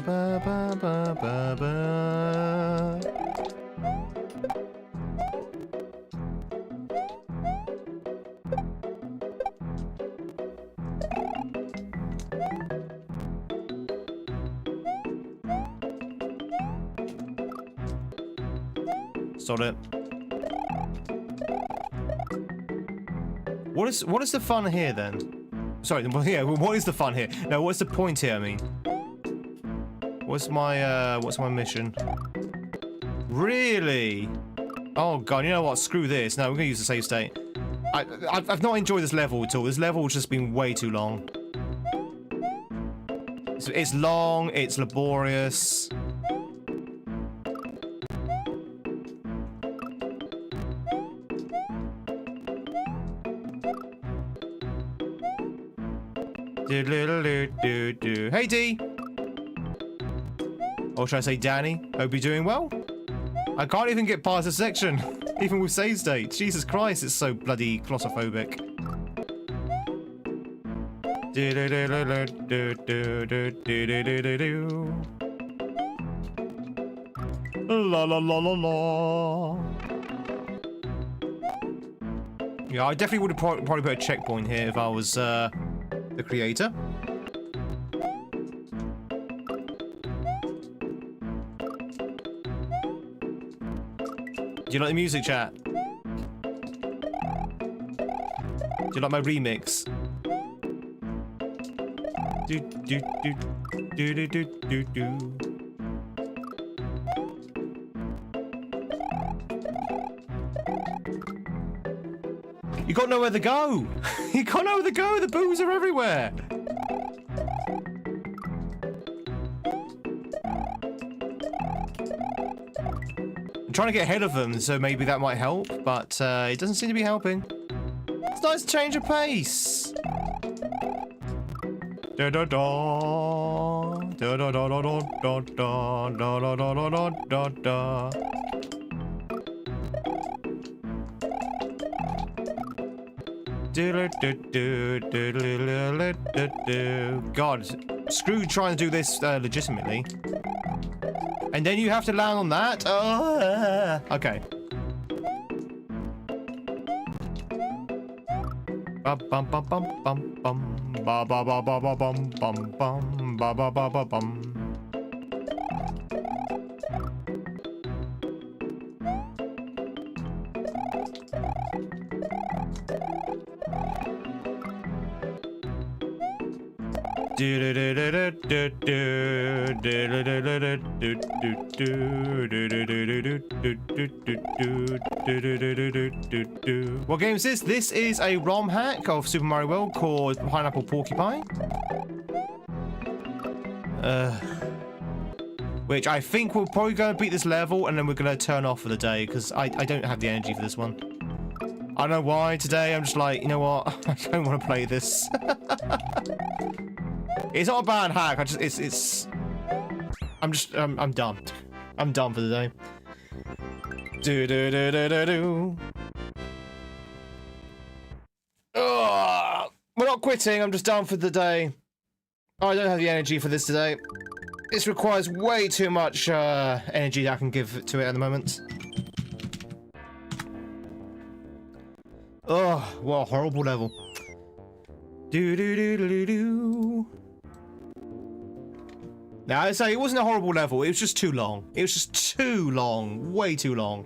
ba ba ba ba ba. Sod it. What is the fun here then? Sorry, yeah, what is the fun here? No, what's the point here, I mean? What's my mission? Really? Oh god, you know what? Screw this. No, we're gonna use the save state. I've not enjoyed this level at all. This level's just been way too long. It's long, it's laborious. Hey D! Or should I say Danny? Hope you're doing well. I can't even get past this section, even with save state. Jesus Christ, it's so bloody claustrophobic. La la la la la. Yeah, I definitely would have probably put a checkpoint here if I was the creator. Do you like the music, chat? Do you like my remix? Do do do do do do do do. You got nowhere to go. You got nowhere to go. The boos are everywhere. I'm trying to get ahead of them, so maybe that might help, but it doesn't seem to be helping. It's nice to change of pace. Da da da da da da da da da da da da da da da. God, screw trying to do this legitimately. And then you have to land on that? Okay. Bum bum bum bum bum bum ba ba ba ba ba bum bum bum ba ba ba ba bum. What game is this? This is a ROM hack of Super Mario World called Pineapple Porcupine. Which I think we're probably going to beat this level and then we're going to turn off for the day because I don't have the energy for this one. I don't know why today I'm just like, you know what? I don't want to play this. It's not a bad hack. I'm done. I'm done for the day. We're not quitting. I'm just done for the day. I don't have the energy for this today. This requires way too much energy that I can give to it at the moment. Oh, what a horrible level. Now, I say it wasn't a horrible level, it was just too long. It was just too long, way too long.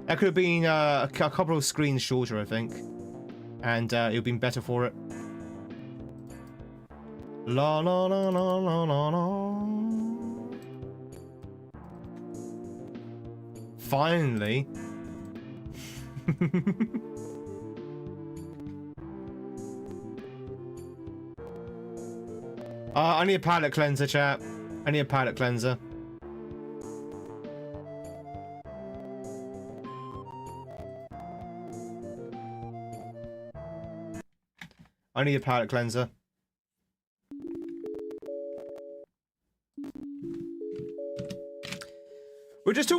That could have been a couple of screens shorter, I think. And it would have been better for it. La la la la la la la. Finally. I need a palette cleanser, chat. I need a palette cleanser. I need a palette cleanser.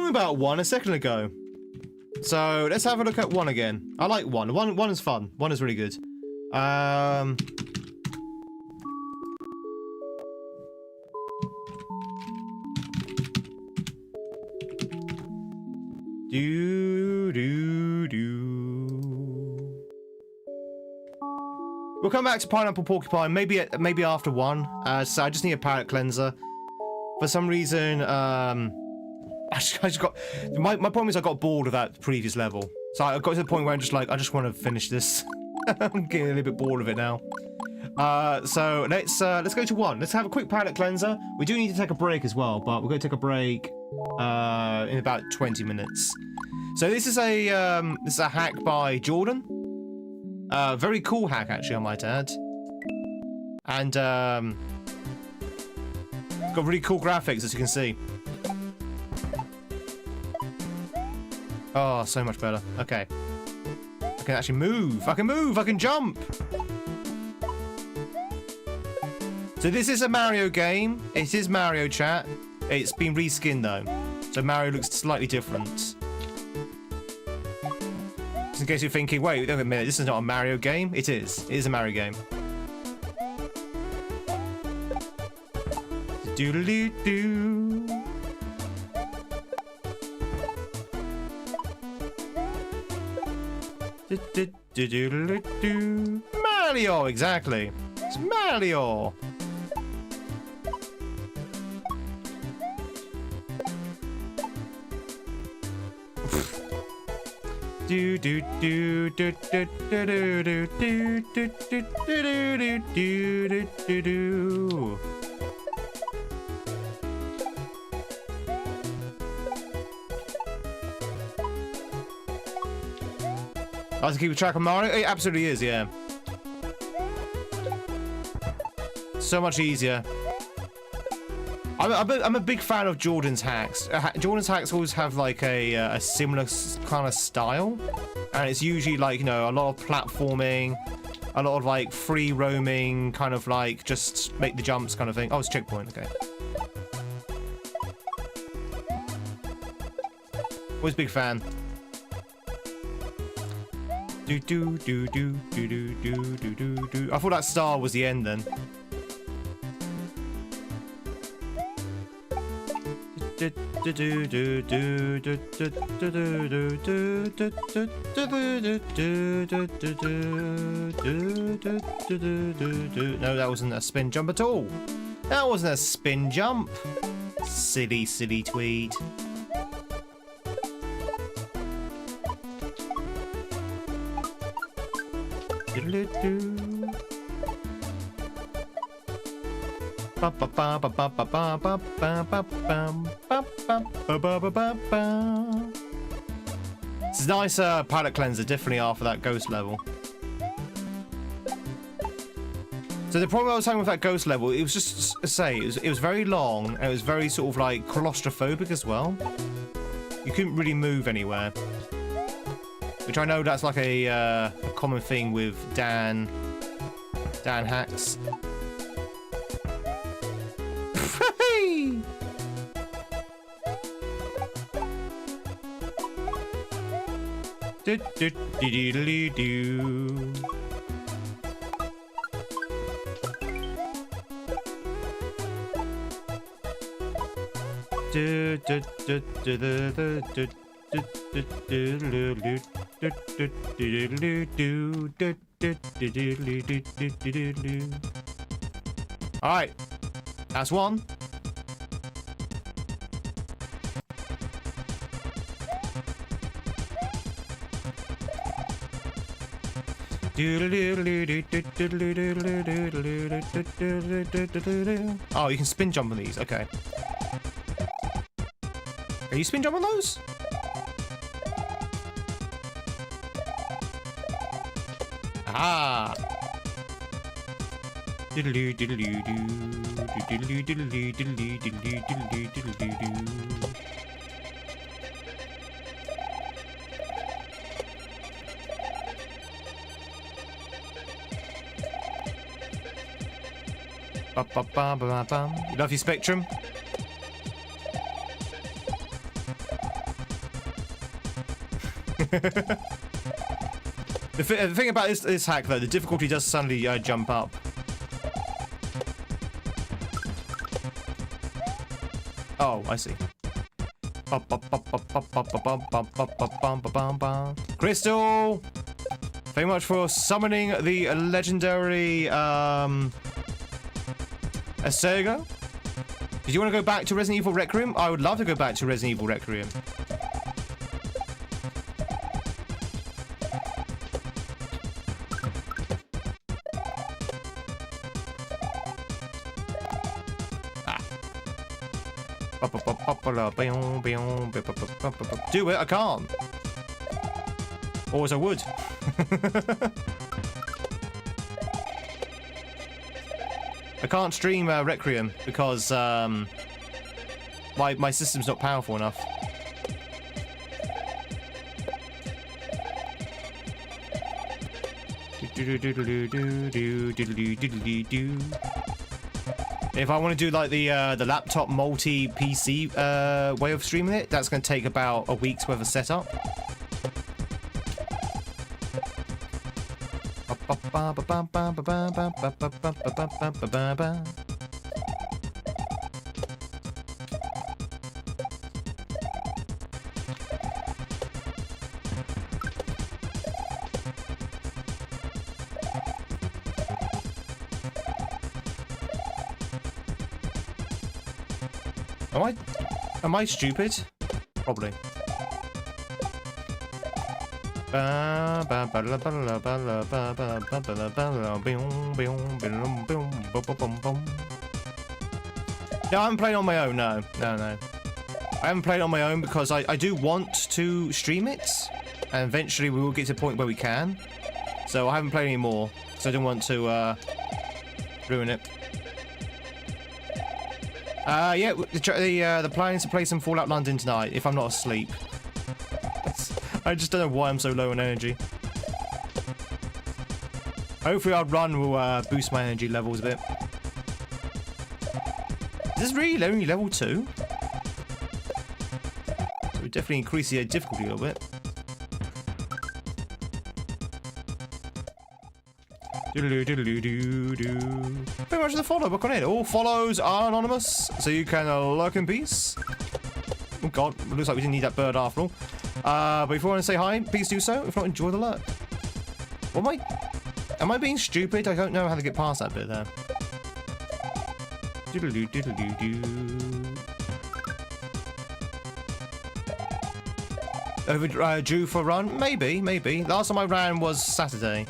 me about 1 a second ago. So let's have a look at 1 again. I like 1. 1 is fun. 1 is really good. We'll come back to Pineapple Porcupine maybe after 1. So I just need a palate cleanser. For some reason, I just got my problem is I got bored of that previous level. So I got to the point where I'm just like, I just want to finish this. I'm getting a little bit bored of it now. So let's go to 1. Let's have a quick palate cleanser. We do need to take a break as well, but we're going to take a break in about 20 minutes. So this is a hack by Jordan. Very cool hack, actually, I might add. And got really cool graphics, as you can see. Oh, so much better. Okay. I can actually move. I can move. I can jump. So this is a Mario game. It is Mario, chat. It's been reskinned, though. So Mario looks slightly different. Just in case you're thinking, wait a minute, this is not a Mario game. It is. It is a Mario game. Doodle-doo-doo. Mario, exactly. It's Mario. Do do do do do do do do do do do do do do. I have to keep track of Mario. It absolutely is, yeah. So much easier. I'm a big fan of Jordan's hacks. Jordan's hacks always have like a similar kind of style, and it's usually like, you know, a lot of platforming, a lot of like free roaming, kind of like just make the jumps kind of thing. Oh, it's checkpoint. Okay. Always big fan. Do do do do do do do do do do. I thought that star was the end then. No, that wasn't a spin jump at all. That wasn't a spin jump. Silly, silly Tweed. It's a nice palette cleanser, definitely after that ghost level. So the problem I was having with that ghost level, it was just, it was very long, and it was very sort of like claustrophobic as well. You couldn't really move anywhere. Which I know that's like a common thing with Dan hacks. Do do do do do. Do do do do do do. All right, that's 1. Oh, you can spin jump on these. Okay. Can you spin jump on those? Ah. You love your Spectrum? The thing about this hack, though, the difficulty does suddenly jump up. Oh, I see. Crystal! Very much for summoning the legendary Asego. Did you want to go back to Resident Evil Requiem? I would love to go back to Resident Evil Requiem. Do it, I can't. Or as I would. I can't stream Requiem because my system's not powerful enough. If I want to do like the laptop multi-PC way of streaming it, that's going to take about a week's worth of setup. Am I stupid? Probably. Yeah, I haven't played on my own, no. I haven't played on my own because I do want to stream it, and eventually we will get to a point where we can. So I haven't played any more, because I don't want to ruin it. Yeah, the plan is to play some Fallout London tonight, if I'm not asleep. I just don't know why I'm so low on energy. Hopefully our run will boost my energy levels a bit. Is this really only level 2? So we definitely increase the difficulty a little bit. Very much the follow book on it. All follows are anonymous, so you can lurk in peace. Oh god, it looks like we didn't need that bird after all. But if you want to say hi, please do so. If not, enjoy the lurk. What am I being stupid? I don't know how to get past that bit there. Overdue for a run? Maybe. Last time I ran was Saturday.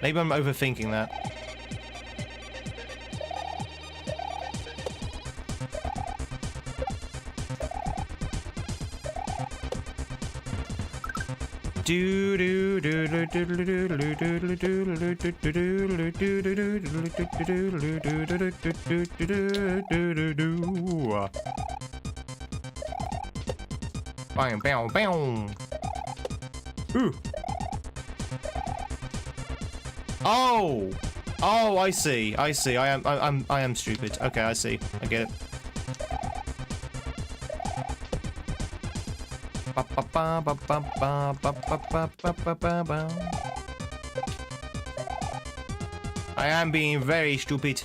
Maybe I'm overthinking that. Bang, bang, bang. Ooh. Oh, I see. I am stupid. Okay, I see. I get it. I am being very stupid.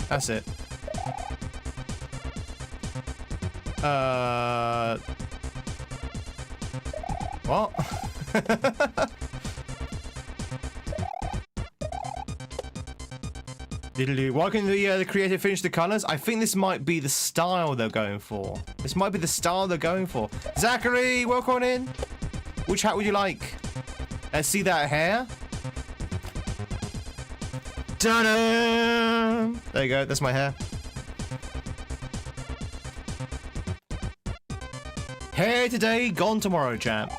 That's it. What? Why can the creator finish the colors? I think this might be the style they're going for. This might be the style they're going for. Zachary, welcome on in. Which hat would you like? Let's see that hair. Ta-da! There you go, that's my hair. Hair today, gone tomorrow, champ.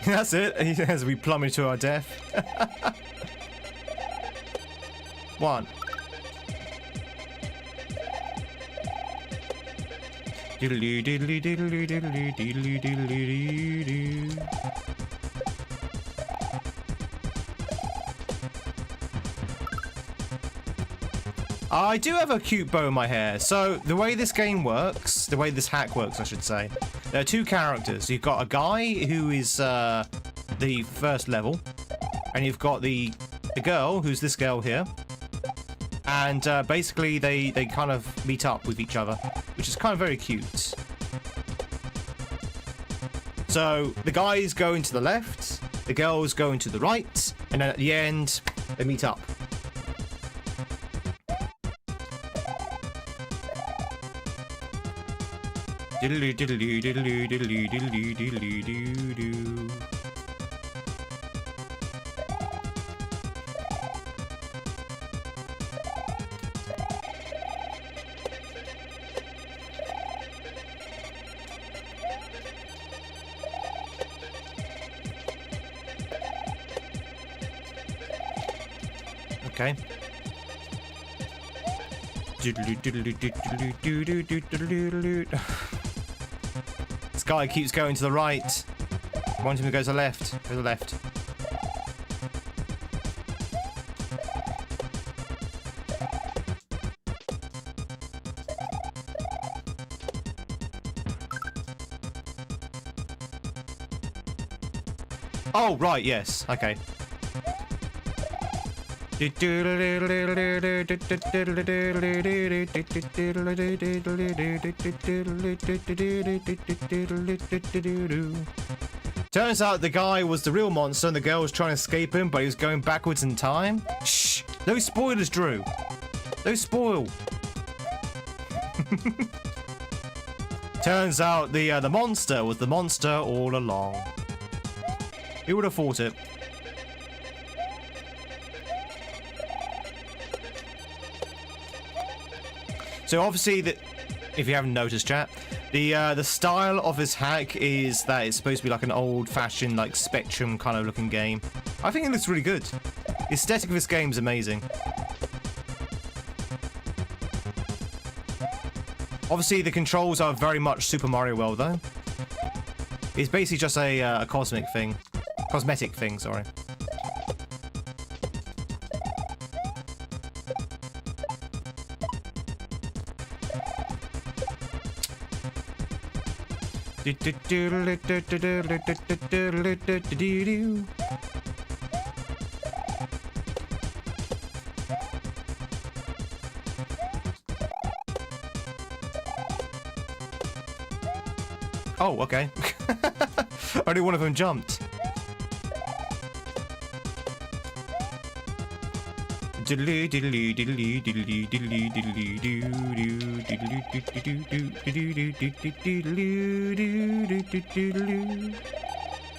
That's it, as we plummet to our death. One. I do have a cute bow in my hair. So the way this game works, the way this hack works, I should say, there are two characters. You've got a guy who is the first level, and you've got the girl who's this girl here. And basically they kind of meet up with each other, which is kind of very cute. So the guys going to the left, the girls going to the right, and then at the end they meet up. Okay. This guy keeps going to the right. I want him to go to the left. Go to the left. Oh, right, yes. Okay. Turns out the guy was the real monster and the girl was trying to escape him, but he was going backwards in time. Shh! No spoilers, Drew! Don't spoil! Turns out the monster was the monster all along. Who would have thought it? So obviously, if you haven't noticed, chat, the style of this hack is that it's supposed to be like an old-fashioned, like Spectrum kind of looking game. I think it looks really good. The aesthetic of this game is amazing. Obviously, the controls are very much Super Mario World, though. It's basically just a cosmetic thing, sorry. Oh, okay. Only one of them jumped.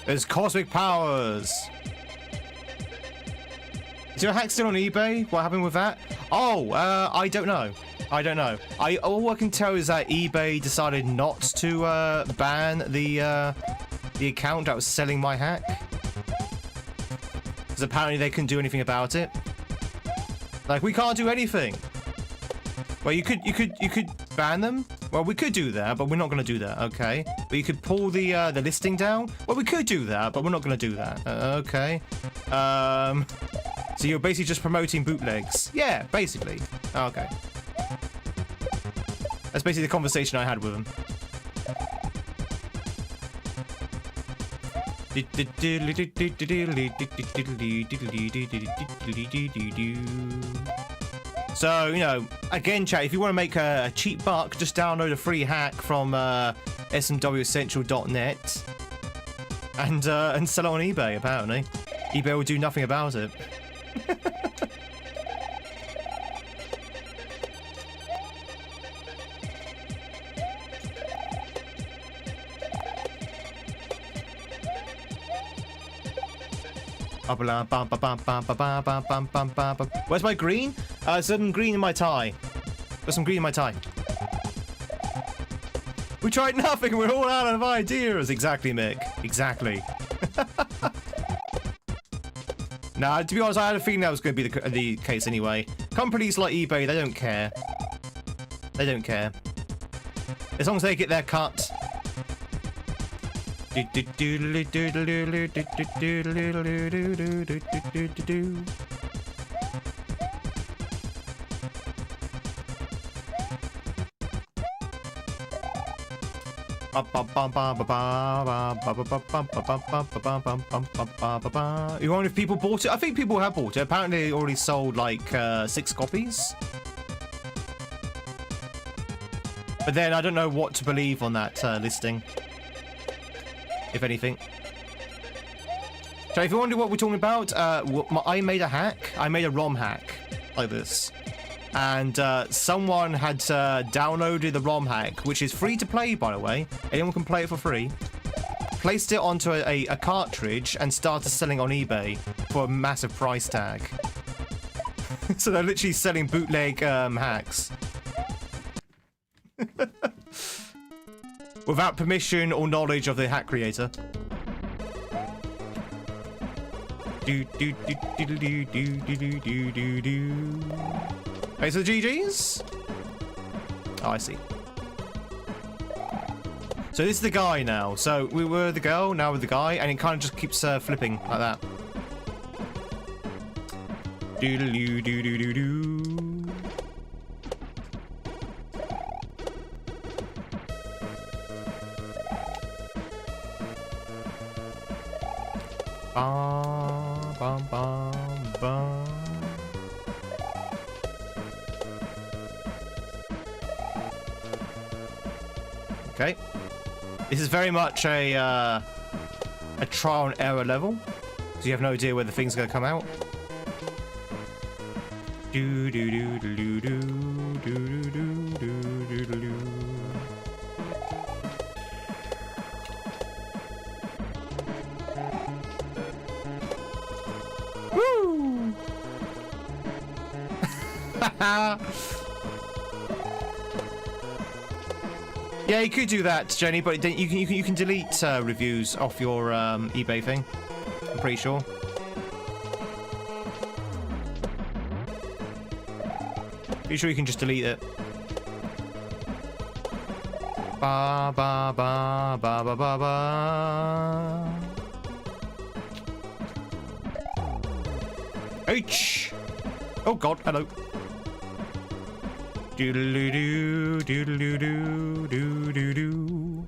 There's cosmic powers. Is your hack still on eBay? What happened with that? Oh, I don't know. All I can tell is that eBay decided not to ban the account that was selling my hack, because apparently they couldn't do anything about it. Like, we can't do anything. Well, you could ban them. Well, we could do that, but we're not going to do that. Okay. But you could pull the listing down. Well, we could do that, but we're not going to do that. Okay. So you're basically just promoting bootlegs. Yeah, basically. Okay. That's basically the conversation I had with him. So, you know, again, chat, if you want to make a cheap buck, just download a free hack from smwessential.net and sell it on eBay, apparently. eBay will do nothing about it. Where's my green? Some green in my tie. There's some green in my tie. We tried nothing. We're all out of ideas. Exactly, Mick. Exactly. Nah, to be honest, I had a feeling that was going to be the case anyway. Companies like eBay, they don't care. They don't care. As long as they get their cut. You wonder if people bought it? I think people have bought it. Apparently, they already sold like 6 copies. But then I don't know what to believe on that listing, if anything. So if you wonder what we're talking about, I made a hack. I made a ROM hack like this. And someone had downloaded the ROM hack, which is free to play, by the way. Anyone can play it for free. Placed it onto a cartridge and started selling on eBay for a massive price tag. So they're literally selling bootleg hacks. Without permission or knowledge of the hack creator. Okay, so the GG's? Oh, I see. So this is the guy now. So we were the girl, now we're the guy, and it kind of just keeps flipping like that. Doodle-doo-doo-doo-doo-doo. Bum, bum, bum, bum. Okay. This is very much a trial and error level, so you have no idea where the thing's going to come out. Do do do do do do do do do do do. Woo! Yeah, you could do that, Jenny, but you can delete reviews off your eBay thing. I'm pretty sure. Pretty sure you can just delete it. Ba ba ba ba ba ba ba. H. Oh God, hello. Doodle-doo, doodle-doo, doo-doo-doo.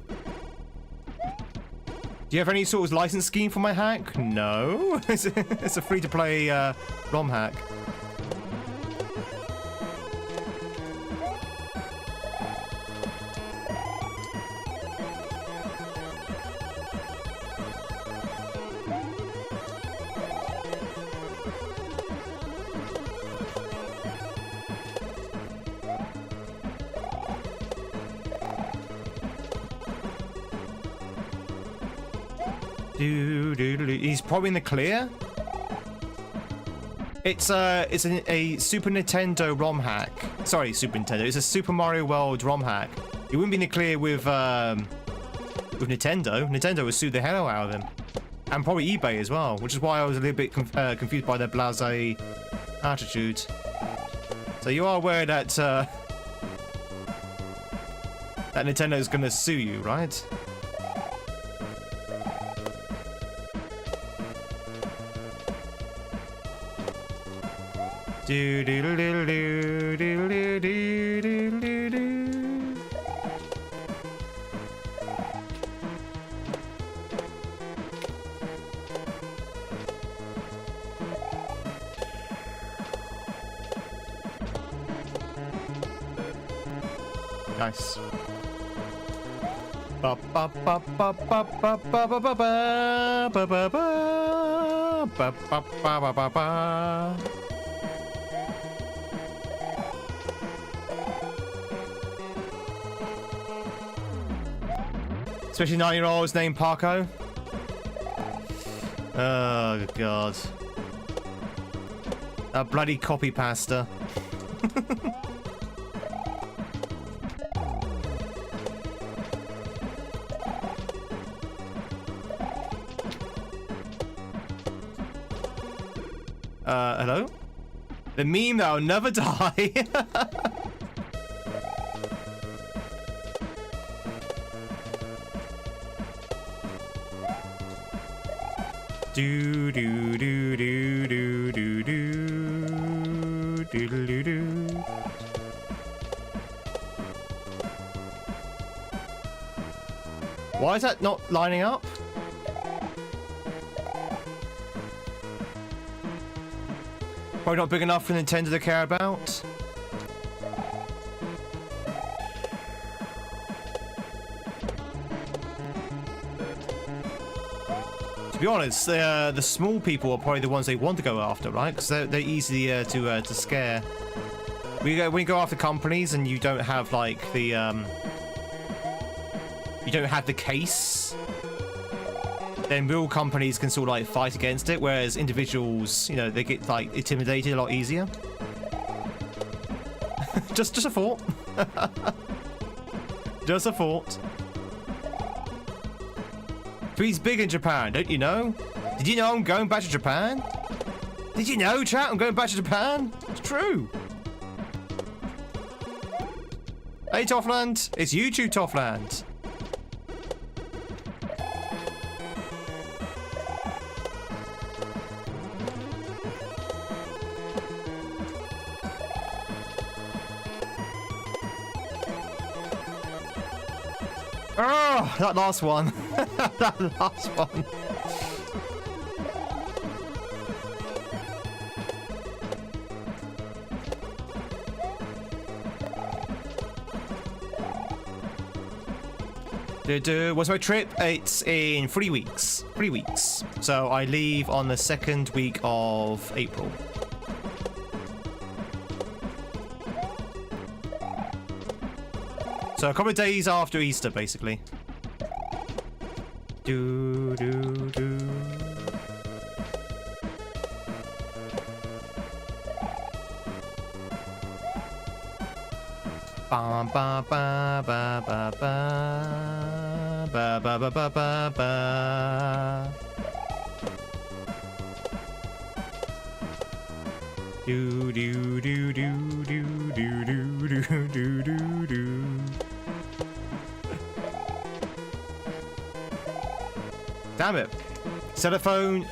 Do you have any sort of license scheme for my hack? No. It's a free-to-play ROM hack. He's probably in the clear. It's a Super Nintendo ROM hack. Sorry, Super Nintendo. It's a Super Mario World ROM hack. He wouldn't be in the clear with Nintendo. Nintendo would sue the hell out of him, and probably eBay as well, which is why I was a little bit confused by their blasé attitude. So you are aware that that Nintendo is going to sue you, right? Do do do do do do do do do do. Nice. Ba ba ba ba ba ba ba ba ba ba ba ba ba ba ba ba. Especially 9-year-olds named Parko. Oh, God. That bloody copy pasta. Hello? The meme that'll never die. Do do do do do do do do do do. Why is that not lining up? Probably not big enough for Nintendo to care about. To be honest, the small people are probably the ones they want to go after, right? Because they're easy to scare. When you go after companies and you don't have like the you don't have the case, then real companies can sort of like fight against it, whereas individuals, you know, they get like intimidated a lot easier. just a thought. Just a thought. Tweed's big in Japan, don't you know? Did you know I'm going back to Japan? Did you know, chat? I'm going back to Japan? It's true. Hey, Toffland. It's YouTube, Toffland. Oh, that last one. That last one. What's my trip? It's in 3 weeks. 3 weeks. So I leave on the 2nd week of April. So a couple of days after Easter, basically. Do do do. Ba ba ba ba ba ba ba ba ba ba ba ba. Do do do do do do do do do do do. Damn it. Cell phone,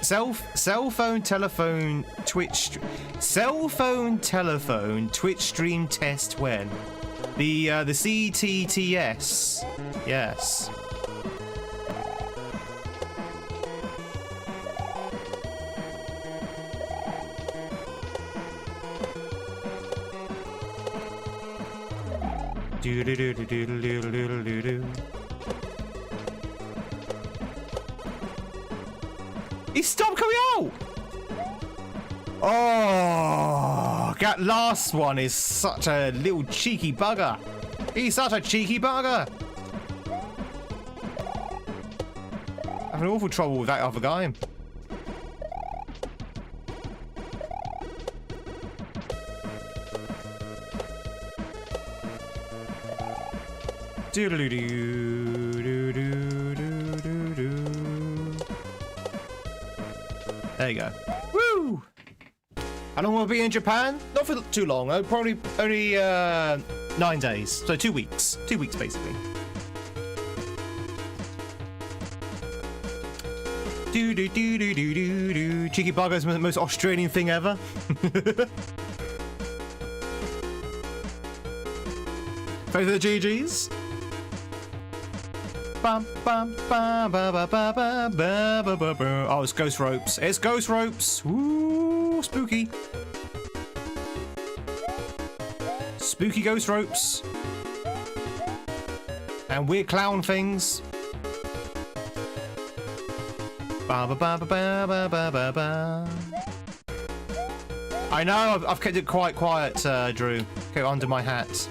telephone, Twitch, cell phone, telephone, Twitch stream test when? The CTTS. Yes. Do do do do do do do do do. He stopped coming out! Oh, that last one is such a little cheeky bugger. He's such a cheeky bugger. I'm having awful trouble with that other guy. There you go. Woo! How long will I be in Japan? Not for too long. Probably only 9 days. So 2 weeks. 2 weeks, basically. Do do do do do do do. Cheeky bugger is the most Australian thing ever. Thanks for the GGs. Oh, it's ghost ropes. It's ghost ropes. Ooh, spooky. Spooky ghost ropes. And weird clown things. I know, I've kept it quite quiet, Drew. Okay, under my hat.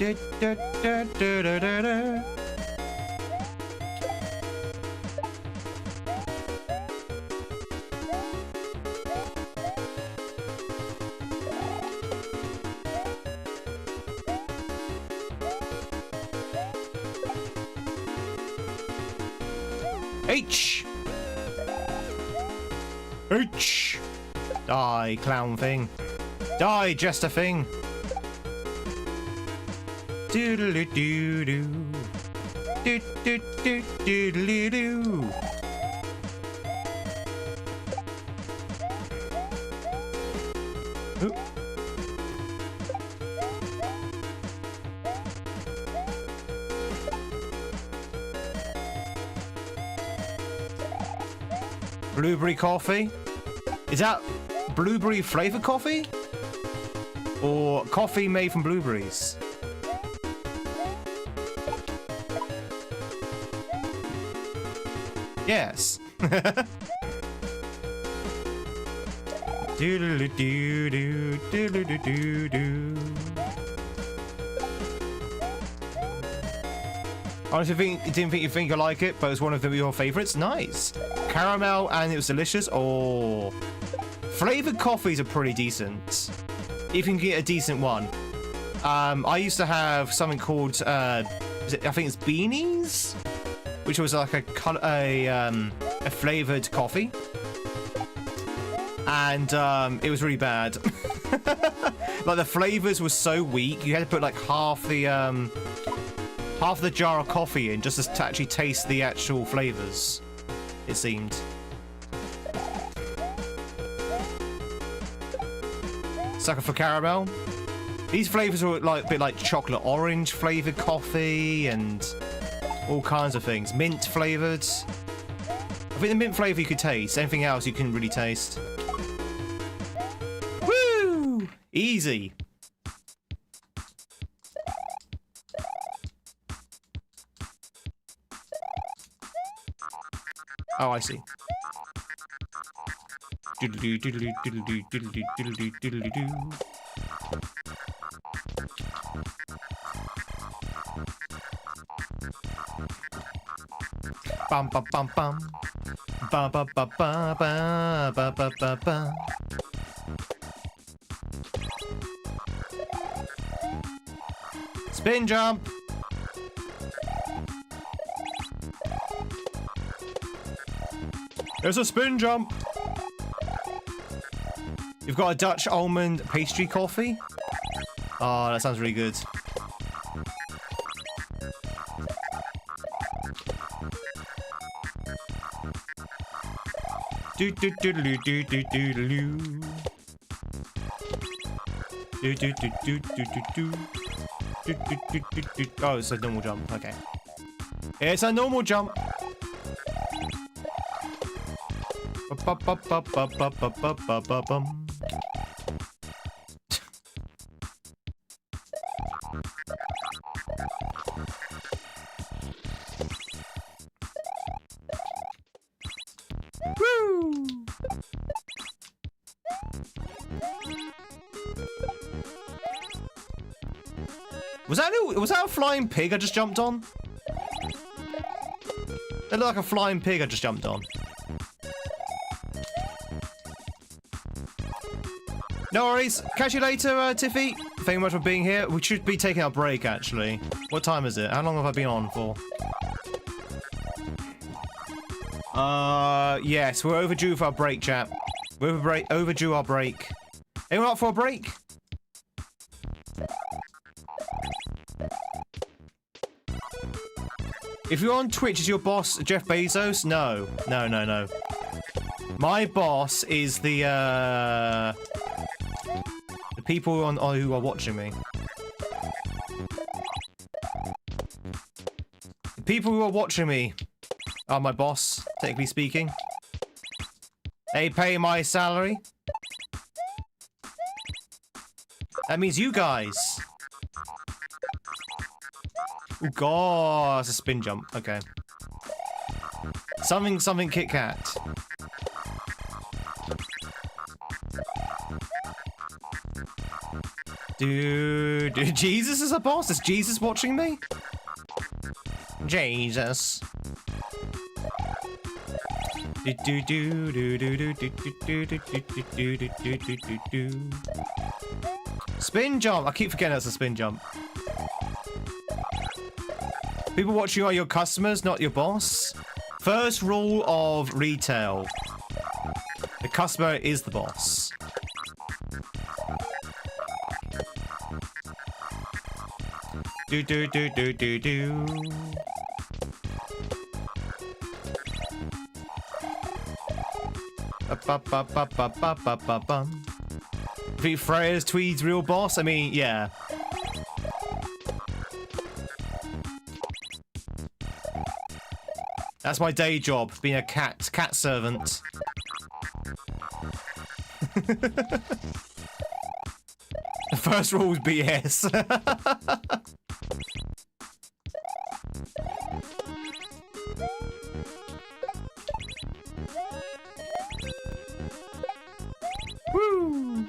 Du, du, du, du, du, du, du. H! H! Die, clown thing. Die, jester thing. Doodle doo doo. Doo doo doo doodle doo. Oop. Blueberry coffee? Is that blueberry flavored coffee? Or coffee made from blueberries? Yes. Doodle doo doo doodle doo doo. Honestly, didn't think you'd like it, but it's one of your favorites. Nice. Caramel, and it was delicious. Oh, flavored coffees are pretty decent if you can get a decent one. I used to have something called I think it's Beanies, which was like a flavored coffee, and it was really bad. Like the flavors were so weak, you had to put like half the jar of coffee in just to actually taste the actual flavors, it seemed. Sucker for caramel. These flavors were like a bit like chocolate orange flavored coffee and all kinds of things. Mint flavored. I think the mint flavor you could taste. Anything else you couldn't really taste. Woo! Easy. Oh, I see. Doodle-doo, doodle-doo, doodle-doo, doodle-doo, doodle-doo, doodle-doo. Bum bum bum bum. Ba ba ba ba ba ba ba ba ba. Spin jump. There's a spin jump. You've got a Dutch almond pastry coffee. Oh, that sounds really good. Do do do do do do do do. Do do do do do do do. Do do do do do. Oh, it's a normal jump. Okay. It's a normal jump. Ba ba ba ba ba ba ba ba ba bum. Woo! Was that a flying pig I just jumped on? It looked like a flying pig I just jumped on. No worries. Catch you later, Tiffy. Thank you much for being here. We should be taking our break, actually. What time is it? How long have I been on for? Yes, we're overdue for our break, chap. We're overdue our break. Anyone up for a break? If you're on Twitch, is your boss Jeff Bezos? No. No, no, no. My boss is the people who are watching me. The people who are watching me are my boss, technically speaking. They pay my salary. That means you guys. Oh god, that's a spin jump. Okay. Something Kit Kat. Dude, Jesus is a boss? Is Jesus watching me? Jesus. Spin jump. I keep forgetting that's a spin jump. People watching are your customers, not your boss. First rule of retail. The customer is the boss. Do do do do do do. I think Freya's Tweed's real boss. I mean, yeah. That's my day job, being a cat servant. The first rule is BS. Woo!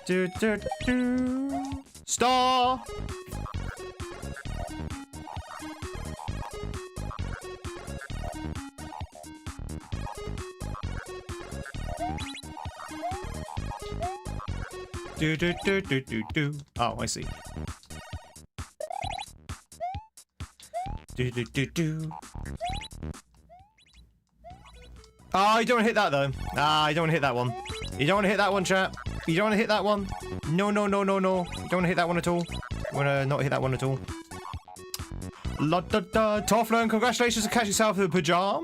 Do, do, do. Star! Do do do do do do. Oh, I see. Do do do do. Oh, you don't want to hit that though. Ah, you don't want to hit that one. You don't want to hit that one, chap. You don't want to hit that one. No, no, no, no, no. You don't want to hit that one at all. You want to not hit that one at all. La da da. Toffler, congratulations to catch yourself with a pajama.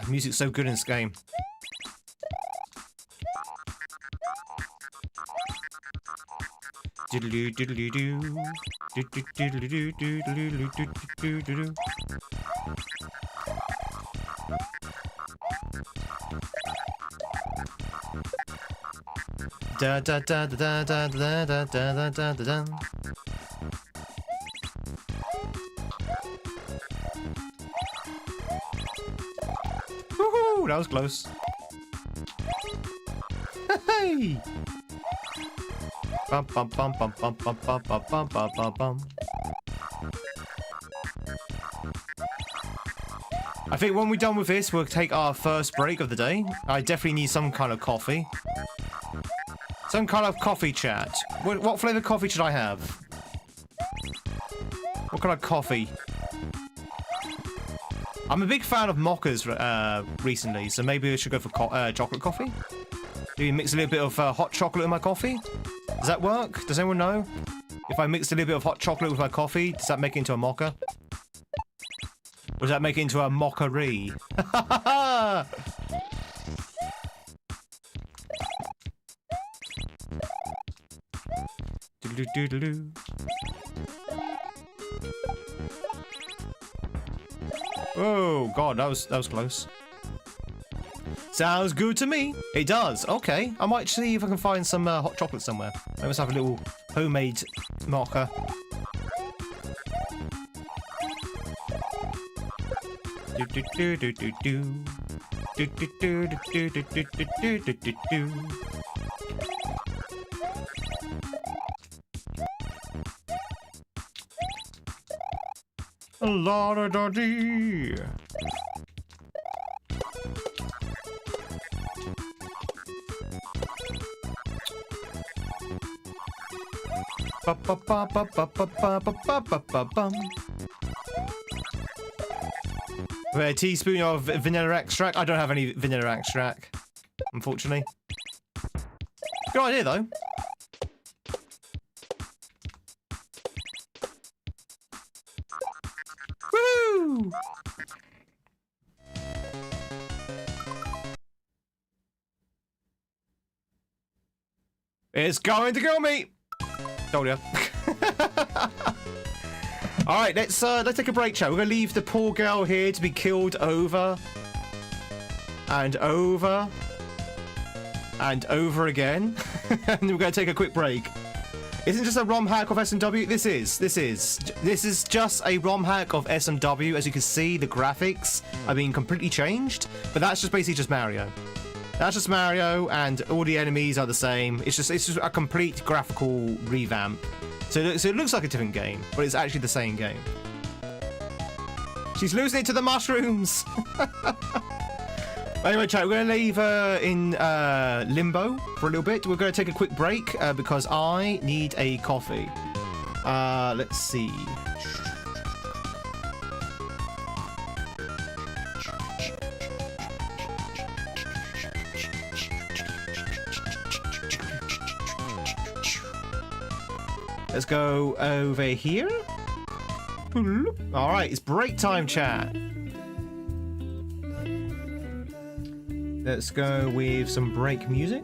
Music's so good in this game. Diddly diddly doo. Diddly diddly doo diddly doo doo doo. Da da da da da da da da da da da. Woohoo! That was close. Hey! Bum bum bum bum bum bum bum bum bum bum bum bum. I think when we're done with this, we'll take our first break of the day. I definitely need some kind of coffee. Some kind of coffee, chat. What flavor coffee should I have? What kind of coffee? I'm a big fan of mochas recently, so maybe I should go for chocolate coffee. Do you mix a little bit of hot chocolate in my coffee? Does that work? Does anyone know? If I mix a little bit of hot chocolate with my coffee, does that make it into a mocha? Or does that make it into a mockery? Doodle-doo-doodle-doo. Oh god, that was close. Sounds good to me. It does. Okay, I might see if I can find some hot chocolate somewhere. I must have a little homemade mocha. Do do do do do do. Do do do do do do do do do do. La da da dee. Ba ba ba ba ba ba ba ba ba ba bum. A teaspoon of vanilla extract. I don't have any vanilla extract, unfortunately. Good idea though. Woo! It's going to kill me. Told ya. All right, let's take a break, chat. We're gonna leave the poor girl here to be killed over and over and over again, and we're gonna take a quick break. Isn't just a ROM hack of S&W? This is just a ROM hack of S&W. As you can see, the graphics are being completely changed, but that's just basically just Mario. That's just Mario, and all the enemies are the same. It's just a complete graphical revamp. So it looks like a different game, but it's actually the same game. She's losing it to the mushrooms. Anyway, chat, we're going to leave her in limbo for a little bit. We're going to take a quick break because I need a coffee. Let's see. Let's go over here. All right, it's break time, chat. Let's go with some break music.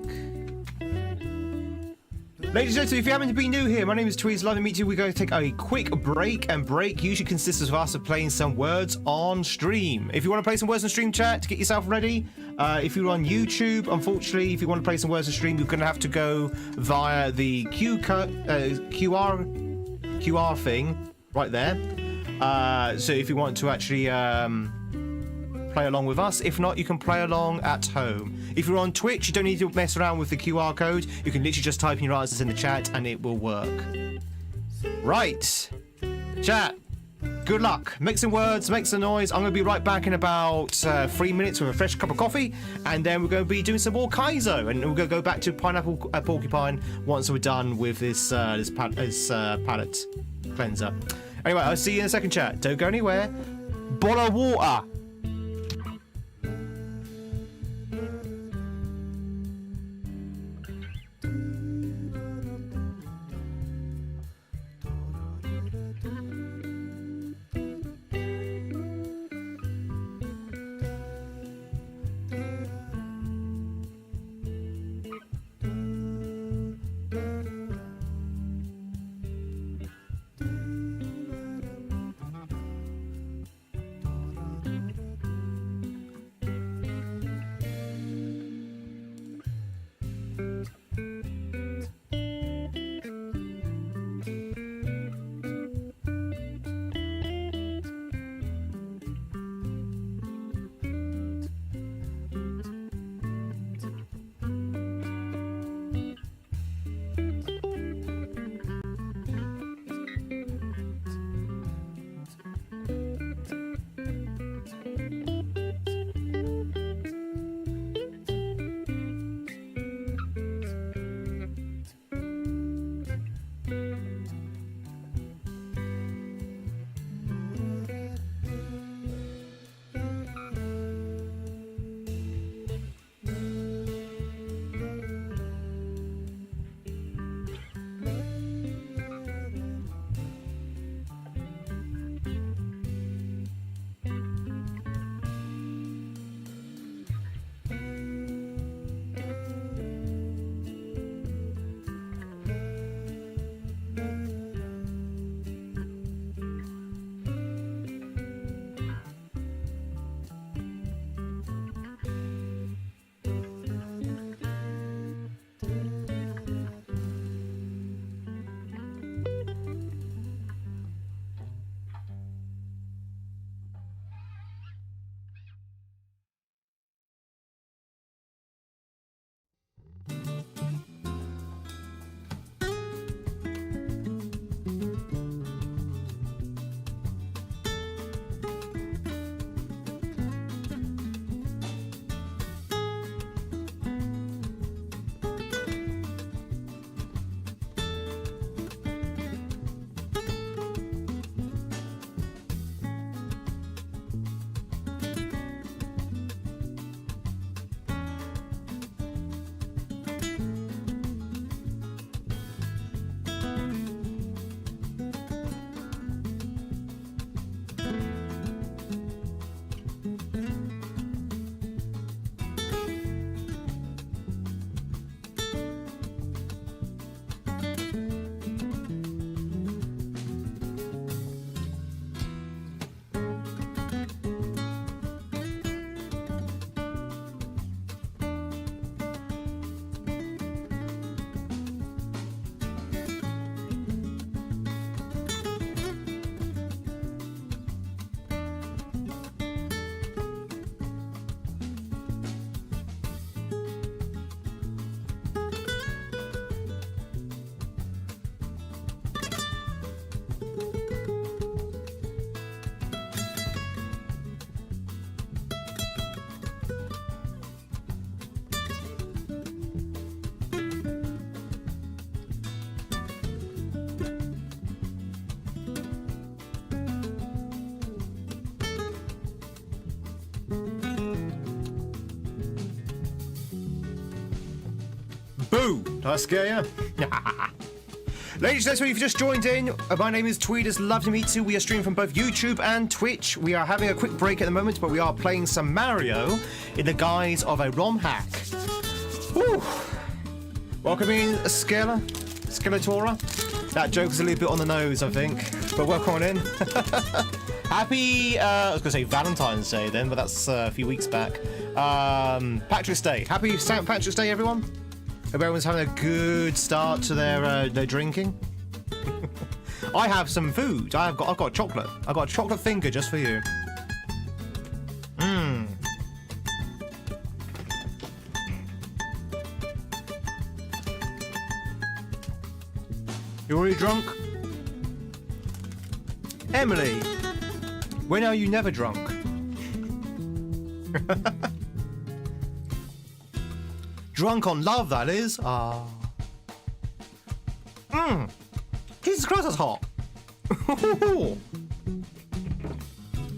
Ladies and gentlemen, if you happen to be new here, my name is Tweed. It's lovely to meet you. We're going to take a quick break, and break usually consists of us playing some words on stream. If you want to play some words on stream, chat, to get yourself ready. If you're on YouTube, unfortunately, if you want to play some words on stream, you're going to have to go via the QR thing right there. So if you want to actually play along with us. If not, you can play along at home. If you're on Twitch, you don't need to mess around with the QR code. You can literally just type in your answers in the chat and it will work. Right. Chat. Good luck. Make some words, make some noise. I'm going to be right back in about 3 minutes with a fresh cup of coffee. And then we're going to be doing some more Kaizo. And we're going to go back to Pineapple Porcupine once we're done with this palette cleanser. Anyway, I'll see you in a second, chat. Don't go anywhere. Bottle of water. Boo! Did I scare you? Ladies and gentlemen, if you've just joined in, my name is Tweed. It's lovely to meet you. We are streaming from both YouTube and Twitch. We are having a quick break at the moment, but we are playing some Mario in the guise of a ROM hack. Woo! Welcome in, Skeletora. That joke is a little bit on the nose, I think, but welcome on in. Happy, I was going to say Valentine's Day then, but that's a few weeks back. Patrick's Day. Happy St. Patrick's Day, everyone. Hope everyone's having a good start to their drinking. I have some food. I've got chocolate. I've got a chocolate finger just for you. Mmm. You already drunk? Emily, when are you never drunk? Drunk on love, that is. Ah. Mmm. Jesus Christ, that's hot.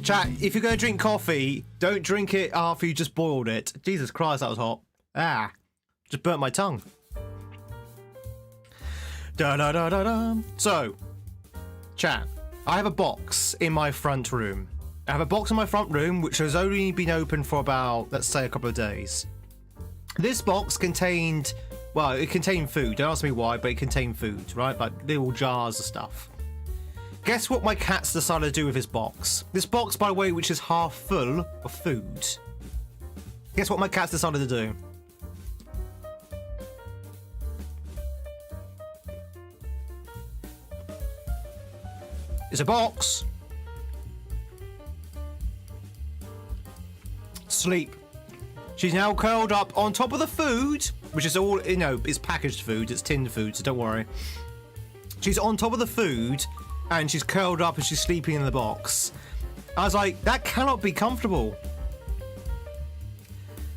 Chat, if you're going to drink coffee, don't drink it after you just boiled it. Jesus Christ, that was hot. Ah. Just burnt my tongue. Da da da da da. So, chat, I have a box in my front room. I have a box in my front room which has only been open for about, let's say, a couple of days. This box contained, well, it contained food. Don't ask me why, but it contained food, right? Like little jars of stuff. Guess what my cats decided to do with this box? This box, by the way, which is half full of food. Guess what my cats decided to do? It's a box. Sleep. She's now curled up on top of the food, which is all, you know, it's packaged food, it's tinned food, so don't worry. She's on top of the food, and she's curled up and she's sleeping in the box. I was like, that cannot be comfortable.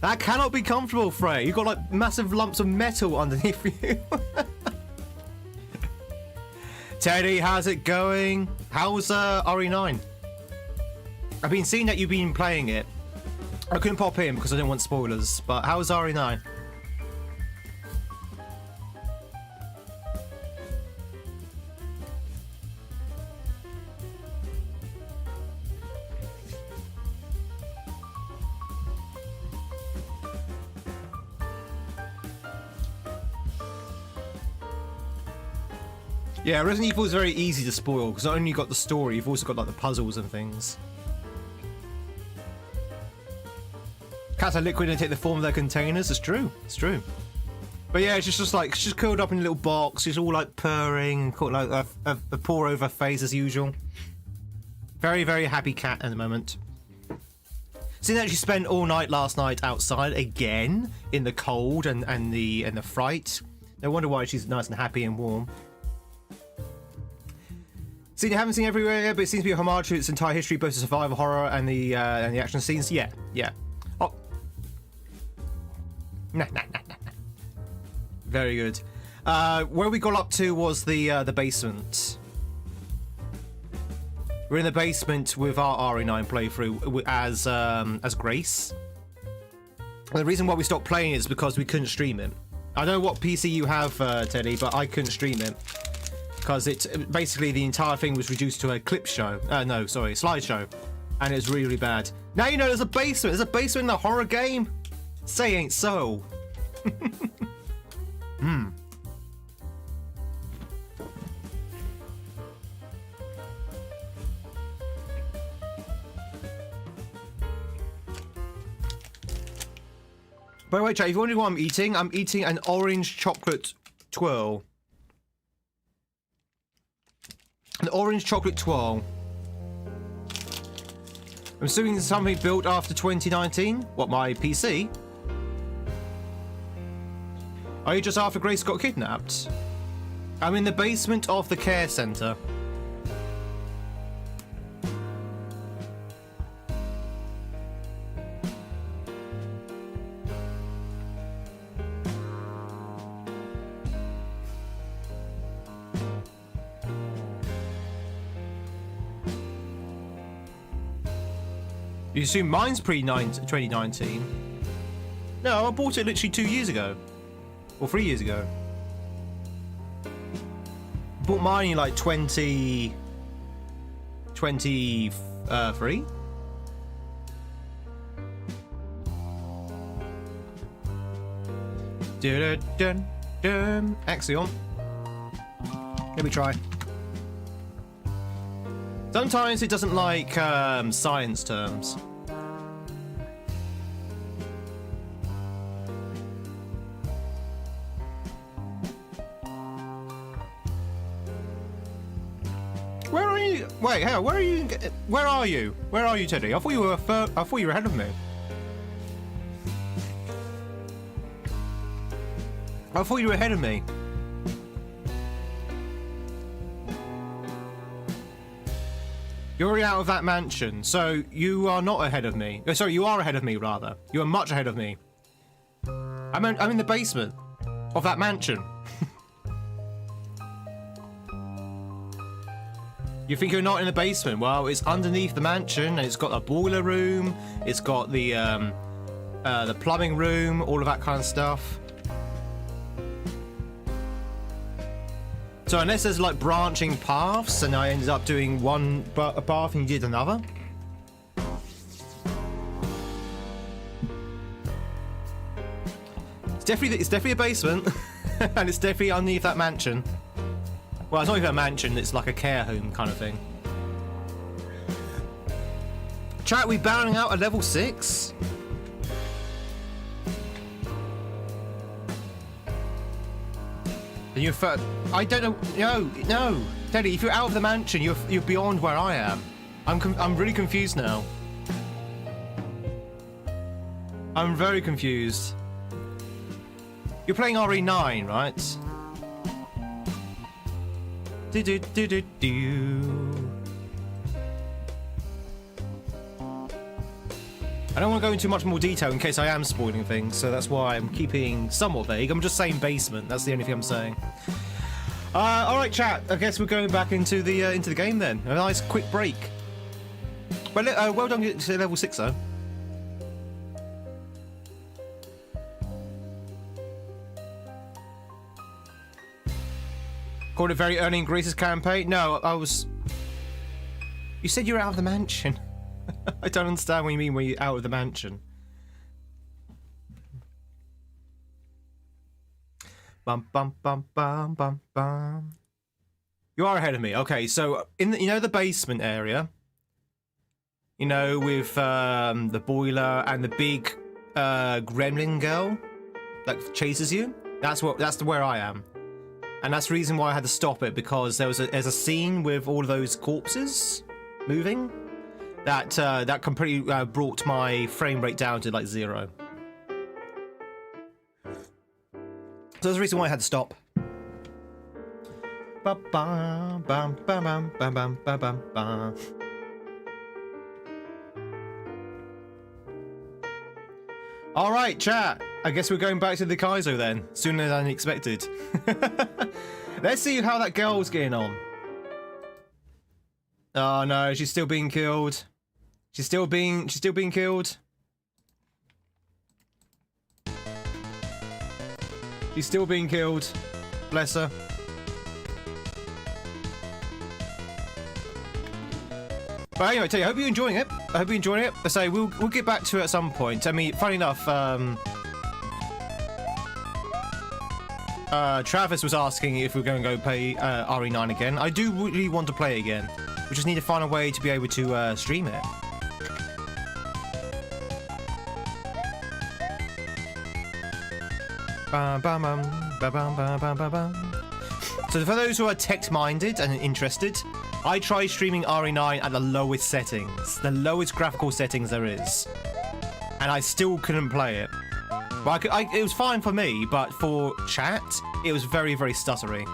That cannot be comfortable, Frey. You've got like massive lumps of metal underneath you. Teddy, how's it going? How's RE9? I've been seeing that you've been playing it. I couldn't pop in because I didn't want spoilers, but how's RE9? Yeah, Resident Evil is very easy to spoil because not only you got the story, you've also got like the puzzles and things. Cats are liquid and take the form of their containers. It's true. It's true. But yeah, it's just like she's curled up in a little box. She's all like purring and got like a pour over her face as usual. Very, very happy cat at the moment. Seeing that she spent all night last night outside again in the cold and the fright. No wonder why she's nice and happy and warm. See, you haven't seen everywhere yet, but it seems to be a homage to its entire history, both the survival horror and the action scenes. Yeah, yeah. Oh. Nah. Very good. Where we got up to was the basement. We're in the basement with our RE9 playthrough as Grace. And the reason why we stopped playing is because we couldn't stream it. I don't know what PC you have, Teddy, but I couldn't stream it. Because it basically the entire thing was reduced to a clip show. No, sorry, slideshow. And it was really, really bad. Now you know there's a basement. There's a basement in a horror game. Say ain't so. Hmm. By the way, chat, if you're wondering what I'm eating an orange chocolate twirl. An orange chocolate twirl. I'm assuming it's something built after 2019. What, my PC? Are you just after Grace got kidnapped? I'm in the basement of the care center. You assume mine's pre-2019? No, I bought it literally 2 years ago. Or 3 years ago. Bought mine in like 23? Dun. Axiom. Let me try. Sometimes it doesn't like science terms. Where are you? Wait, hell, where are you? Where are you? Where are you, Teddy? I thought you were ahead of me. I thought you were ahead of me. You're already out of that mansion, so you are not ahead of me. Oh, sorry, you are ahead of me, rather. You are much ahead of me. I'm in the basement of that mansion. You think you're not in the basement? Well, it's underneath the mansion, and it's got a boiler room. It's got the plumbing room, all of that kind of stuff. So unless there's like branching paths, and I ended up doing one path and you did another. It's definitely a basement, and it's definitely underneath that mansion. Well, it's not even a mansion, it's like a care home kind of thing. Chat, we bowing out at level 6? And I don't know. No, Teddy. If you're out of the mansion, you're beyond where I am. I'm really confused now. I'm very confused. You're playing RE9, right? I don't want to go into much more detail in case I am spoiling things, so that's why I'm keeping somewhat vague. I'm just saying basement. That's the only thing I'm saying. All right, chat. I guess we're going back into the game then. A nice quick break. Well, well done to level 6 though. Called it very early in Greece's campaign. No, I was. You said you were out of the mansion. I don't understand what you mean when you're out of the mansion. Bum bum bum bum bum bum. You are ahead of me. Okay, so in the, the basement area, with the boiler and the big gremlin girl that chases you. That's where I am. And that's the reason why I had to stop it, because there's a scene with all of those corpses moving that completely brought my frame rate down to like 0. So that's the reason why I had to stop. All right, chat. I guess we're going back to the Kaizo then, sooner than expected. Let's see how that girl's getting on. Oh no, she's still being killed. She's still being killed. She's still being killed. Bless her. But anyway, I hope you're enjoying it. I say we'll get back to it at some point. I mean, funny enough, Travis was asking if we're going to go play RE9 again. I do really want to play it again. We just need to find a way to be able to stream it. So for those who are tech-minded and interested, I tried streaming RE9 at the lowest settings, the lowest graphical settings there is, and I still couldn't play it. But it was fine for me, but for chat, it was very, very stuttery.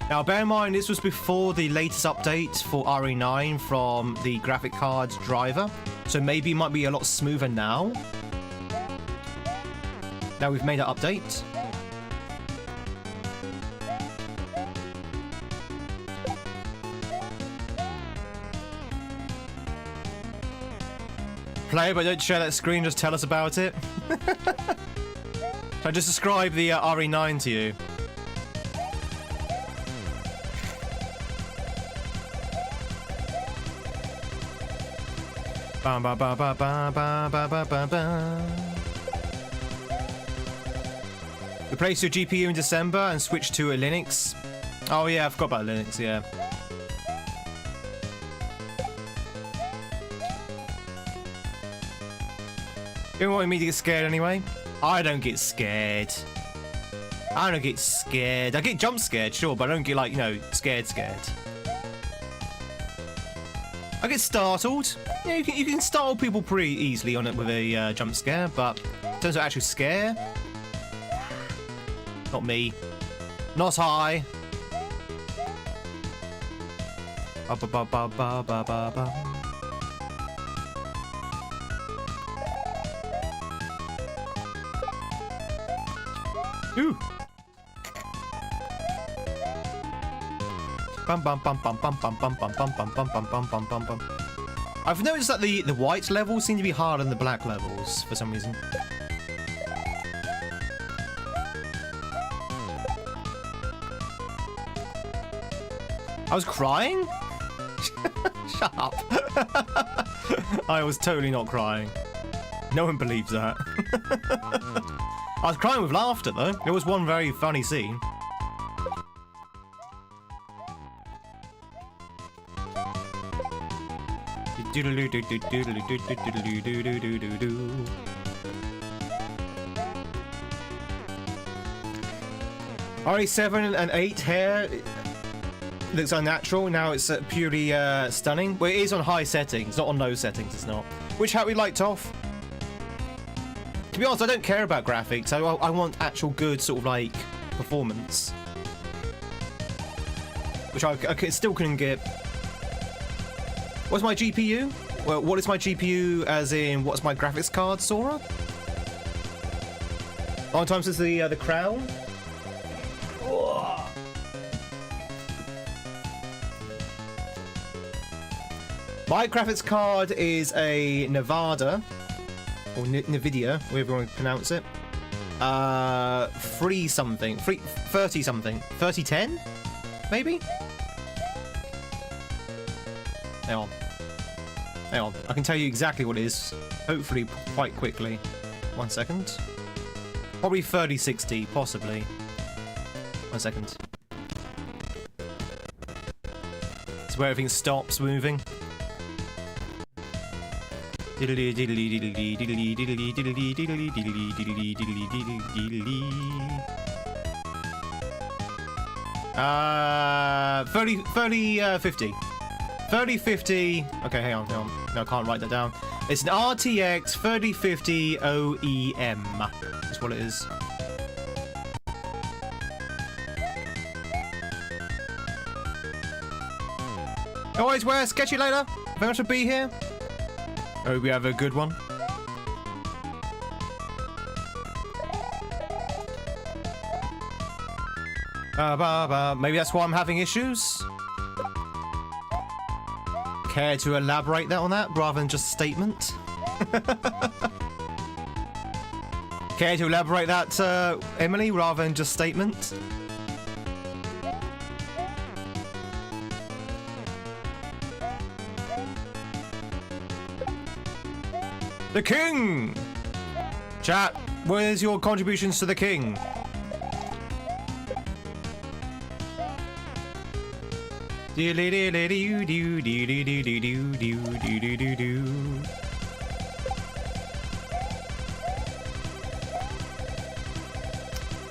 Now, bear in mind, this was before the latest update for RE9 from the graphic card's driver, so maybe it might be a lot smoother now. Now we've made an update. Play, but don't share that screen, just tell us about it. I just describe the RE9 to you. Ba ba ba ba ba ba ba ba ba ba. Replace your GPU in December and switch to a Linux. Oh yeah, I forgot about Linux, yeah. You don't want me to get scared anyway? I don't get scared. I don't get scared. I get jump scared, sure, but I don't get, like, you know, scared. I get startled. Yeah, you can startle people pretty easily on it with a jump scare, but in terms of actual scare, not me. Not I. Ba ba ba ba ba ba ba ba. Ooh. Bum bum bum bum bum bum bum bum bum bum bum bum bum bum bum. I've noticed that the white levels seem to be harder than the black levels for some reason. I was crying? Shut up. I was totally not crying. No one believes that. I was crying with laughter, though. There was one very funny scene. RE7 and 8 hair looks unnatural. Now it's purely stunning. Well, it is on high settings, not on low settings. It's not. Which hat we liked off? To be honest, I don't care about graphics. I want actual good sort of like performance, which I still couldn't get. What's my GPU? Well, what is my GPU? As in, what's my graphics card, Sora? Long time since the crown. My graphics card is a Nevada, or Nvidia, whatever you want to pronounce it. 30 something, 3010, maybe. Hang on. I can tell you exactly what it is. Hopefully, quite quickly. 1 second. Probably 3060, possibly. 1 second. It's where everything stops moving. 3050. 3050. Okay, hang on. No, I can't write that down. It's an RTX 3050 OEM. That's what it is. Always Wes, catch you later. Very much to be here. Hope we have a good one. Maybe that's why I'm having issues. Care to elaborate on that rather than just a statement? Care to elaborate that, Emily, rather than just statement? The king! Chat, where's your contributions to the king?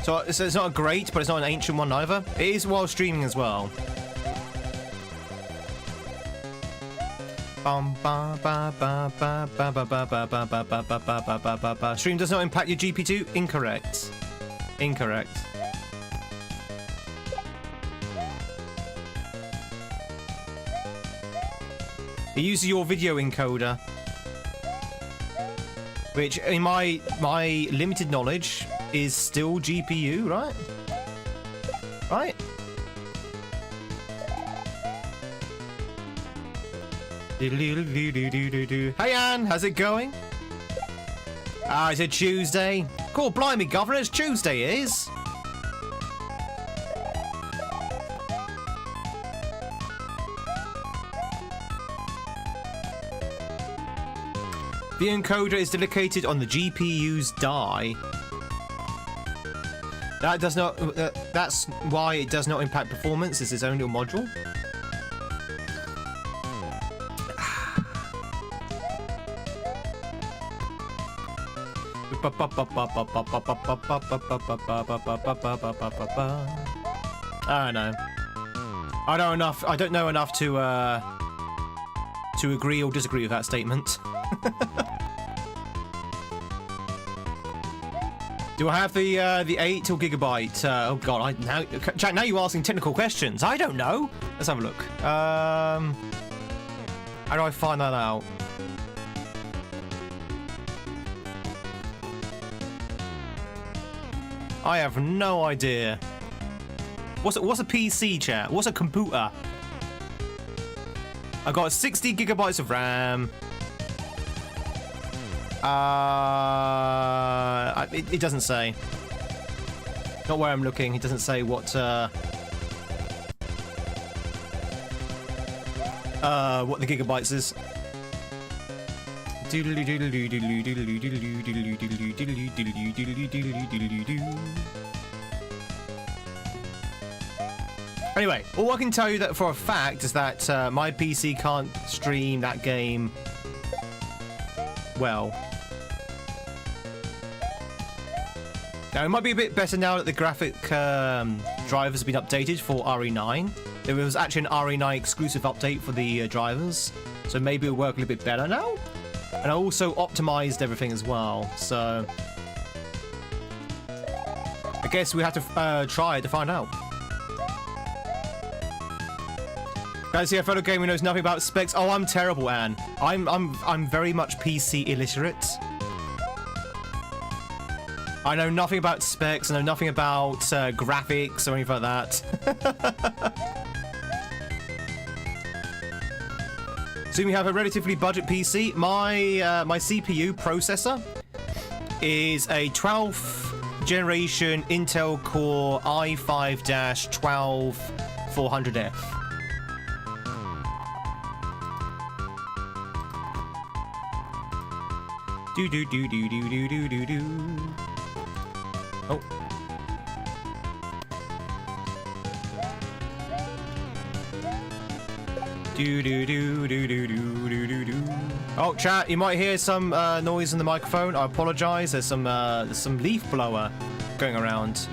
So it's not great, but it's not an ancient one either. It is while streaming as well. Stream does not impact your GP2? Incorrect. Incorrect. It uses your video encoder, which, in my limited knowledge, is still GPU, right? Right? Hey Anne, how's it going? Ah, is it Tuesday? Cool, blimey, Governor, it's Tuesday, it is. The encoder is dedicated on the GPU's die. That does not. That's why it does not impact performance. It's its own little module. I don't know. I don't know enough to agree or disagree with that statement. Do I have the 8 or gigabyte? Oh god, now you're asking technical questions. I don't know. Let's have a look. How do I find that out? I have no idea. What's a PC, chat? What's a computer? I got 60 gigabytes of RAM. It doesn't say. Not where I'm looking. It doesn't say what the gigabytes is. Anyway, all I can tell you that for a fact is that my PC can't stream that game well. Now, it might be a bit better now that the graphic drivers have been updated for RE9. There was actually an RE9 exclusive update for the drivers, so maybe it'll work a little bit better now. And I also optimized everything as well, so I guess we have to try to find out. Guys, here, a fellow gamer knows nothing about specs. Oh, I'm terrible, Anne. I'm very much PC illiterate. I know nothing about specs. I know nothing about graphics or anything like that. So we have a relatively budget PC. My CPU processor is a 12th generation Intel Core i5-12400F. Do do do do do do do do do. Oh. Do do do do do do do do do. Oh, chat, you might hear some noise in the microphone. I apologize. There's some leaf blower going around.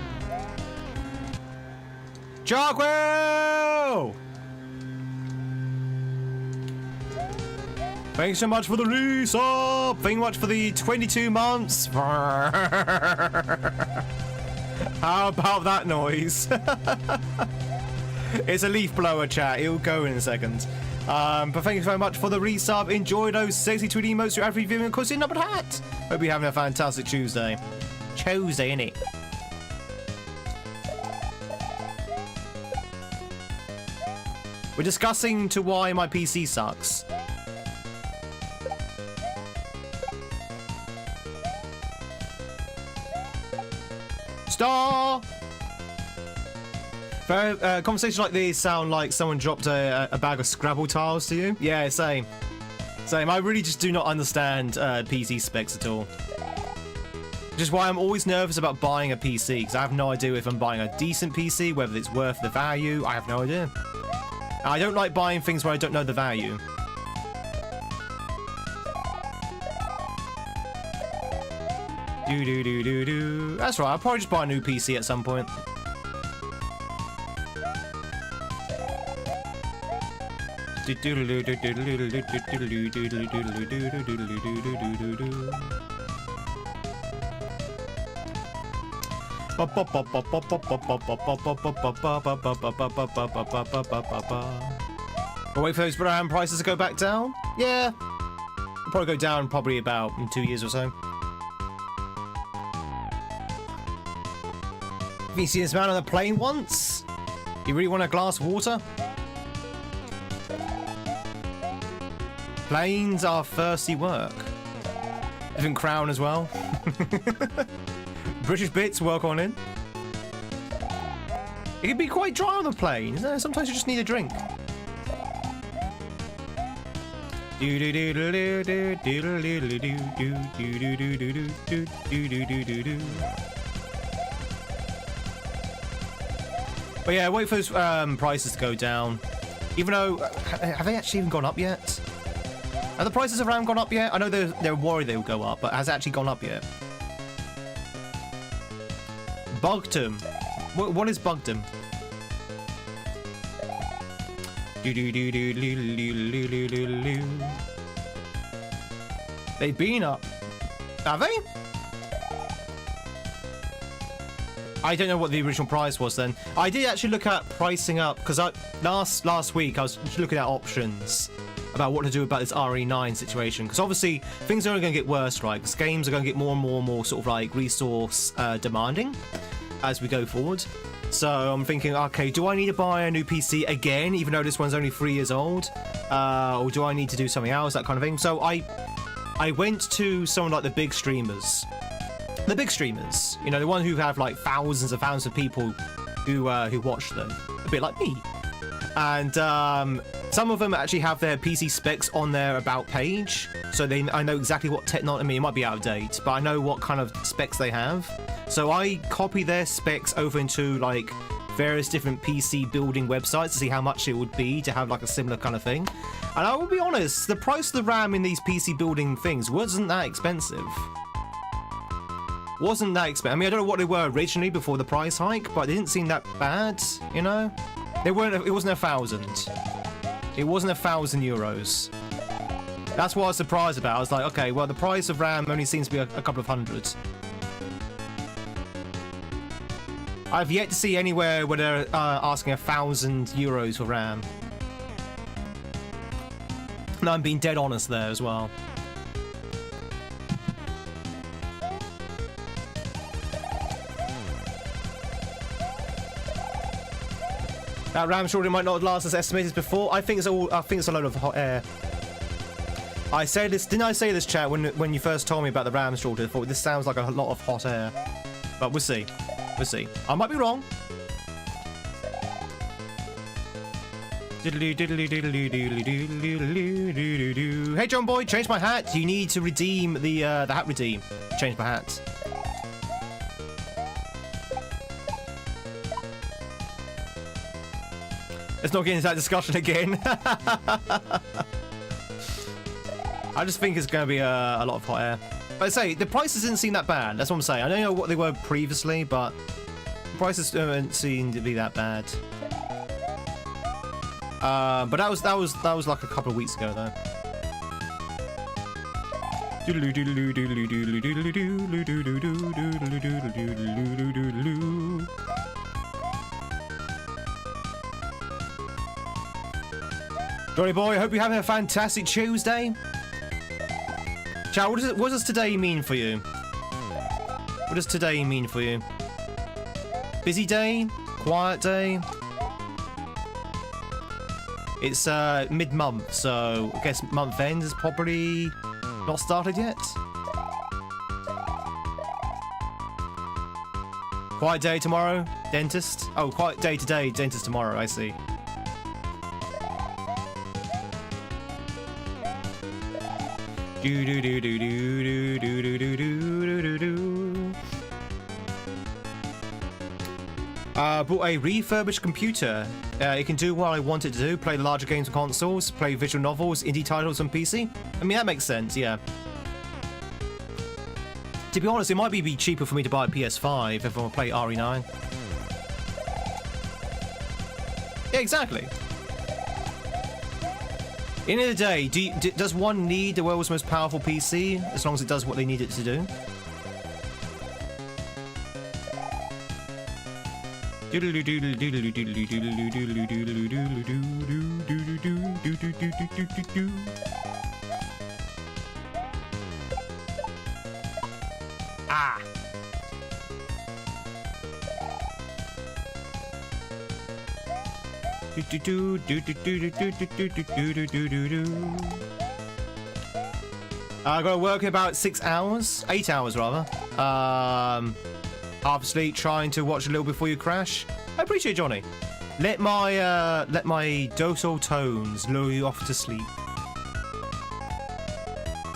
Jocko! Thanks so much for the resub. Thank you much for the 22 months. How about that noise? It's a leaf blower, chat. It'll go in a second. But thank you very much for the resub. Enjoy those sexy Tweed emotes you're every viewing. Of course, you're numbered hat. Hope you're having a fantastic Tuesday. Tuesday, innit? We're discussing to why my PC sucks. Star! Conversations like these sound like someone dropped a bag of Scrabble tiles to you. Yeah, same. Same. I really just do not understand PC specs at all. Which is why I'm always nervous about buying a PC, because I have no idea if I'm buying a decent PC, whether it's worth the value. I have no idea. I don't like buying things where I don't know the value. Do do do do do. That's right. I'll probably just buy a new PC at some point. We'll wait for those RAM prices to go back down. Yeah, they'll probably go down probably about in 2 years or so. Have you seen this man on a plane once? You really want a glass of water? Planes are thirsty work. Different crown as well. British bits, work on in. It can be quite dry on the plane, isn't it? Sometimes you just need a drink. But yeah, wait for those prices to go down. Even though, have they actually even gone up yet? Have the prices of RAM gone up yet? I know they're worried they will go up, but has it actually gone up yet? Bugdom. What is Bugdom? They've been up. Have they? I don't know what the original price was then. I did actually look at pricing up because last week I was looking at options about what to do about this RE9 situation, because obviously things are only going to get worse, right? Because games are going to get more and more sort of like resource demanding as we go forward. So I'm thinking, okay, do I need to buy a new PC again, even though this one's only 3 years old? Or do I need to do something else, that kind of thing? So I went to someone like the big streamers. The big streamers, you know, the ones who have like thousands and thousands of people who watch them, a bit like me. And some of them actually have their PC specs on their about page, so I know exactly what technology. I mean, it might be out of date, but I know what kind of specs they have. So I copy their specs over into like various different PC building websites to see how much it would be to have like a similar kind of thing. And I will be honest, the price of the RAM in these PC building things wasn't that expensive. Wasn't that expensive. I mean, I don't know what they were originally before the price hike, but they didn't seem that bad, you know? They weren't. It wasn't 1,000. It wasn't €1,000. That's what I was surprised about. I was like, okay, well, the price of RAM only seems to be a couple of hundred. I've yet to see anywhere where they're asking €1,000 for RAM. And I'm being dead honest there as well. That RAM shortage might not last as estimated before. I think it's a load of hot air. I said this, didn't I say this, chat, when you first told me about the RAM shortage? I thought this sounds like a lot of hot air. But we'll see. We'll see. I might be wrong. Hey, John Boy, change my hat. You need to redeem the hat redeem. Change my hat. Let's not get into that discussion again. I just think it's going to be a lot of hot air. But I say, the prices didn't seem that bad. That's what I'm saying. I don't know what they were previously, but the prices don't seem to be that bad. But that was like a couple of weeks ago, though. Johnny boy, I hope you're having a fantastic Tuesday. Chat, what does today mean for you? What does today mean for you? Busy day? Quiet day? It's mid-month, so I guess month end is probably not started yet. Quiet day tomorrow, dentist. Oh, quiet day today, dentist tomorrow, I see. Bought a refurbished computer. It can do what I want it to do, play larger games on consoles, play visual novels, indie titles on PC. I mean, that makes sense, yeah. To be honest, it might be cheaper for me to buy a PS5 if I want to play RE9. Yeah, exactly. At the end of the day, does one need the world's most powerful PC as long as it does what they need it to do? Ah! I gotta work in about 6 hours, 8 hours rather. Half asleep, trying to watch a little before you crash. I appreciate Johnny. Let my docile tones lure you off to sleep.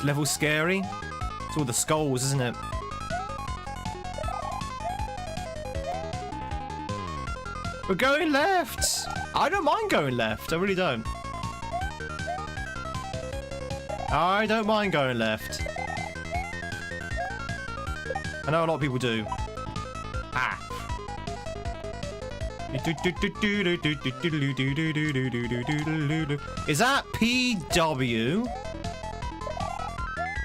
Level scary. It's all the skulls, isn't it? We're going left. I don't mind going left. I really don't. I don't mind going left. I know a lot of people do. Ah. Is that PW?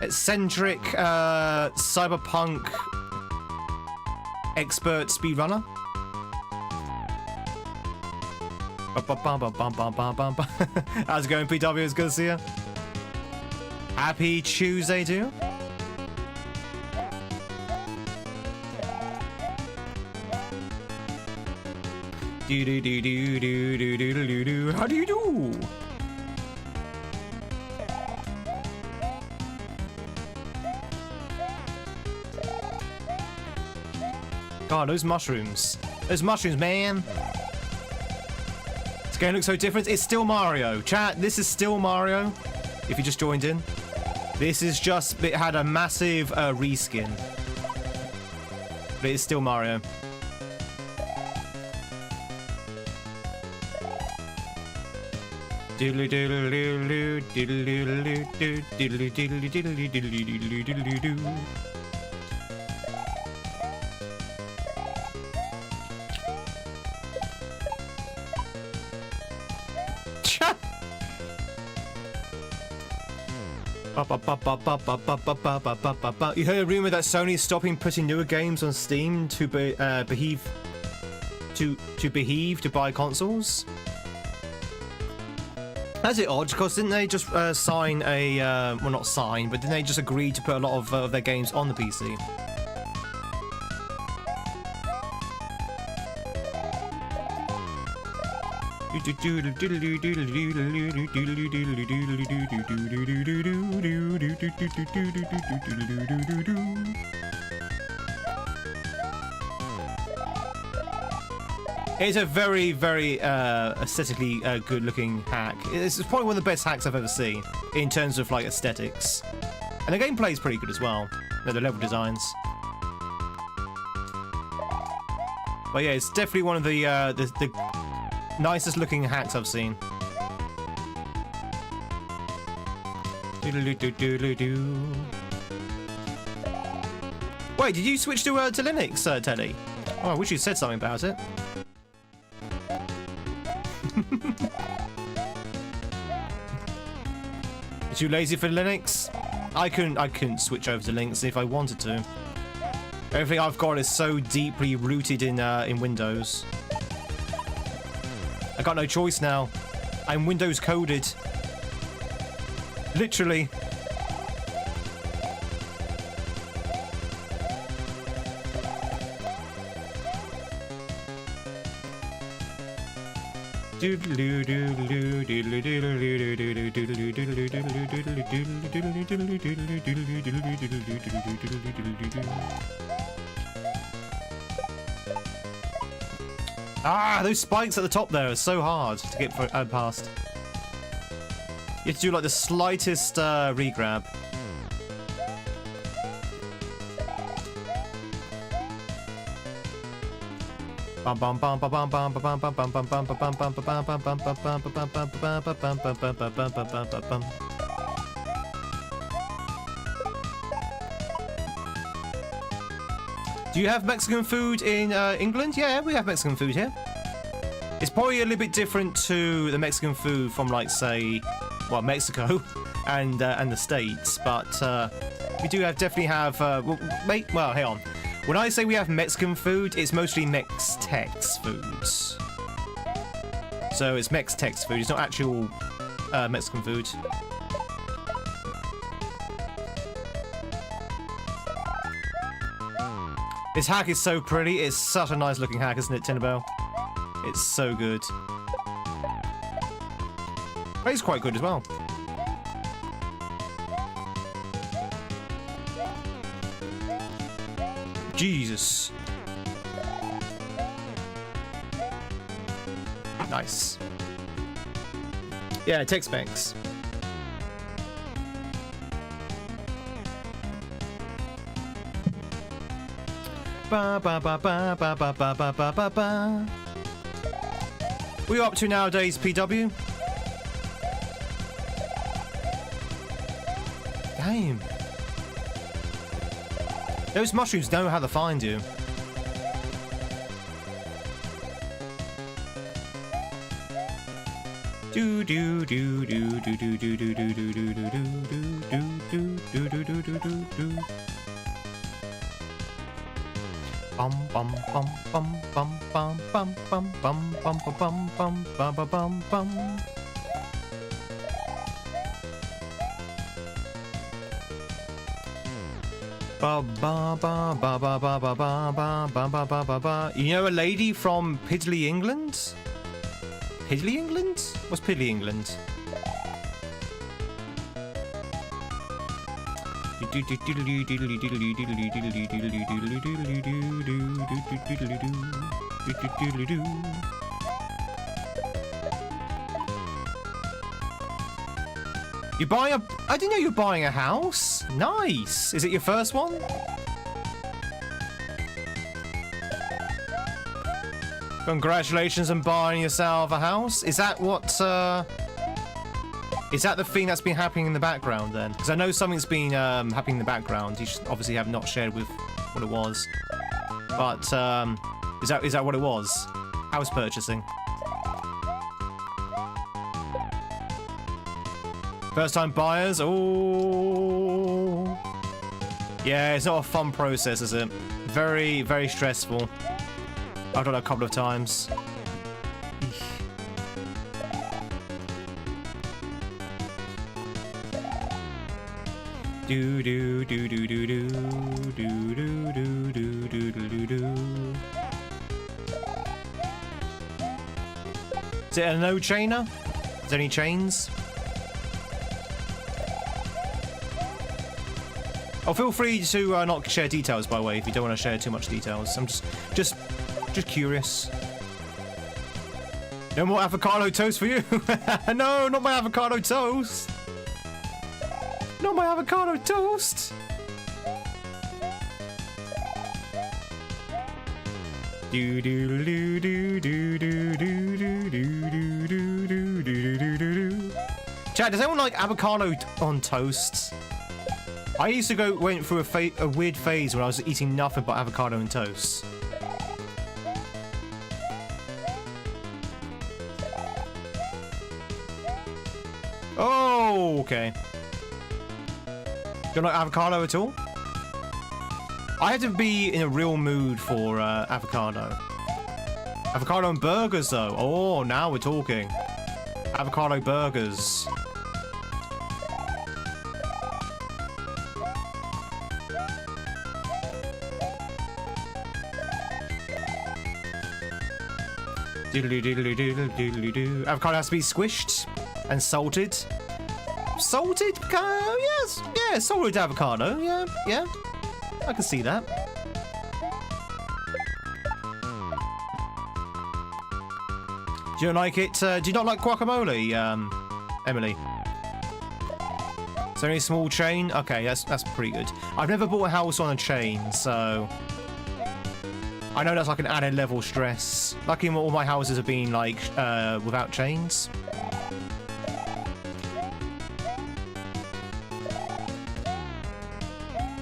Eccentric cyberpunk expert speedrunner? How's it going, PW? It's good to see you. Happy Tuesday to you. How do you do? God, those mushrooms. Those mushrooms, man. This game looks so different. It's still Mario. Chat, this is still Mario. If you just joined in. This is just, it had a massive reskin. But it's still Mario. Diddly diddly diddly diddly diddly diddly diddly diddly diddly diddly. You heard a rumor that Sony is stopping putting newer games on Steam to behave to buy consoles. That's it odd, because didn't they just sign a well, not sign, but didn't they just agree to put a lot of their games on the PC? It's a very, very aesthetically good-looking hack. It's probably one of the best hacks I've ever seen in terms of like aesthetics, and the gameplay is pretty good as well. The level designs. But yeah, it's definitely one of the nicest looking hacks I've seen. Wait, did you switch to Linux, Teddy? Oh, I wish you said something about it. Too lazy for Linux? I couldn't switch over to Linux if I wanted to. Everything I've got is so deeply rooted in Windows. I got no choice now. I'm Windows coded. Literally. Ah, those spikes at the top there are so hard to get past. You have to do like the slightest regrab. Do you have Mexican food in England? Yeah, we have Mexican food here. It's probably a little bit different to the Mexican food from, like, say, well, Mexico and the States, but we do definitely have. Well, hang on. When I say we have Mexican food, it's mostly Mex-Tex foods. So it's Mex-Tex food. It's not actual Mexican food. This hack is so pretty. It's such a nice looking hack, isn't it, Tinkerbell? It's so good. But it's quite good as well. Jesus. Nice. Yeah, Tex-Mex. Ba ba ba ba ba ba ba ba ba ba ba. What are you up to nowadays, PW? Damn. Those mushrooms know how to find you. Do do do do do do do do do do do do do do do do do do. Bum bum bum bum bum bum bum bum bum bum bum bum bum bum bum bum. Ba ba ba ba ba ba ba ba ba ba ba ba ba ba. You know a lady from Pidley, England? Pidley, England? What's Pidley, England? You're buying a... I didn't know you were buying a house. Nice. Is it your first one? Congratulations on buying yourself a house. Is that what, is that the thing that's been happening in the background then? Because I know something's been happening in the background. You just obviously have not shared with what it was. But, is that what it was? House purchasing. First time buyers? Oh. Yeah, it's not a fun process, is it? Very, very stressful. I've done it a couple of times. Do do do do do do do do do do do do do. Is it a no chainer? Is there any chains? Oh, feel free to not share details, by the way, if you don't want to share too much details. I'm just curious. No more avocado toast for you. No, not my avocado toast. Not my avocado toast. Do do do do do do do do do do do do do. Chat, does anyone like avocado on toast? I used to went through a weird phase when I was eating nothing but avocado and toast. Oh, okay. Don't like avocado at all? I had to be in a real mood for avocado. Avocado and burgers, though. Oh, now we're talking. Avocado burgers. Diddly-diddly-diddly-diddly-doo. Avocado has to be squished and salted. Salted? Yes. Yeah, salted avocado. Yeah. I can see that. Do you like it? Do you not like guacamole, Emily? Is there any small chain? Okay, that's pretty good. I've never bought a house on a chain, so... I know that's like an added level stress. Lucky all my houses have been like without chains.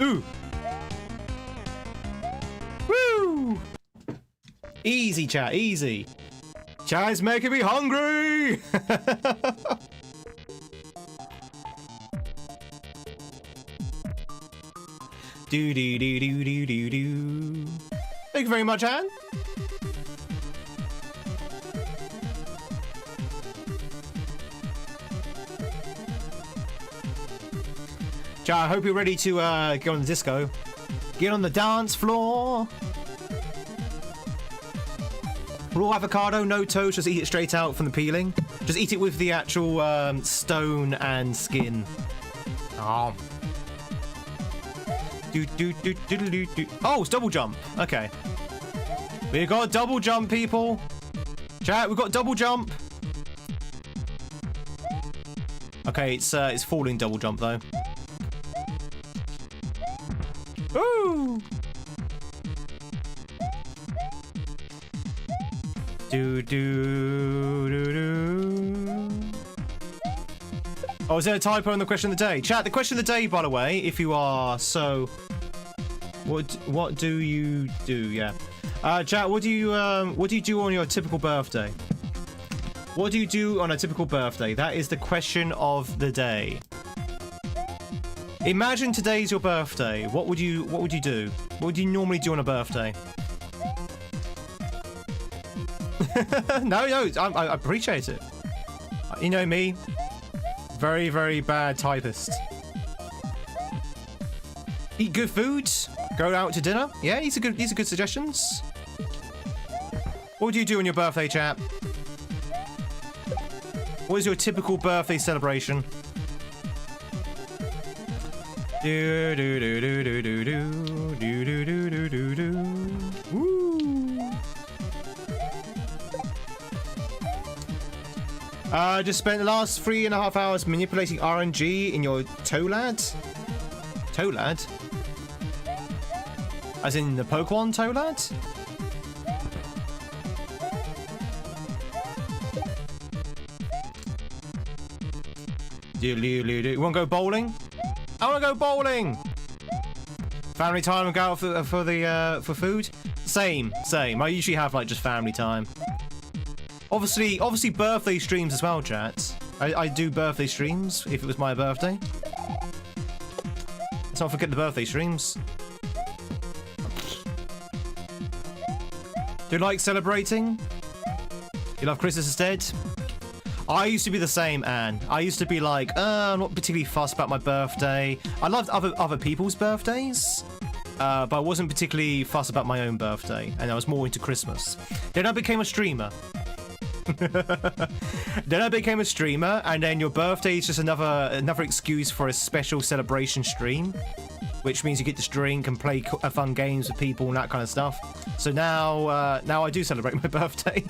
Ooh. Woo! Easy, chat, easy. Chat is making me hungry. Do do do do do do do. Thank you very much, Anne. Chat, I hope you're ready to get on the disco. Get on the dance floor. Raw avocado, no toast, just eat it straight out from the peeling. Just eat it with the actual stone and skin. Oh. Oh, it's double jump. Okay. We got double jump, people. Chat, we got double jump. Okay, it's falling double jump though. Ooh. Oh, is there a typo in the question of the day? Chat, the question of the day, by the way, if you are so, what do you do? Yeah. Chat, what do you do on your typical birthday? What do you do on a typical birthday? That is the question of the day. Imagine today's your birthday. What would you do? What would you normally do on a birthday? No, I appreciate it. You know me. Very, very bad typist. Eat good food. Go out to dinner. Yeah, these are good suggestions. What would you do on your birthday, chap? What is your typical birthday celebration? Do do do do do do do do do do do do. Woo! Just spent the last 3.5 hours manipulating RNG in your Toad? Toad? As in the Pokemon Toad? You want to go bowling? I want to go bowling. Family time and go out for food. Same. I usually have like just family time. Obviously birthday streams as well, chat. I do birthday streams if it was my birthday. Let's not forget the birthday streams. Do you like celebrating? You love Christmas instead? I used to be the same, Anne. I used to be like, I'm not particularly fussed about my birthday. I loved other people's birthdays, but I wasn't particularly fussed about my own birthday, and I was more into Christmas. Then I became a streamer. And then your birthday is just another excuse for a special celebration stream, which means you get to drink and play fun games with people and that kind of stuff. So now I do celebrate my birthday.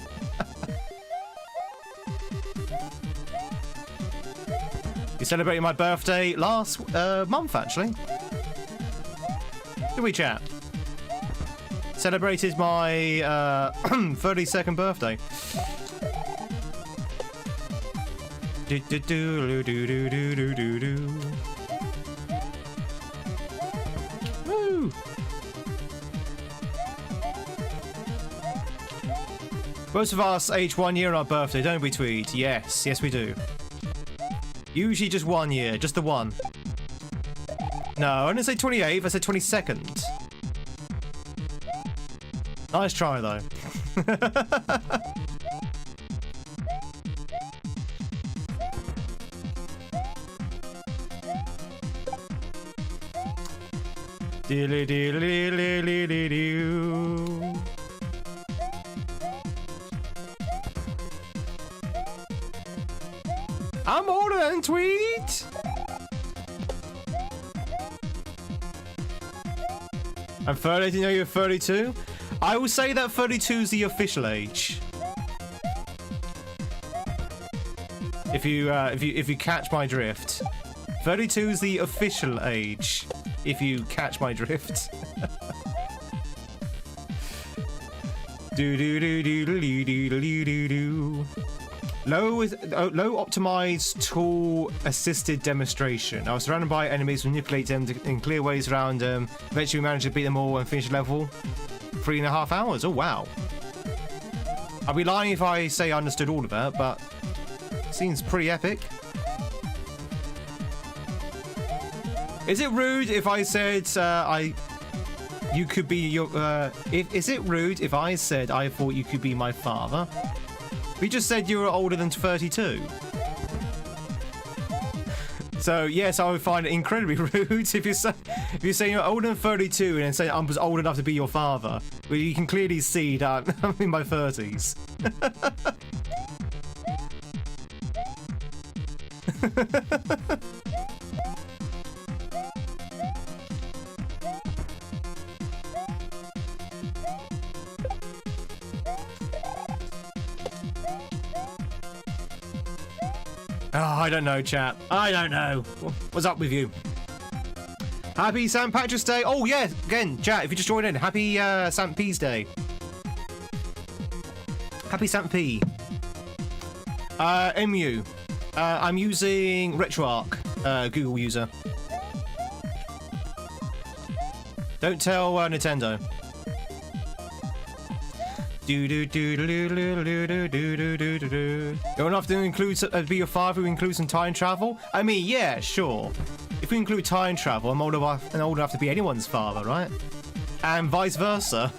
We celebrated my birthday last month, actually. Did we, chat? Celebrated my 32nd birthday. Woo! Most of us age 1 year on our birthday, don't we, Tweed? Yes, we do. Usually just 1 year, just the one. No, I didn't say 28th, I said 22nd. Nice try, though. I'm older than Tweed. I'm 30, you know you're 32? I will say that 32 is the official age. If you catch my drift. 32 is the official age. If you catch my drift. Low optimized tool assisted demonstration. I was surrounded by enemies, manipulate them in clear ways around them. Eventually managed to beat them all and finish level. 3.5 hours. Oh wow. I'll be lying if I say I understood all of that, but it seems pretty epic. Is it rude if I said you could be your is it rude if I said I thought you could be my father? We just said you were older than 32. So yes, I would find it incredibly rude if you say you're older than 32 and then say I was old enough to be your father. Well, you can clearly see that I'm in my 30s. Oh, I don't know, chat. I don't know. What's up with you? Happy St. Patrick's Day. Oh, yeah. Again, chat, if you just joined in, happy St. P's Day. Happy St. P. MU. I'm using RetroArch, Google user. Don't tell Nintendo. You don't have to include be your father who includes some time travel. I mean, yeah, sure. If we include time travel, I'm old enough to be anyone's father, right? And vice versa.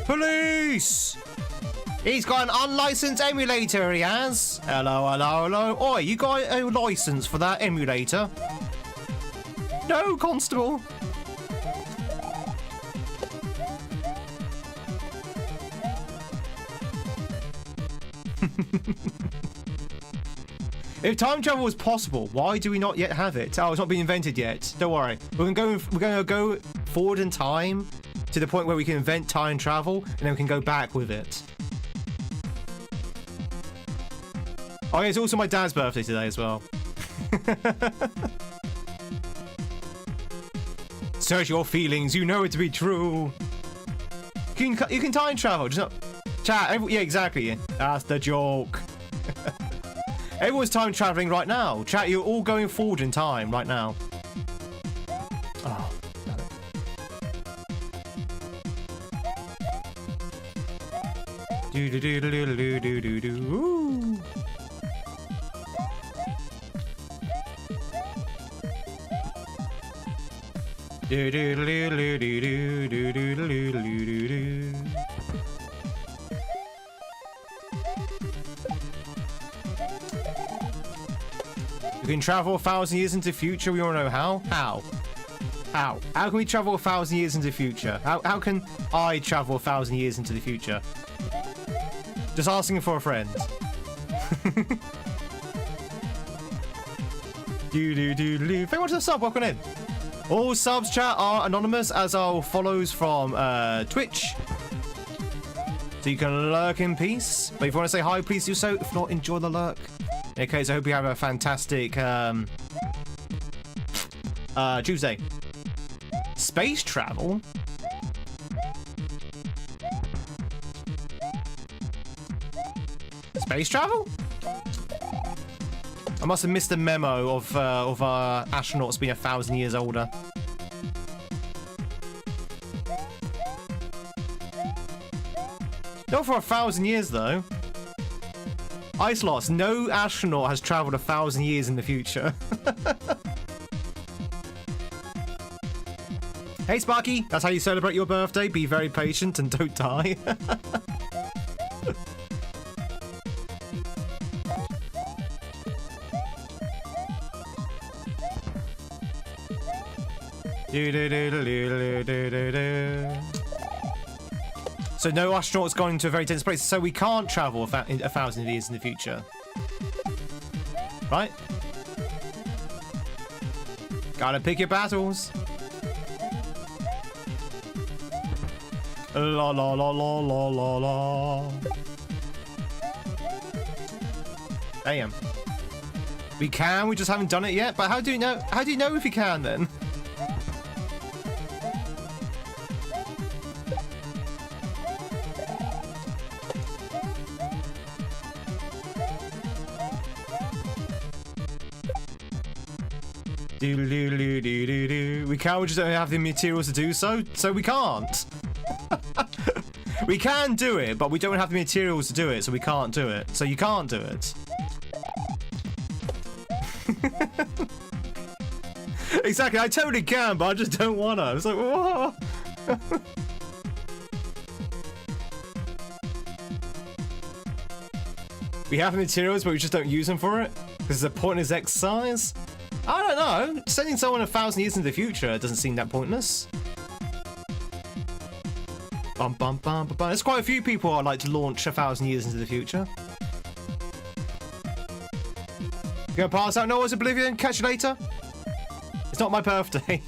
Police! He's got an unlicensed emulator, he has. Hello, hello, hello. Oi, you got a license for that emulator? No, constable. If time travel was possible, why do we not yet have it? Oh, it's not been invented yet. Don't worry. We're gonna go forward in time to the point where we can invent time travel, and then we can go back with it. Oh, yeah, it's also my dad's birthday today as well. Search your feelings, you know it to be true. You can time travel, just not... Chat, yeah, exactly. That's the joke. Everyone's time traveling right now. Chat, you're all going forward in time right now. Oh, damn it. Ooh. You can travel 1,000 years into the future. We all know how. How can we travel 1,000 years into the future? How can I travel 1,000 years into the future? Just asking for a friend. Thank you for the sub. Welcome in. All subs, chat, are anonymous, as are follows from Twitch. So you can lurk in peace. But if you want to say hi, please do so. If not, enjoy the lurk. Okay, so I hope you have a fantastic Tuesday. Space travel? Space travel? I must have missed the memo of astronauts being 1,000 years older. Not for 1,000 years, though. Ice Lots, no astronaut has traveled 1,000 years in the future. Hey, Sparky, that's how you celebrate your birthday. Be very patient and don't die. So no astronaut's gone into a very dense place, so we can't travel 1,000 years in the future. Right? Gotta pick your battles. La la la la la la la. Damn. We can, we just haven't done it yet, but how do you know if we can then? We can't, we just don't have the materials to do so we can't. We can do it, but we don't have the materials to do it, so we can't do it. So you can't do it. Exactly, I totally can, but I just don't wanna. It's like, whoa. We have the materials, but we just don't use them for it? Because it's a pointless exercise? I don't know. Sending someone 1,000 years into the future doesn't seem that pointless. Bum, bum, bum, bum, bum. There's quite a few people I'd like to launch 1,000 years into the future. You gonna pass out Noah's Oblivion? Catch you later. It's not my birthday.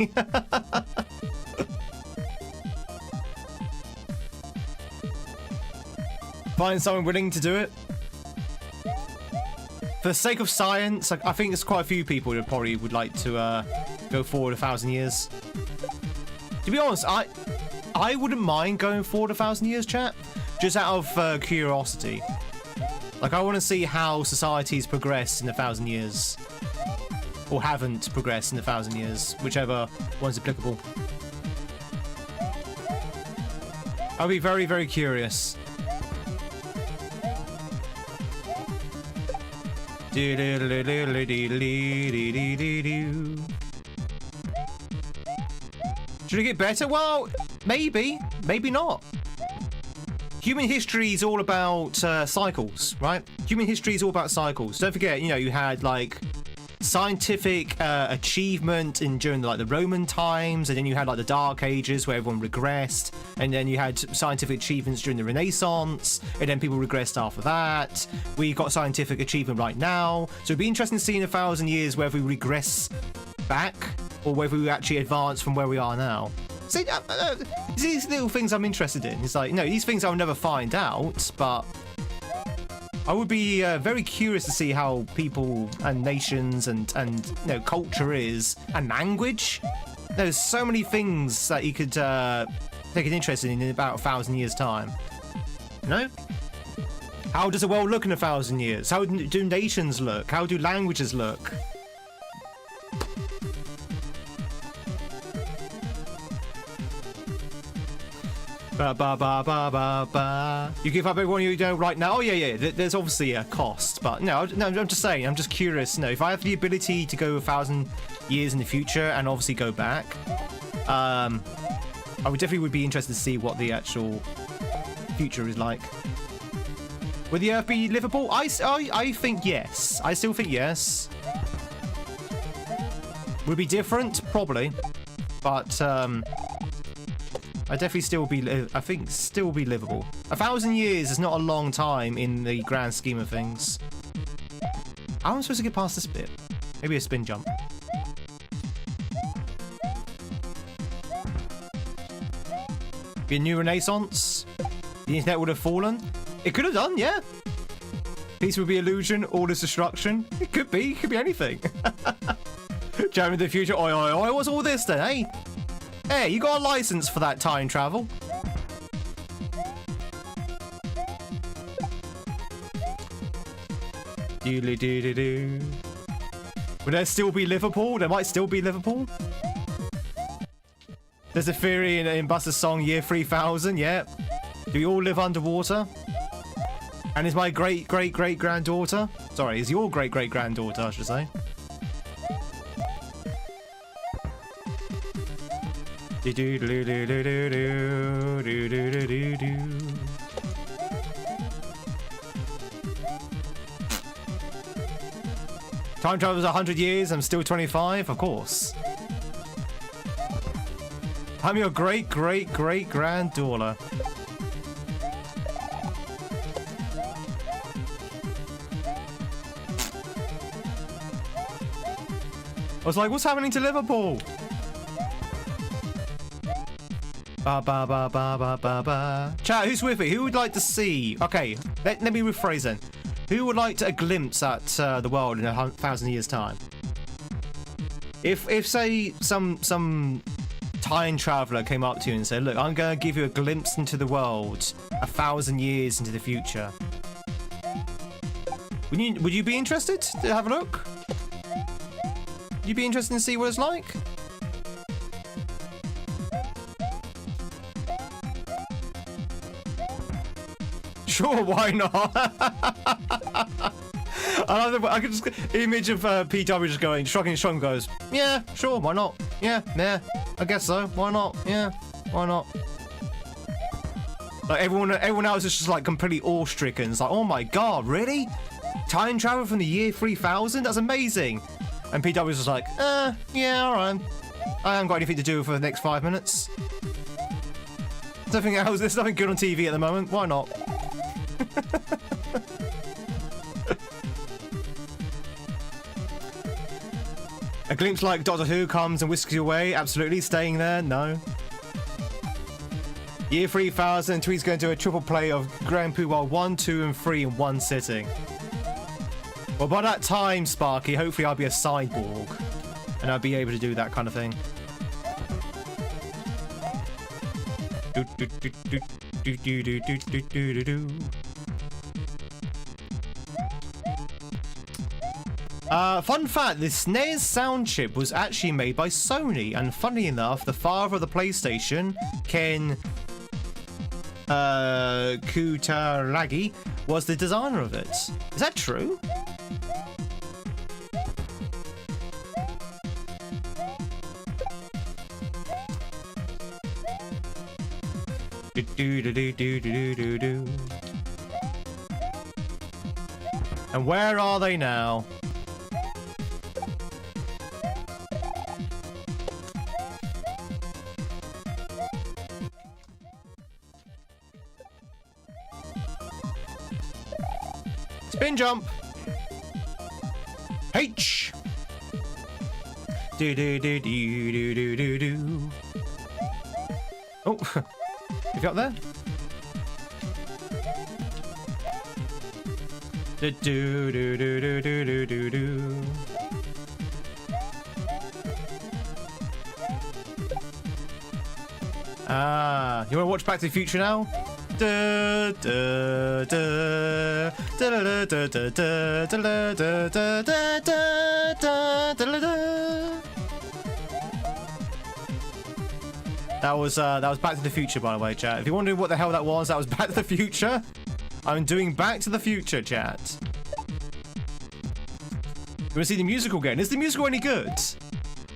Find someone willing to do it. For the sake of science, I think there's quite a few people that probably would like to go forward 1,000 years. To be honest, I wouldn't mind going forward 1,000 years, chat. Just out of curiosity. Like, I want to see how societies progress in 1,000 years. Or haven't progressed in 1,000 years. Whichever one's applicable. I'll be very, very curious. Should it get better? Well, maybe. Maybe not. Human history is all about cycles, right? Human history is all about cycles. Don't forget, you know, you had like scientific achievement during like the Roman times, and then you had like the Dark Ages where everyone regressed, and then you had scientific achievements during the Renaissance, and then people regressed after that. We got scientific achievement right now, so it'd be interesting to see in 1,000 years whether we regress back or whether we actually advance from where we are now. See, these little things I'm interested in. It's like, no, these things I'll never find out, but I would be very curious to see how people and nations and you know, culture is, and language. There's so many things that you could take an interest in about 1,000 years' time. You know? How does the world look in 1,000 years? How do nations look? How do languages look? Ba ba ba ba ba ba. You give up everyone you know right now? Oh yeah. There's obviously a cost, but no, I'm just saying. I'm just curious. No, if I have the ability to go 1,000 years in the future and obviously go back, I would definitely be interested to see what the actual future is like. Would the Earth be livable? I think yes. I still think yes. Would it be different? Probably, but I definitely still be. I think still be livable. 1,000 years is not a long time in the grand scheme of things. How am I supposed to get past this bit? Maybe a spin jump. Be a new renaissance. The internet would have fallen. It could have done, yeah. Peace would be illusion. All is destruction. It could be. It could be anything. Jam into the future. Oi, oi, oi. What's all this then, eh? Hey, you got a license for that time travel? Doodly doo doo doo. Will there still be Liverpool? There might still be Liverpool. There's a theory in Buster's song Year 3000, yeah. Do we all live underwater? And is my great-great-great-granddaughter? Sorry, is your great-great-granddaughter, I should say. Time travel is 100 years, I'm still 25, of course. I'm your great-great-great-granddaughter. I was like, what's happening to Liverpool? Ba ba ba ba ba ba ba. Chat, who's with me? Who would like to see? Okay, let me rephrase then. Who would like a glimpse at the world in 1,000 years' time? If say some time traveler came up to you and said, "Look, I'm going to give you a glimpse into the world 1,000 years into the future," would you be interested to have a look? Would you be interested to see what it's like? Sure, why not? I could just image of PW just going, shrugging his shoulder, goes, yeah, sure, why not? Yeah, I guess so. Why not? Yeah, why not? Like everyone else is just like completely awe-stricken. It's like, oh my god, really? Time travel from the year 3000? That's amazing. And PW was just like, yeah, all right. I haven't got anything to do for the next 5 minutes. There's nothing else. There's nothing good on TV at the moment. Why not? A glimpse like Doctor Who comes and whisks you away. Absolutely. Staying there? No. Year 3000, Tweed's going to do a triple play of Grand Poo World 1, 2, and 3 in one sitting. Well, by that time, Sparky, hopefully I'll be a cyborg. And I'll be able to do that kind of thing. Fun fact, the SNES sound chip was actually made by Sony, and funny enough, the father of the PlayStation, Ken Kutaragi, was the designer of it. Is that true? And where are they now? Spin jump. H. Do do do do do do do do. Oh, you got there? Do do do do do do do do. Ah, you want to watch Back to the Future now? Da, da, da, da, da, da, da, da, da, da, da, da, da, da. That was Back to the Future, by the way, chat. If you're wondering what the hell that was Back to the Future. I'm doing Back to the Future, chat. You want to see the musical again? Is the musical any good?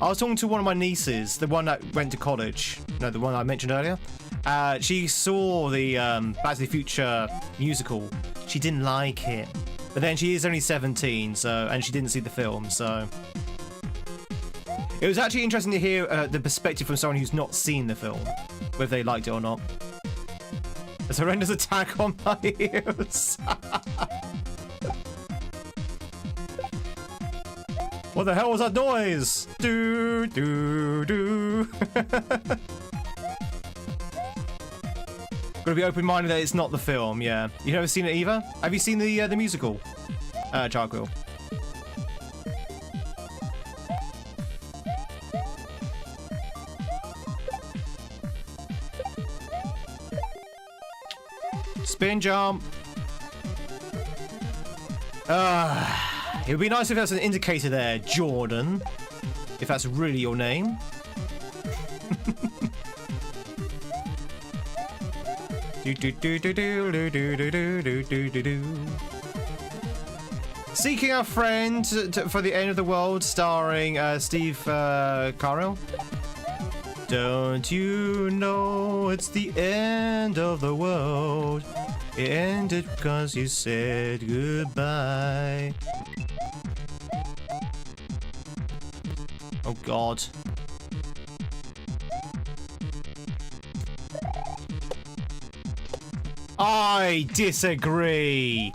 I was talking to one of my nieces, the one that went to college. No, the one I mentioned earlier. She saw the Back to the Future musical. She didn't like it. But then she is only 17, and she didn't see the film, so... It was actually interesting to hear the perspective from someone who's not seen the film, whether they liked it or not. A horrendous attack on my ears. What the hell was that noise? Do do do. Gotta be open-minded that it's not the film. Yeah, you've never seen it either. Have you seen the musical? Charcoal. Spin jump. It would be nice if there's an indicator there, Jordan. If that's really your name. Seeking a Friend for the End of the World, starring Steve Carell. Don't you know it's the end of the world? It ended because you said goodbye. Oh God. I disagree.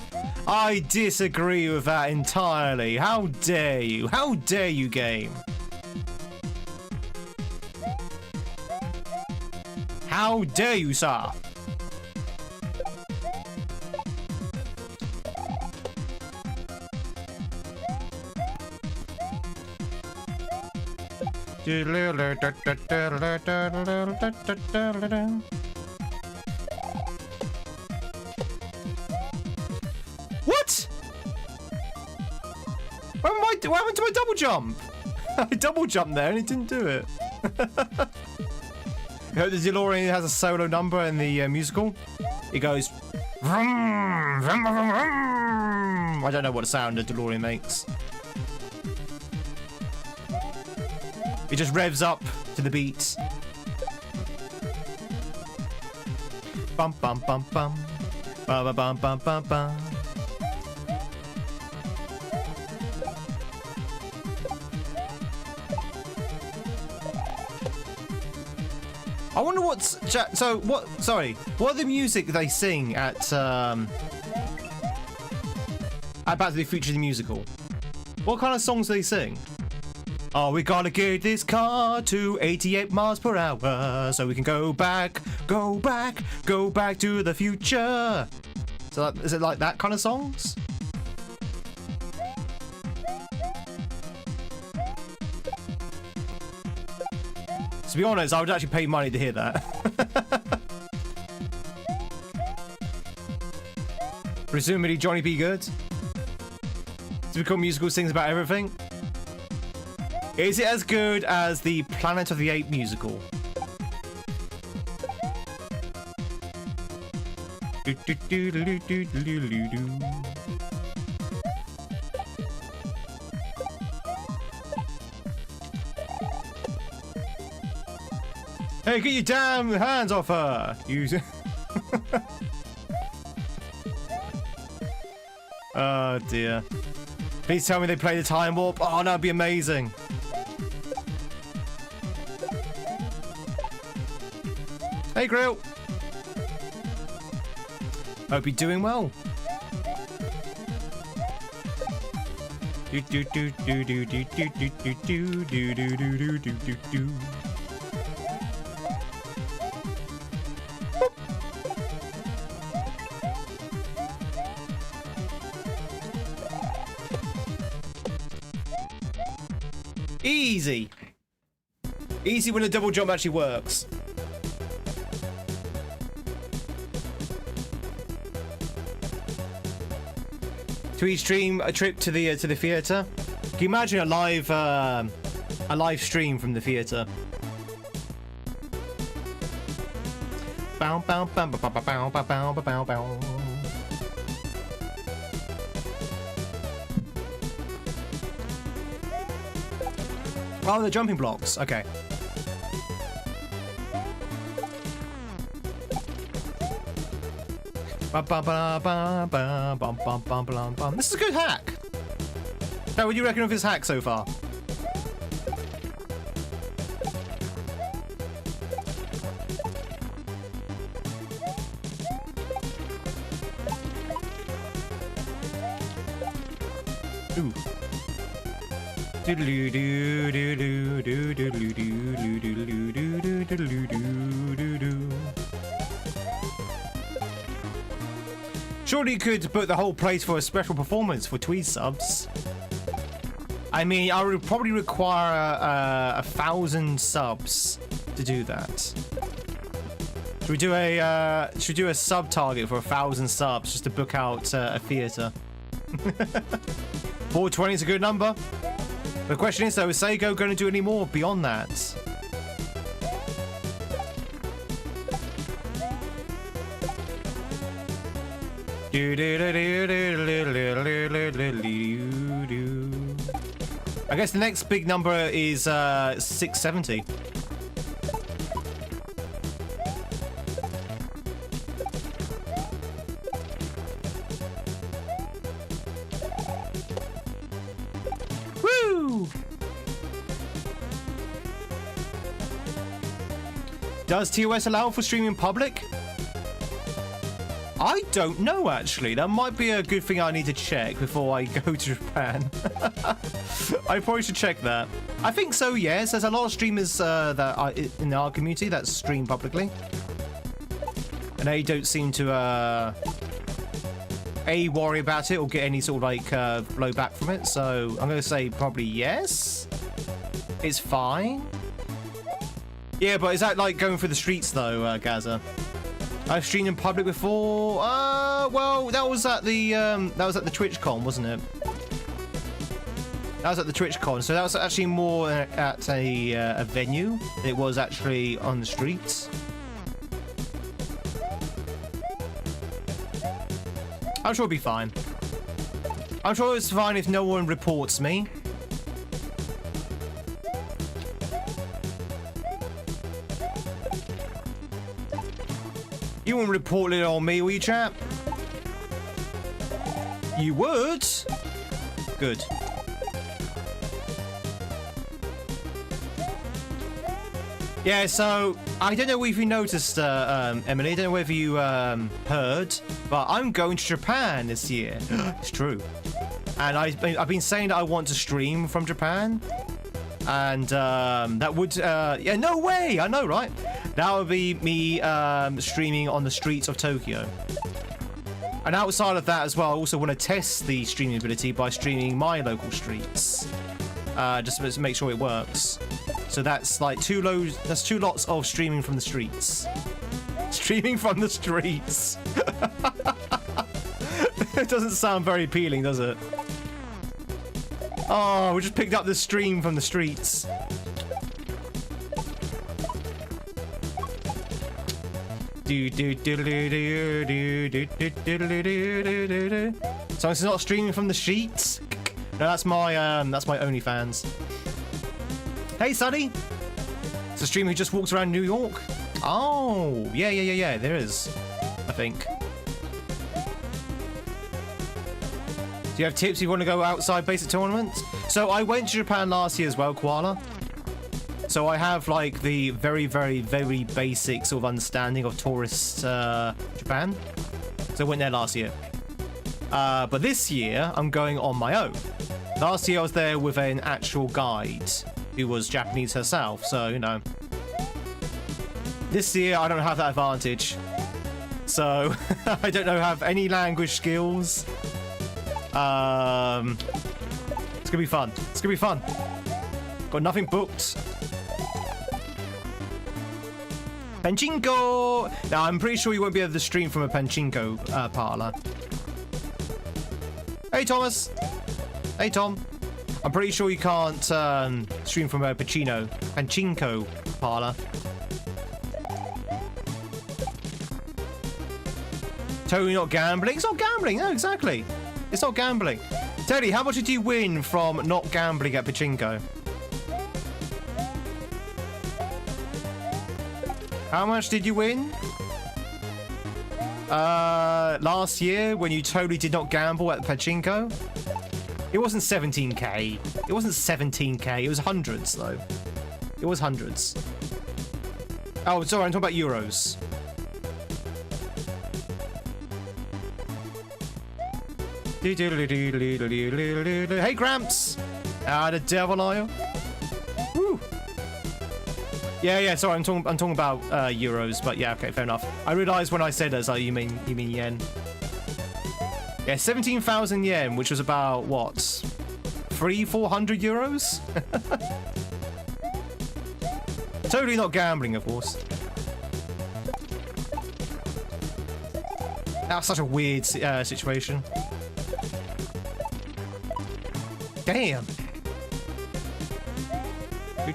I disagree with that entirely. How dare you? How dare you, game? How dare you, sir? What? What happened to my double jump? I double jumped there and it didn't do it. You know, the DeLorean has a solo number in the musical. It goes. Vroom, vroom, vroom, vroom. I don't know what sound a DeLorean makes. It just revs up to the beat. Bum bum bum bum. Bum bum bum bum bum. I wonder what's so what? Sorry, what are the music they sing at Back to the Future the musical? What kind of songs do they sing? Oh, we gotta get this car to 88 miles per hour so we can go back to the future. So is it like that kind of songs? To be honest, I would actually pay money to hear that. Presumably Johnny B. Good. Typical musical sings about everything. Is it as good as the Planet of the Apes musical? Hey, get your damn hands off her! You. Oh dear. Please tell me they play the time warp. Oh, that'd be amazing. Hey, Grill. Hope you're doing well. Easy. Easy when a double jump actually works. Tweed stream a trip to the theater. Can you imagine a live stream from the theater? Bow bow bow bow bow bow bow bow bow bow. Oh, the jumping blocks. Okay. This is a good hack. Now, what do you reckon of his hack so far? Ooh. Surely you could put the whole place for a special performance for Tweed subs. I mean, I would probably require 1,000 subs to do that. Should we do a sub target for 1,000 subs just to book out a theater? 420 is a good number. The question is though, is Sego going to do any more beyond that? I guess the next big number is 670. Woo! Does TOS allow for streaming public? I don't know, actually. That might be a good thing I need to check before I go to Japan. I probably should check that. I think so, yes. There's a lot of streamers that are in our community that stream publicly. And they don't seem to, A, worry about it or get any sort of, like, blowback from it. So I'm going to say probably yes. It's fine. Yeah, but is that, like, going through the streets, though, Gaza? I've streamed in public before. Well, that was at the TwitchCon, wasn't it? That was at the TwitchCon, so that was actually more at a venue. It was actually on the streets. I'm sure it'll be fine. I'm sure it's fine if no one reports me. You wouldn't report it on me, will you, chap? You would? Good. Yeah, so I don't know if you noticed, Emily. I don't know whether you heard, but I'm going to Japan this year. It's true. And I've been saying that I want to stream from Japan. And that would, yeah, no way, I know, right? That would be me streaming on the streets of Tokyo. And outside of that as well, I also want to test the streaming ability by streaming my local streets. Just to make sure it works. So that's like two lots of streaming from the streets. Streaming from the streets. It doesn't sound very appealing, does it? Oh, we just picked up the stream from the streets. So it's not streaming from the sheets. No, that's my OnlyFans. Hey, Sunny. It's a streamer who just walks around New York. Oh, yeah. There is, I think. Do you have tips if you want to go outside basic tournaments? So I went to Japan last year as well, Koala. So I have like the very basic sort of understanding of tourist Japan. So I went there last year. But this year I'm going on my own. Last year I was there with an actual guide who was Japanese herself. So, you know. This year I don't have that advantage. So I don't have any language skills. It's gonna be fun. It's gonna be fun. Got nothing booked. Pachinko! Now, I'm pretty sure you won't be able to stream from a Pachinko parlor. Hey, Thomas. Hey, Tom. I'm pretty sure you can't stream from a Pachinko parlor. Totally not gambling. It's not gambling. No, exactly. It's not gambling. Teddy, how much did you win from not gambling at Pachinko? How much did you win? Last year when you totally did not gamble at Pachinko? It wasn't 17k. It wasn't 17k. It was hundreds though. It was hundreds. Oh, sorry, I'm talking about euros. Hey, Gramps! The devil are you? Woo! Yeah. Sorry, I'm talking about euros, but yeah, okay, fair enough. I realised when I said that, you mean yen. Yeah, 17,000 yen, which was about what, 400 euros? Totally not gambling, of course. That's such a weird situation. Damn. I've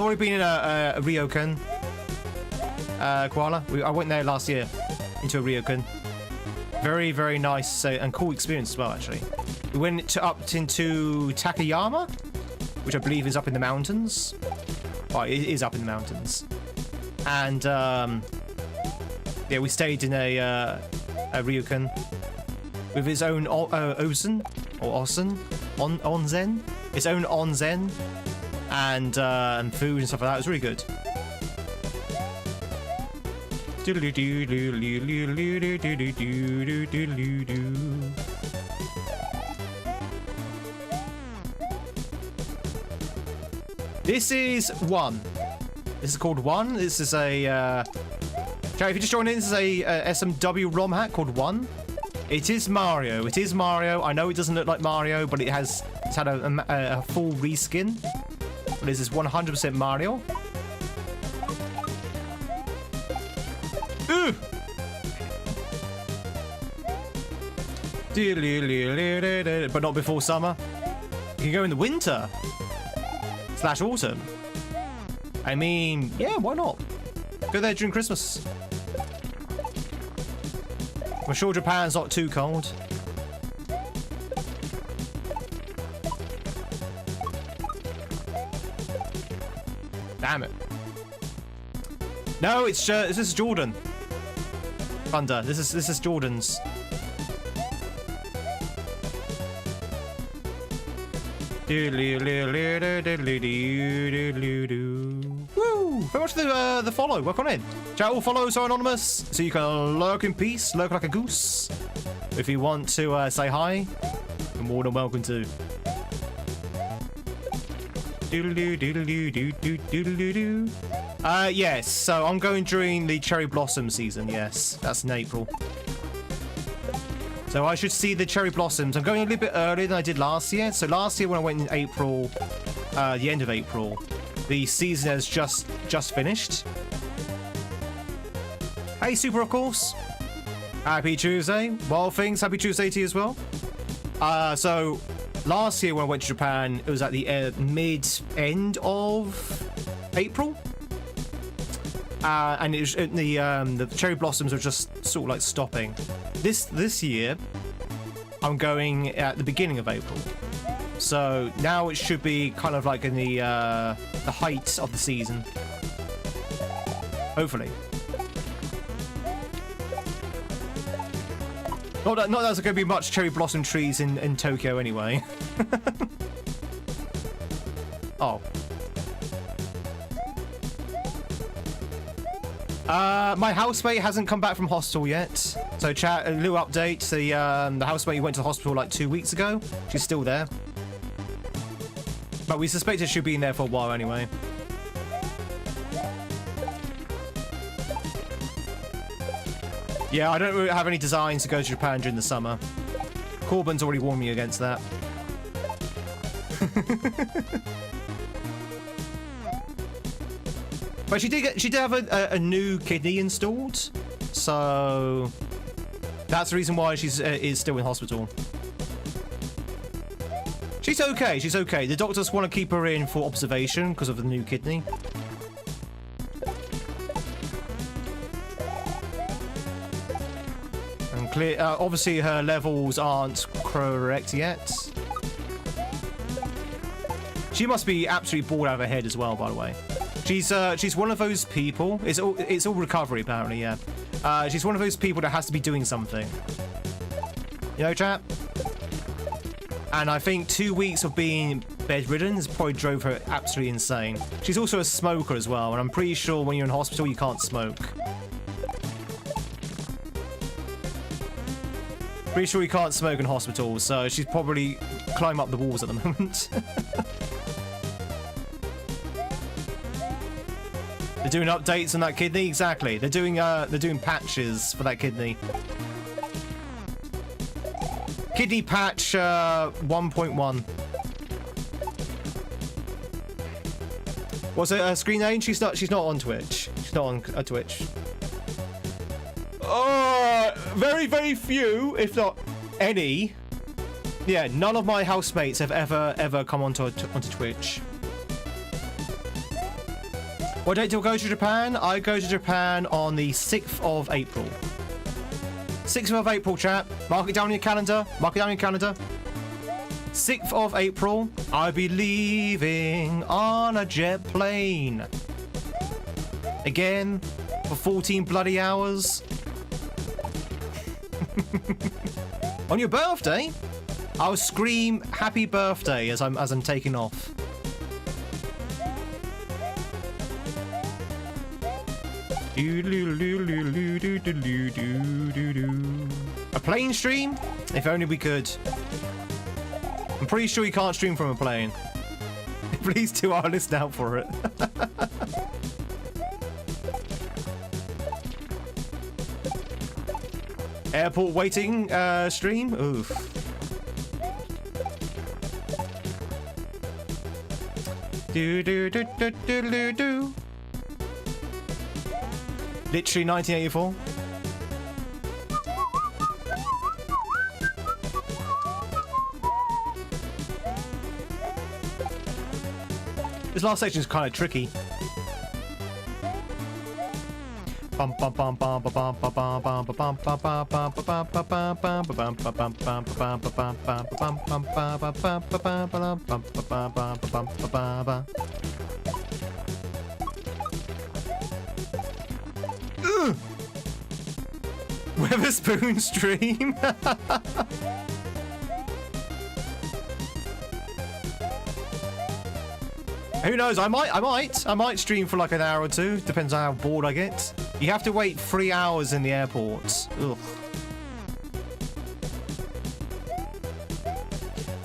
already been in a ryokan. Koala. I went there last year into a ryokan. Very nice and cool experience as well, actually. We went up into Takayama, which I believe is up in the mountains. Oh, it is up in the mountains. And yeah, we stayed in a ryokan with its own onsen or onsen, its own onsen, and food and stuff like that. It was really good. This is one. This is called One. This is a If you just joined in, this is a SMW ROM hack called One. It is Mario. It is Mario. I know it doesn't look like Mario, but it's had a full reskin. But this is 100% Mario. Ooh! But not before summer. You can go in the winter. / autumn. I mean, yeah, why not? Go there during Christmas. I'm sure Japan's not too cold. Damn it. No, this is Jordan. Thunder. This is Jordan's. Woo! Very much for the follow. Work on it. Chat, all follows are anonymous, so you can lurk in peace, lurk like a goose. If you want to say hi, you're more than welcome to. Yes, so I'm going during the cherry blossom season. Yes, that's in April. So I should see the cherry blossoms. I'm going a little bit earlier than I did last year. So last year when I went in April, the end of April, the season has just finished. Hey, Super, of course. Happy Tuesday. Wild Things, happy Tuesday to you as well. So last year when I went to Japan, it was at the mid-end of April. And it was, the cherry blossoms were just sort of like stopping. This year, I'm going at the beginning of April. So now it should be kind of like in the height of the season. Hopefully. Not that there's going to be much cherry blossom trees in Tokyo anyway. Oh. My housemate hasn't come back from hospital yet. So chat, a little update. The housemate who went to the hospital like 2 weeks ago. She's still there. But we suspect it should be in there for a while anyway. Yeah, I don't really have any designs to go to Japan during the summer. Corbin's already warned me against that. But she did have a new kidney installed, so that's the reason why she's is still in hospital. She's okay. She's okay. The doctors want to keep her in for observation because of the new kidney. And clear. Obviously, her levels aren't correct yet. She must be absolutely bored out of her head as well, by the way. She's one of those people. It's all recovery apparently. Yeah. She's one of those people that has to be doing something. You know, chap. And I think 2 weeks of being bedridden has probably drove her absolutely insane. She's also a smoker as well, and I'm pretty sure when you're in hospital you can't smoke. Pretty sure you can't smoke in hospital, so she's probably climbing up the walls at the moment. They're doing updates on that kidney, exactly. They're doing patches for that kidney. Kidney patch 1.1. What's her screen name? She's not on Twitch. She's not on Twitch. Oh, very, very few, if not any. Yeah, none of my housemates have ever come onto Twitch. What date do I go to Japan? I go to Japan on the 6th of April. 6th of April, chat. Mark it down in your calendar. Mark it down in your calendar. 6th of April, I'll be leaving on a jet plane. Again, for 14 bloody hours. On your birthday, I'll scream happy birthday as I'm taking off. A plane stream? If only we could. I'm pretty sure you can't stream from a plane. Please do our list out for it. Airport waiting stream? Oof. Do. Literally 1984. This last section is kind of tricky. Weatherspoon stream. Who knows? I might stream for like an hour or two. Depends on how bored I get. You have to wait 3 hours in the airport. Ugh.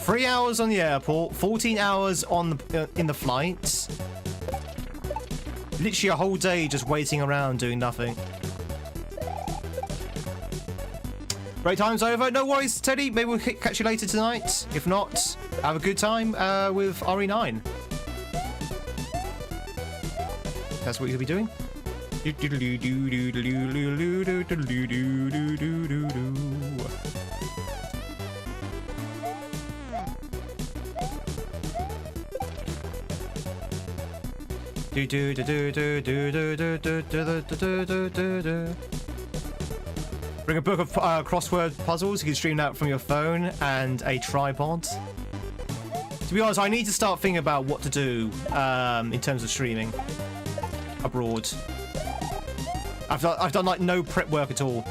3 hours on the airport, 14 hours on the in the flight. Literally a whole day just waiting around doing nothing. Break time's over. No worries, Teddy. Maybe we'll catch you later tonight. If not, have a good time with RE9. That's what you'll be doing. Bring a book of crossword puzzles. You can stream that from your phone and a tripod. To be honest, I need to start thinking about what to do in terms of streaming abroad. I've done like no prep work at all.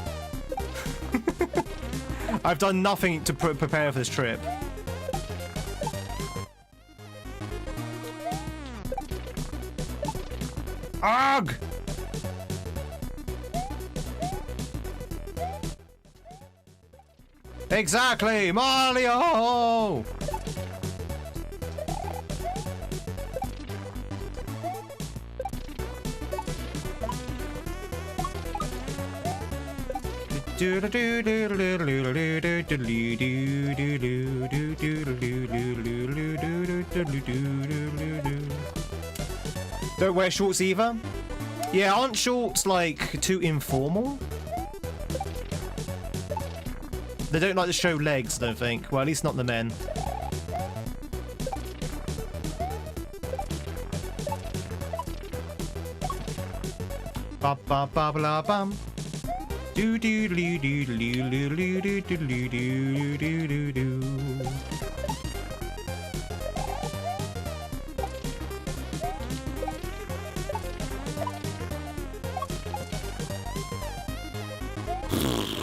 I've done nothing to prepare for this trip. Ugh! Exactly, Mario! Don't wear shorts either? Yeah, aren't shorts like too informal? They don't like to show legs, I don't think. Well, at least not the men. Ba ba ba ba bum. Do do do do do do do do do do do do.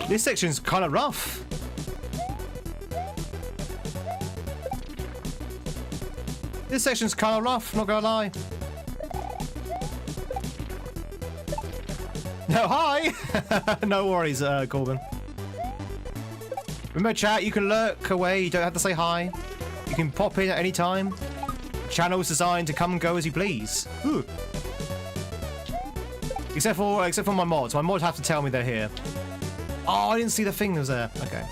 This section's kind of rough. This section's kind of rough, not gonna lie. No, hi! No worries, Corbin. Remember, chat, you can lurk away, you don't have to say hi. You can pop in at any time. The channel is designed to come and go as you please. Ooh. Except for my mods. My mods have to tell me they're here. Oh, I didn't see the thing that was there. Okay.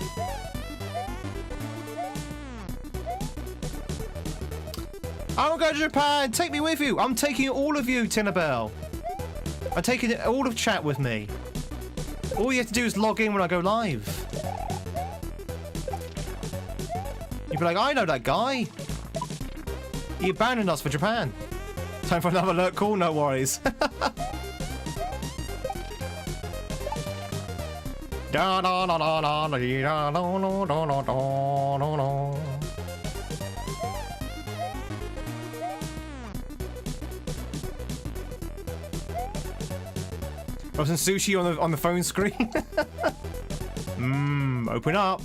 I'm going to Japan. Take me with you. I'm taking all of you, Tinkerbell. I'm taking all of chat with me. All you have to do is log in when I go live. You'd be like, I know that guy. He abandoned us for Japan. Time for another alert call? No worries. Da da da da da da da da da da da. Got some sushi on the phone screen. Open up.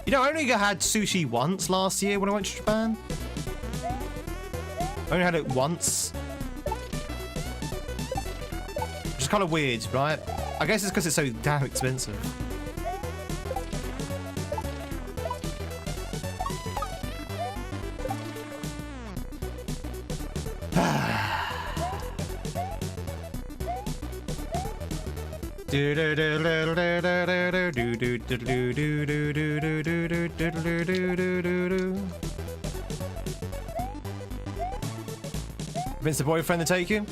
You know, I only had sushi once last year when I went to Japan. I only had it once. Which is kind of weird, right? I guess it's because it's so damn expensive. Convince the boyfriend to take you?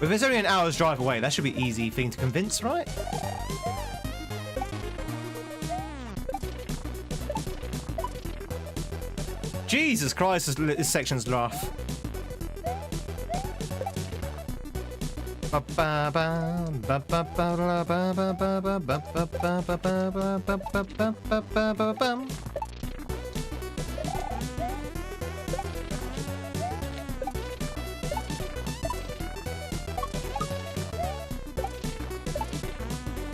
If it's only an hour's drive away, that should be an easy thing to convince, right? Jesus Christ, this section's rough.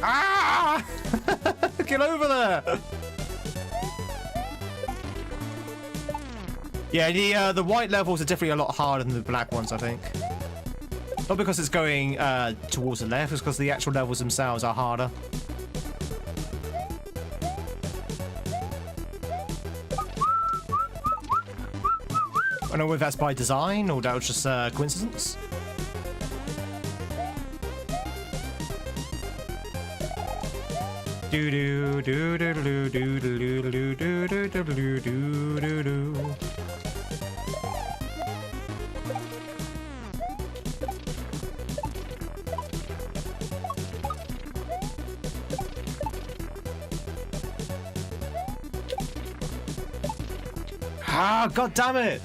Ah! Get over there! Yeah, the white levels are definitely a lot harder than the black ones, I think. Not because it's going towards the left, it's because the actual levels themselves are harder. I don't know if that's by design or that was just coincidence. Do do do do do do do do do do do do do. Ah, god damn it!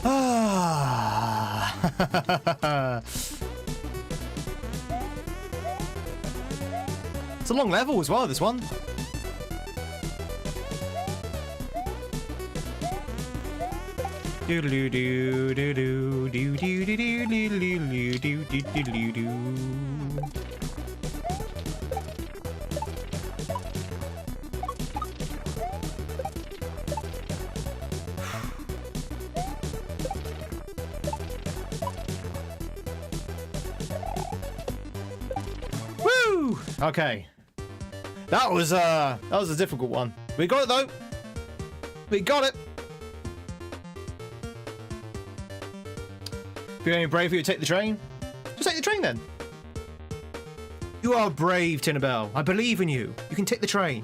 Ah. It's a long level as well, this one. Woo! Okay. That was a difficult one. We got it though. We got it. If you're only brave, you take the train. Just take the train then. You are brave, Tinkerbell. I believe in you. You can take the train.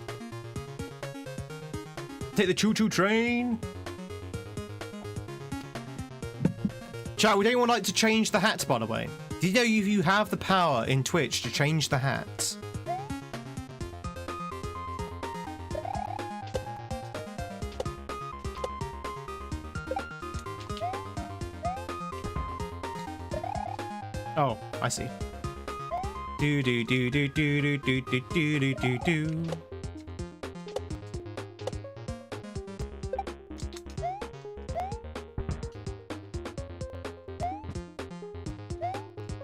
Take the choo-choo train. Chat, would anyone like to change the hat, by the way? Did you know you have the power in Twitch to change the hat? Oh, I see. Do do do do do do do do do do do.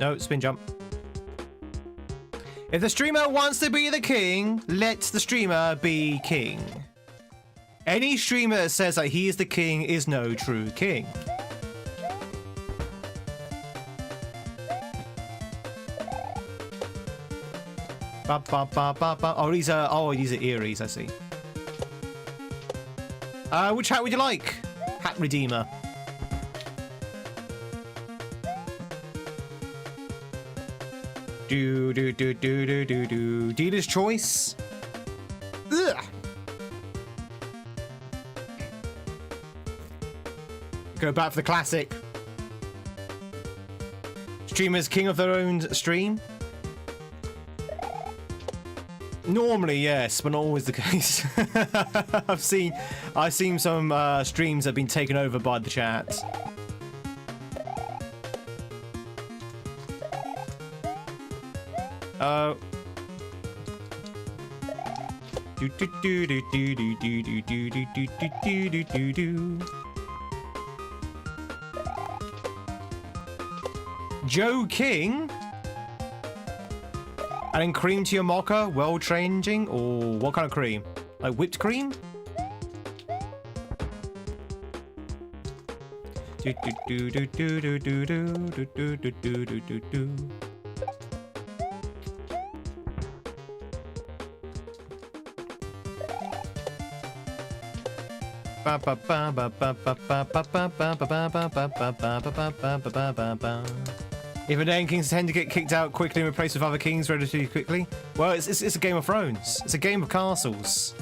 No, spin jump. If the streamer wants to be the king, let the streamer be king. Any streamer that says that he is the king is no true king. Ba, ba, ba, ba, ba. Oh, these are Eries, I see. Which hat would you like? Hat Redeemer. Do do do do do do do. Dealer's choice. Ugh. Go back for the classic. Streamers king of their own stream. Normally, yes, but not always the case. I've seen some streams that have been taken over by the chat. Do do do do do do do do do do do do do do. Joe King. Adding cream to your mocha, well changing, or what kind of cream? Like whipped cream? Do do do do do do do do do do do do do. Ba ba ba ba ba ba ba ba ba ba ba ba ba ba ba ba ba ba ba. Even then, kings tend to get kicked out quickly and replaced with other kings relatively quickly. Well, it's a Game of Thrones. It's a game of castles.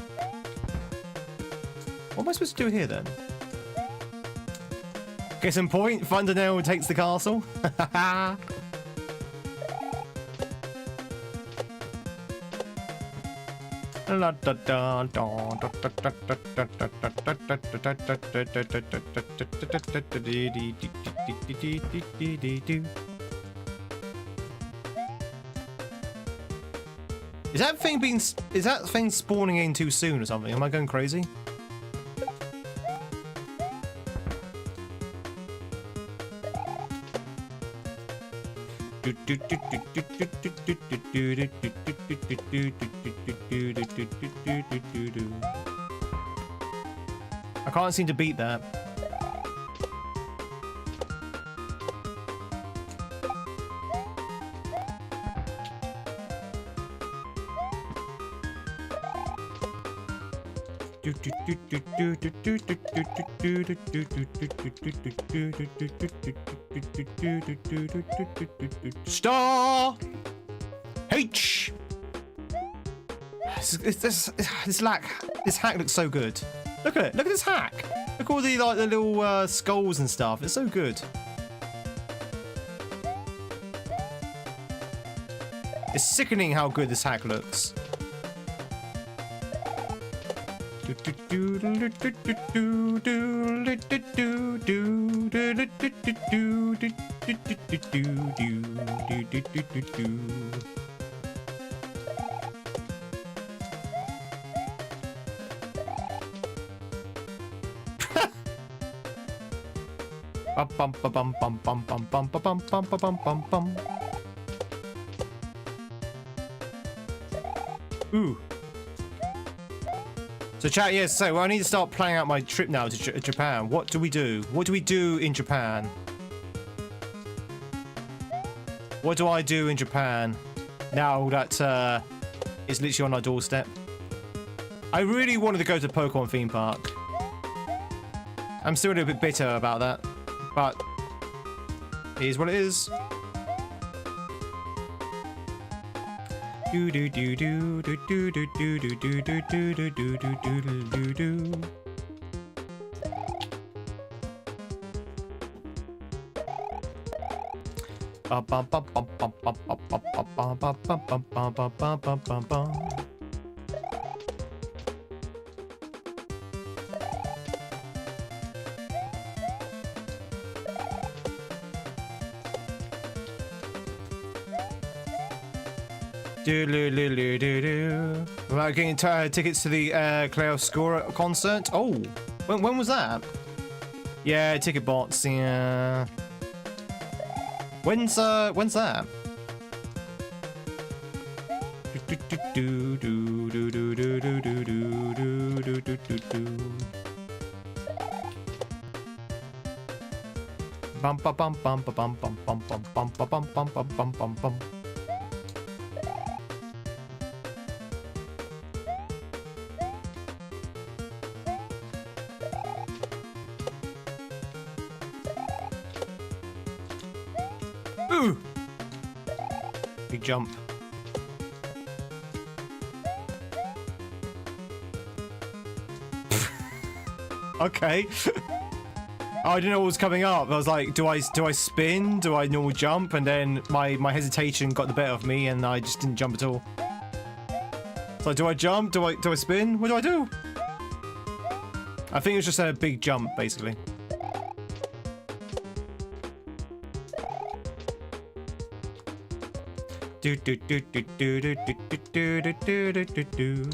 What am I supposed to do here, then? Case in point, Thunderdale takes the castle. Is that thing spawning in too soon or something? Am I going crazy? I can't seem to beat that. Star H. This hack looks so good. Look at it. Look at this hack. Look at all the like the little skulls and stuff. It's so good. It's sickening how good this hack looks. Ooh. So chat, yes, so I need to start planning out my trip now to Japan. What do we do? What do we do in Japan? What do I do in Japan now that it's literally on our doorstep? I really wanted to go to Pokemon theme park. I'm still a little bit bitter about that, but it is what it is. Do do do do do do do do do do do do do do do do. We're getting tickets to the Claire concert. Oh, when was that? Yeah, ticket bots. Yeah. When's that? Bum bum bum bum bum bum bum bum bum bum bum bum bum bum. Ooh! Big jump. Okay. I didn't know what was coming up. I was like, do I spin? Do I normal jump? And then my hesitation got the better of me, and I just didn't jump at all. So do I jump? Do I spin? What do I do? I think it was just a big jump, basically. Do do do do do do do do do do do do.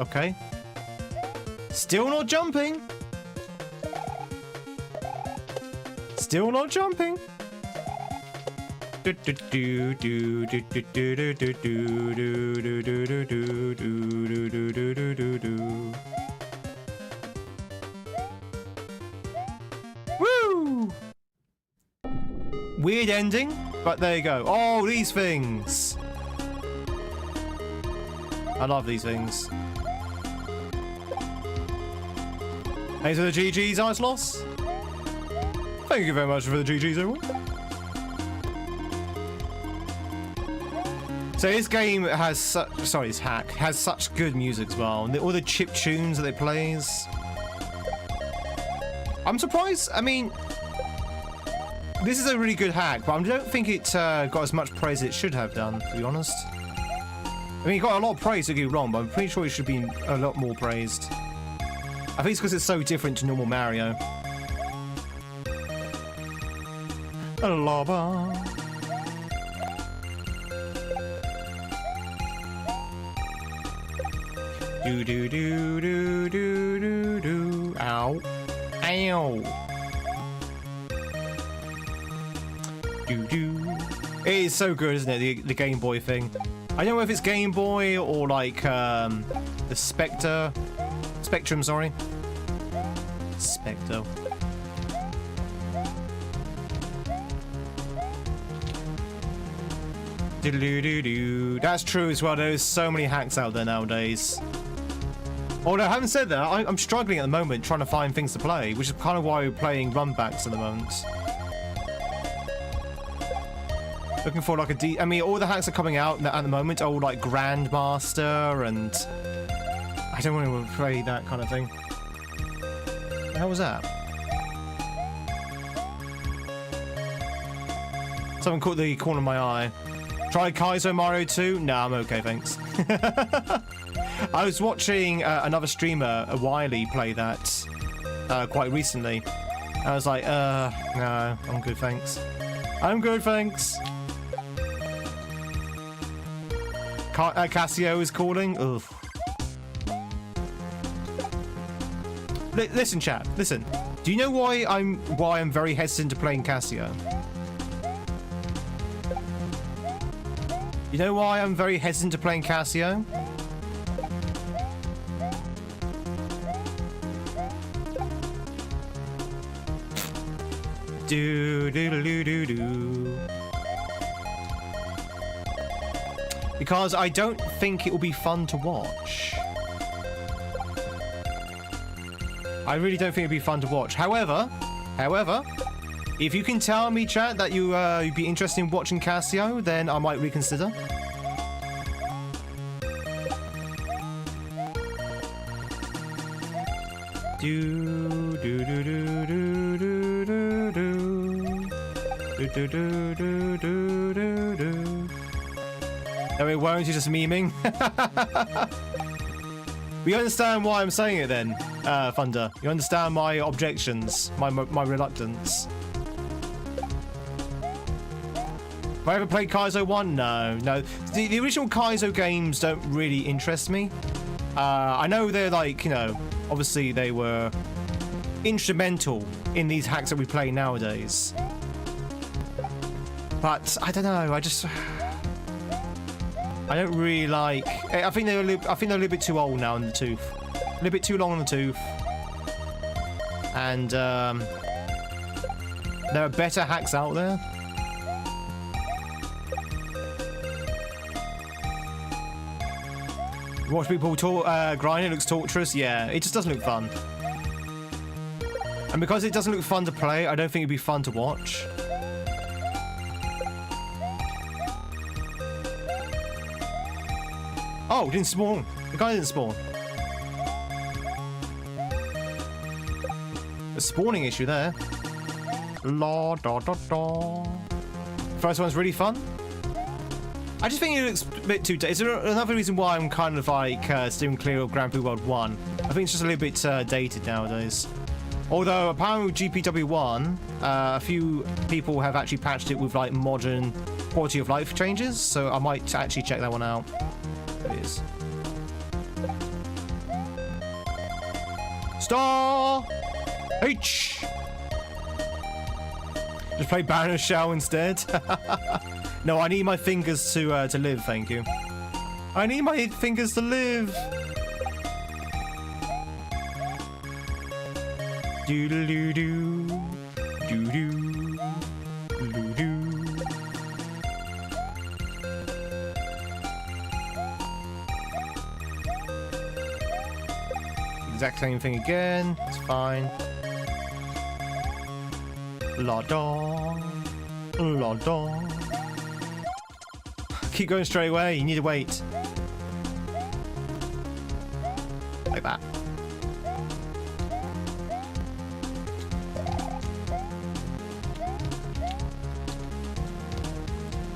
Okay. Still not jumping. Still not jumping. Do do do do do do do do do do do do do do do do do. Woo! Weird ending, but there you go. Oh, these things. I love these things. Thanks for the GG's, Ice Loss. Thank you very much for the GG's, everyone. So this game has this hack has such good music as well. And all the chip tunes that it plays. I'm surprised. I mean, this is a really good hack, but I don't think it got as much praise as it should have done, to be honest. I mean, it got a lot of praise, don't get me wrong, but I'm pretty sure it should be a lot more praised. I think it's because it's so different to normal Mario. Lava. Do do do do do do do. Ow. Ow. Doo-doo. It is so good, isn't it? The Game Boy thing. I don't know if it's Game Boy or like the Spectrum, sorry. Spectre. Doo-doo-doo-doo. That's true as well. There's so many hacks out there nowadays. Although, having said that, I'm struggling at the moment trying to find things to play, which is kind of why we're playing runbacks at the moment. Looking for like I mean, all the hacks are coming out at the moment are all like Grandmaster, and I don't want to play that kind of thing. How was that? Someone caught the corner of my eye. Try Kaizo Mario 2? Nah, I'm okay, thanks. I was watching another streamer, Wiley, play that quite recently. I was like, no, I'm good, thanks. I'm good, thanks. Casio is calling. Ugh. Listen, chat. Listen. Do you know why I'm very hesitant to playing Casio? You know why I'm very hesitant to playing Casio? Do do do do do. Because I don't think it will be fun to watch. I really don't think it'd be fun to watch. However, if you can tell me, chat, that you'd be interested in watching Casio, then I might reconsider. Do do do do do do do do do do do do do do. No, it won't. You're just memeing. You understand why I'm saying it then, Thunder. You understand my objections, my reluctance. Have I ever played Kaizo 1? No. The original Kaizo games don't really interest me. I know they're like, you know, obviously they were instrumental in these hacks that we play nowadays. But I don't know. I don't really like. I think they're a little bit too old now in the tooth. A little bit too long in the tooth. And there are better hacks out there. Watch people grind. It looks torturous. Yeah, it just doesn't look fun. And because it doesn't look fun to play, I don't think it'd be fun to watch. Oh, didn't spawn. The guy didn't spawn. A spawning issue there. La da da da. First one's really fun. I just think it looks a bit too dated. Is there another reason why I'm kind of like steering clear of Grand Prix World 1? I think it's just a little bit dated nowadays. Although apparently with GPW1, a few people have actually patched it with like modern quality of life changes, so I might actually check that one out. It is. Star H. Just play Banner Shell instead. No, I need my fingers to live. Thank you. I need my fingers to live. Do do do do do do do. Exact same thing again. It's fine. La da, la da. Keep going straight away. You need to wait. Like that.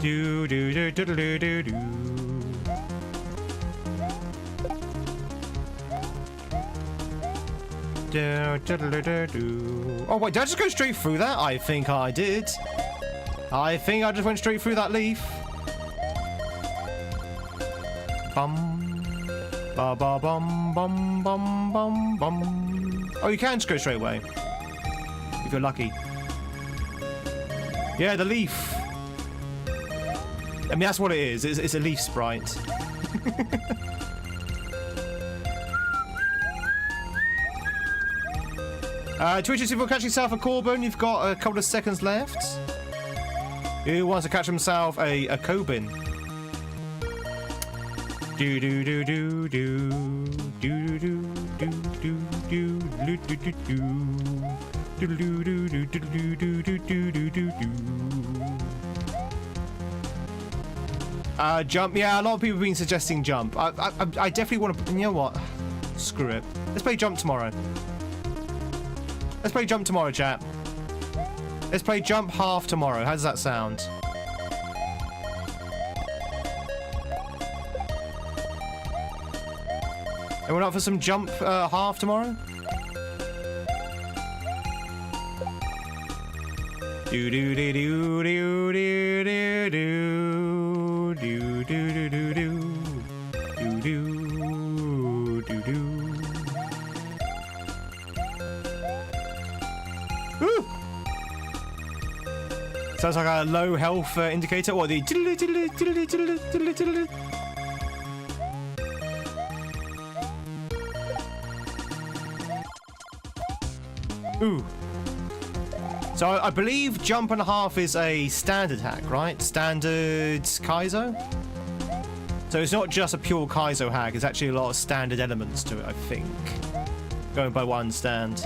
Do do do do do do do. Do, do, do, do, do. Oh wait, did I just go straight through that? I think I did. I think I just went straight through that leaf. Bum ba ba bum bum bum bum bum. Oh, you can just go straight away. If you're lucky. Yeah, the leaf. I mean, that's what it is. It's a leaf sprite. Twitches, if you're catching yourself a Corbin, you've got a couple of seconds left. Who wants to catch himself a Cobin? Do do do do do do do do do do do do do do do do. Jump. Yeah, a lot of people have been suggesting jump. I definitely want to. You know what? Screw it. Let's play jump tomorrow. Let's play jump tomorrow, chat. Let's play jump half tomorrow. How does that sound? Anyone up for some jump half tomorrow? Do do do do do do do do do do do do do do do. Woo! Sounds like a low health indicator. Or the. Ooh. So I believe jump and a half is a standard hack, right? Standard Kaizo? So it's not just a pure Kaizo hack, it's actually a lot of standard elements to it, I think. Going by what I understand.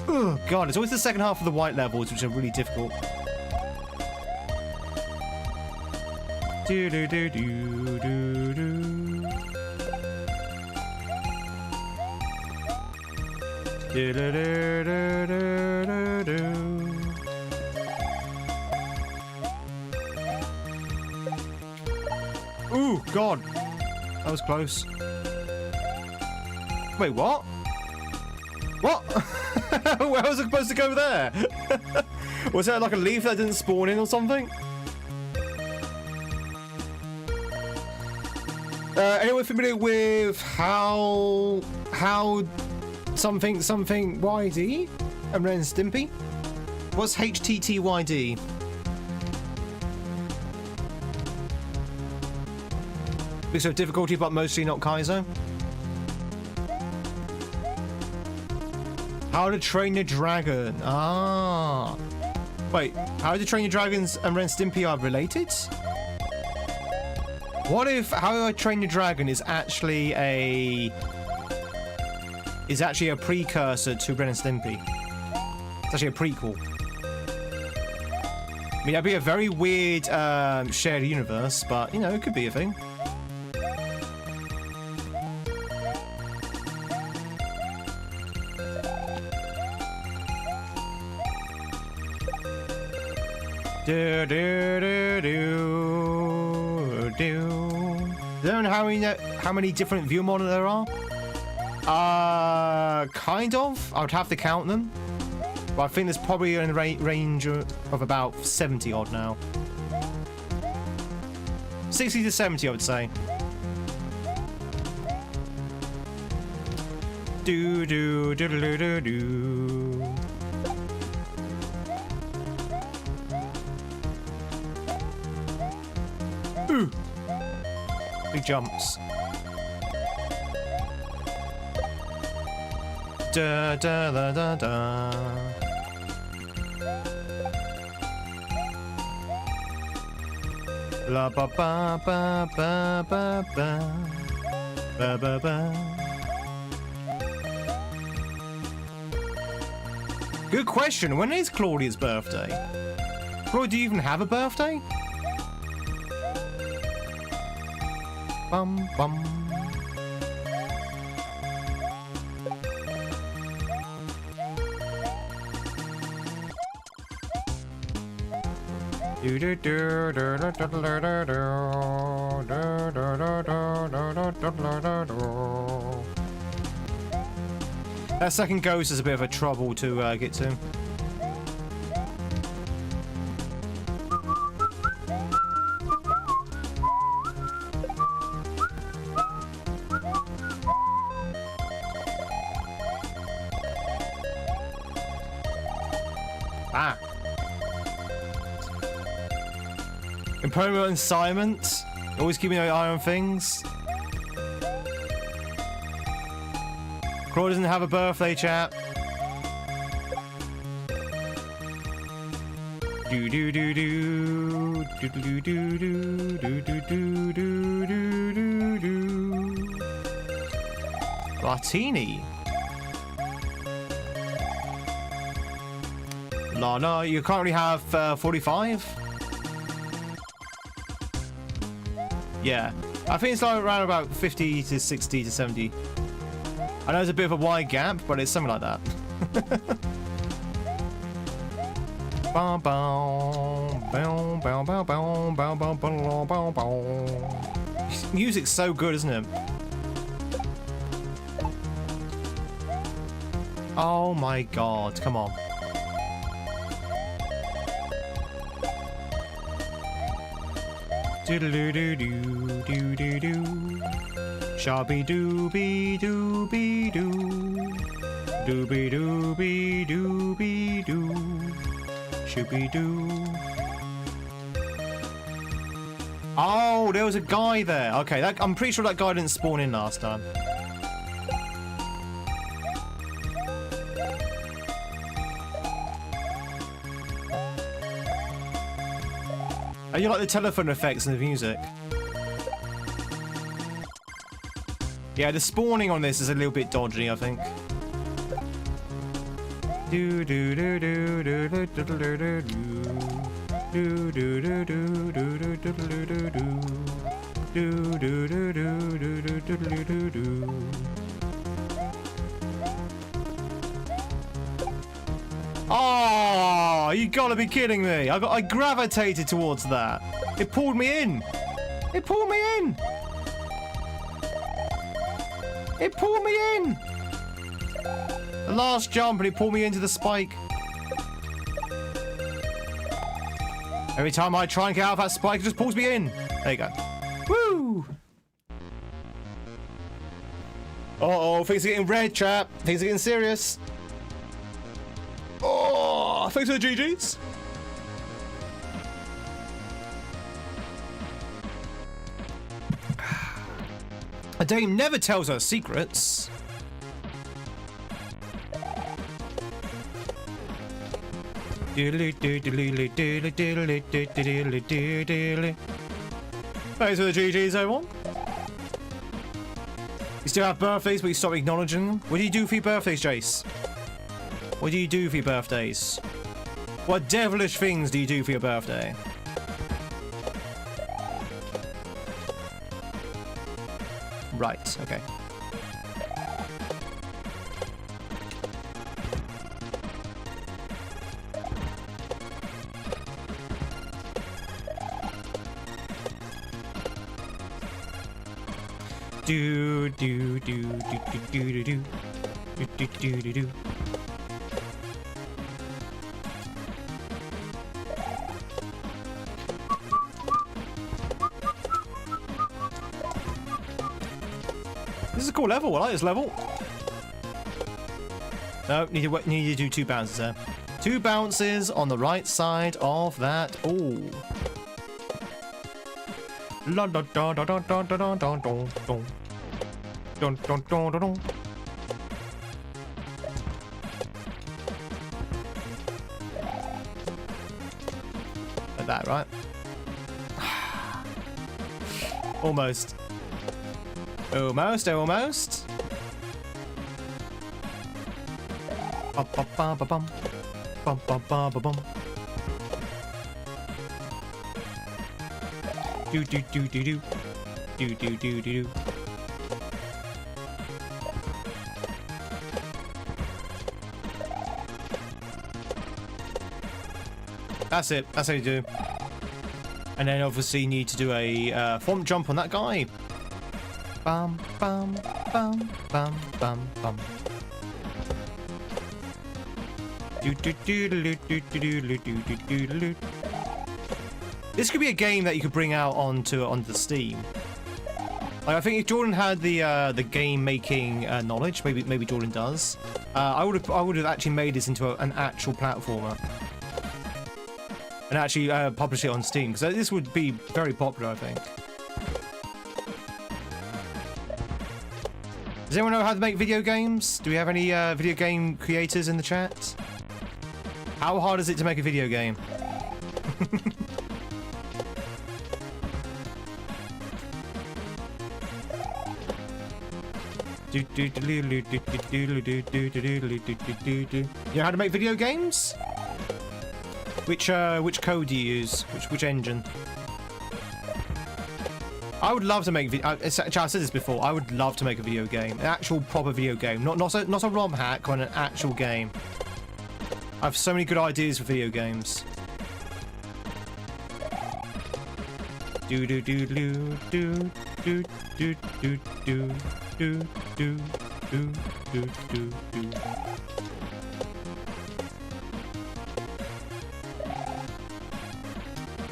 Oh god, it's always the second half of the white levels which are really difficult. Do do do do do do. Do do do do do do. Ooh, God, that was close. Wait, what? What? Where was I supposed to go there? Was that like a leaf that didn't spawn in or something? Anyone familiar with how something YD and Ren Stimpy? What's HTTYD? Because of difficulty, but mostly not Kaizo. How to Train Your Dragon. Ah. Wait, How to Train Your Dragons and Ren Stimpy are related? What if How to Train Your Dragon is actually a precursor to Ren and Stimpy? It's actually a prequel. I mean, that'd be a very weird shared universe, but you know, it could be a thing. Do do do do do. Don't know how many different view models there are. Kind of. I would have to count them, but I think there's probably in a range of about 70 odd now. 60 to 70, I would say. Do do do do do do. Ooh. Big jumps. Da da da da da. La ba ba ba ba ba ba ba ba ba. Good question. When is Claudia's birthday? Claudia, do you even have a birthday? Bum bum. Do do do do do do do do. That second ghost is a bit of a trouble to get to. Impermanent assignment. Always keeping an eye on things. Crow doesn't have a birthday, chat. Do do do do do do do do do do do do do do. Martini. No, you currently have 45. Yeah, I think it's like around about 50 to 60 to 70. I know it's a bit of a wide gap, but it's something like that. Music's so good, isn't it? Oh my god, come on. Do-do-do-do-do-do-do-do. Shabby dooby dooby doo. Dooby dooby dooby doo. Shooby doo. Oh, there was a guy there. Okay, I'm pretty sure that guy didn't spawn in last time. Oh, you like the telephone effects and the music? Yeah, the spawning on this is a little bit dodgy, I think. Do do do do do do do do do do do do do do do do do do. Oh, you gotta be kidding me! I gravitated towards that. It pulled me in. It pulled me in. It pulled me in. The last jump and it pulled me into the spike. Every time I try and get out of that spike, it just pulls me in. There you go. Woo! Uh-oh, things are getting red, chap. Things are getting serious. Oh, thanks for the GGs. A dame never tells her secrets. Thanks for the GGs, everyone. You still have birthdays, but you stop acknowledging them. What do you do for your birthdays, Jace? What do you do for your birthdays? What devilish things do you do for your birthday? Right, okay. Do do do do do do do do do do do. This is a cool level. I like this level. No, need to do 2 bounces there. 2 bounces on the right side of that. Oh. La da da da da da da da da da da da da da. Like that, right? Almost. Almost, almost. Bum bum bum bum bum bum bum bum bum. Do do do do do do do do do. That's it. That's how you do. And then obviously you need to do a front jump on that guy. Bum bum bum bum bum bum. Do do do do do do do do do do. This could be a game that you could bring out onto the Steam. Like, I think if Jordan had the game making knowledge, maybe Jordan does. I would have actually made this into an actual platformer. and actually publish it on Steam, because this would be very popular, I think. Does anyone know how to make video games? Do we have any video game creators in the chat? How hard is it to make a video game? You know how to make video games? Which code do you use? Which engine? I would love to make I've said this before. I would love to make a video game, an actual proper video game, not a ROM hack, but an actual game. I have so many good ideas for video games. Do do do do do do do do do do do do do do do.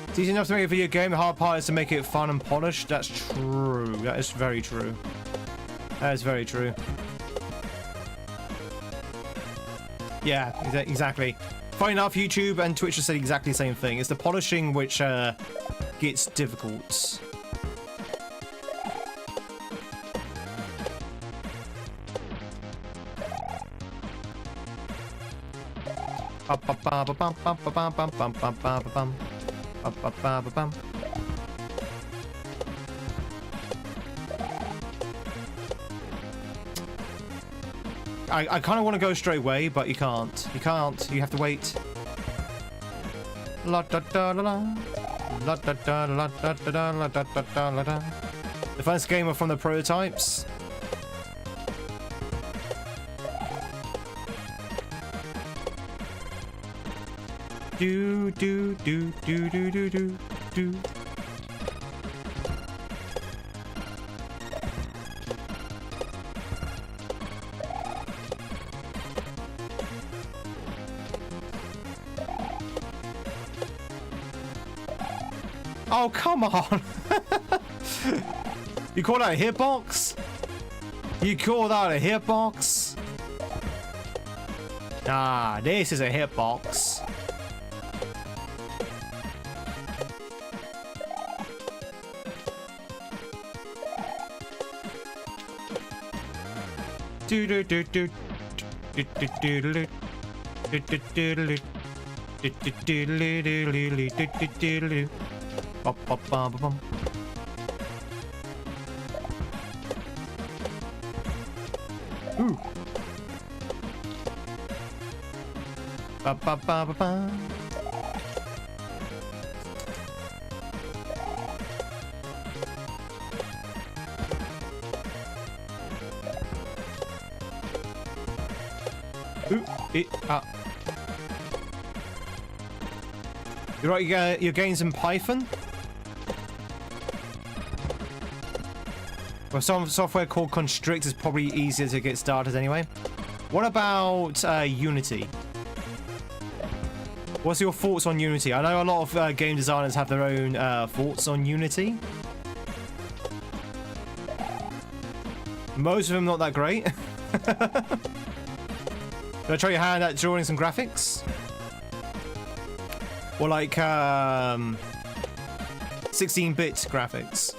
It's easy enough to make a video game. The hard part is to make it fun and polished. That's true. That is very true. That is very true. Yeah, exactly. Funny enough, YouTube and Twitch have said exactly the same thing. It's the polishing which gets difficult. I kind of want to go straight away, but you can't. You can't. You have to wait. La da da la la. La da da la da da da la da da da la da. The first game are from the prototypes. Do do do do do do do do. Oh, come on! You call that a hitbox? You call that a hitbox? Ah, this is a hitbox. Do do do do do do do do do do do do do do. Bum, bum, bum, bum. Ooh. Ba ba ba ba ba. Ooh, You write your games in Python? Well, some software called Constrict is probably easier to get started anyway. What about Unity? What's your thoughts on Unity? I know a lot of game designers have their own thoughts on Unity. Most of them not that great. Can I try your hand at drawing some graphics? Or like 16-bit graphics.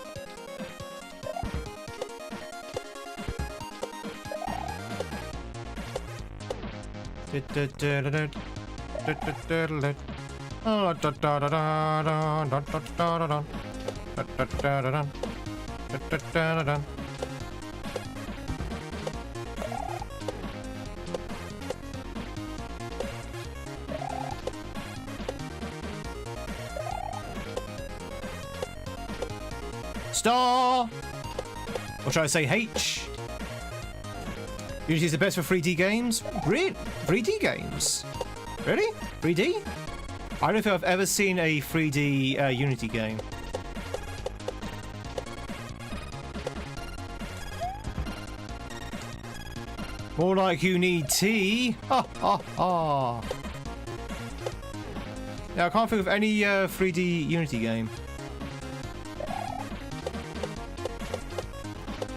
Star! Or should I say H? Unity is the best for 3D games? Really? 3D games? Really? 3D? I don't think I've ever seen a 3D Unity game. More like you need tea. Ha ha ha. Yeah, I can't think of any 3D Unity game.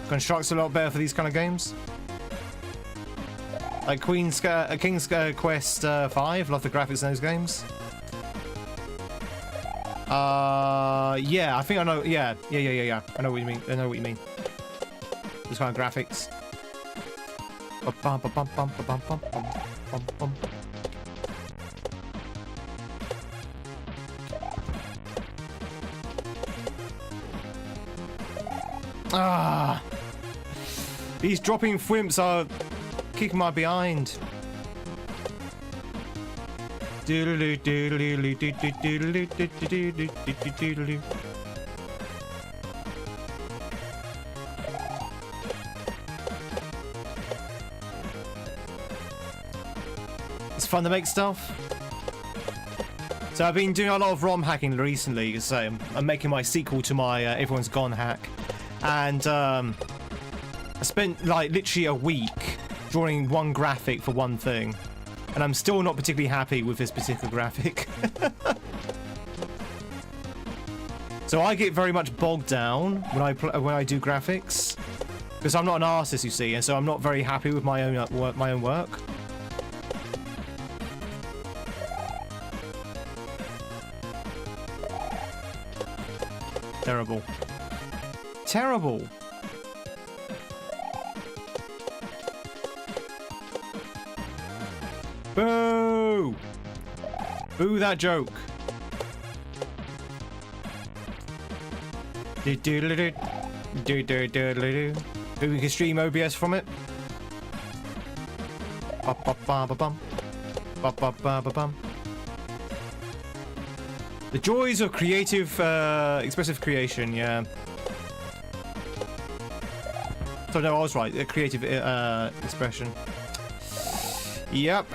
Construct's a lot better for these kind of games. Like King's Quest 5, love the graphics in those games. Yeah, I think I know. Yeah. I know what you mean. I know what you mean. This kind of graphics. Ah, these dropping thwimps are kicking my behind. It's fun to make stuff. So I've been doing a lot of ROM hacking recently, because I'm making my sequel to my Everyone's Gone hack. And I spent like literally a week drawing one graphic for one thing. And I'm still not particularly happy with this particular graphic. So I get very much bogged down when I do graphics. Because I'm not an artist, you see, and so I'm not very happy with my own work. Terrible. Terrible. Boo! Boo that joke. Maybe we can stream OBS from it. The joys of creative, expressive creation, yeah. So no, I was right. Creative expression. Yep.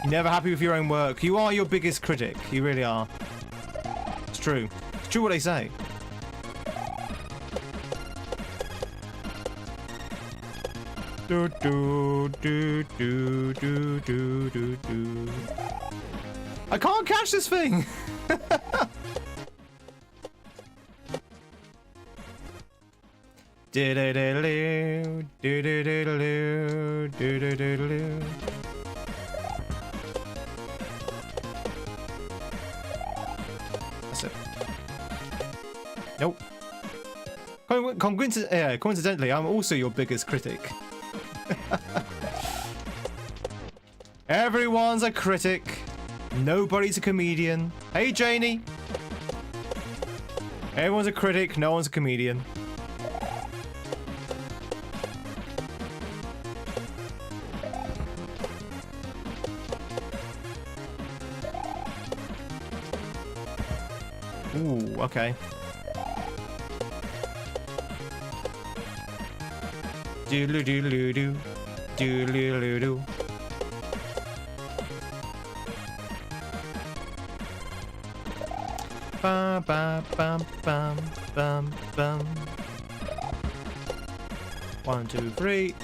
You're never happy with your own work. You are your biggest critic. You really are. It's true. It's true what they say. Do do do do do do do do. I can't catch this thing. Do do do do do do do do do do do. That's it. Nope. Coincidentally, I'm also your biggest critic. Everyone's a critic. Nobody's a comedian. Hey, Janie. Everyone's a critic. No one's a comedian. Ooh, okay. Doodle doodle doo. Doodle doodle doo. Bum bum bum bum bum bum. 1, 2, 3.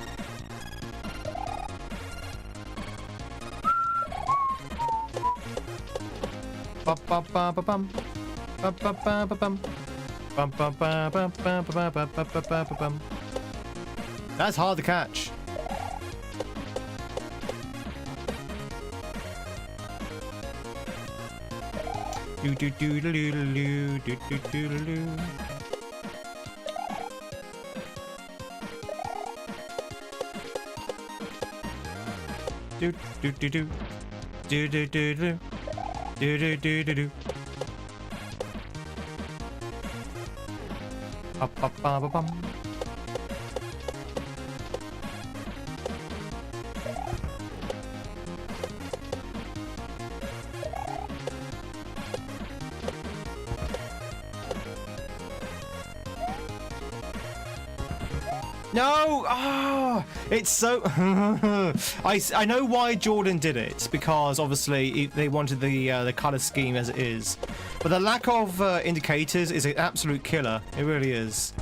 Bum bum bum bum bum. Bum bum bum bum bum. Bum bum bum bum bum bum bum bum bum bum. That's hard to catch. Do do do do do do do do do do. Do do do do do do do do do do do do. Up up up up. No! Oh, it's so... I know why Jordan did it, because obviously they wanted the color scheme as it is. But the lack of indicators is an absolute killer. It really is.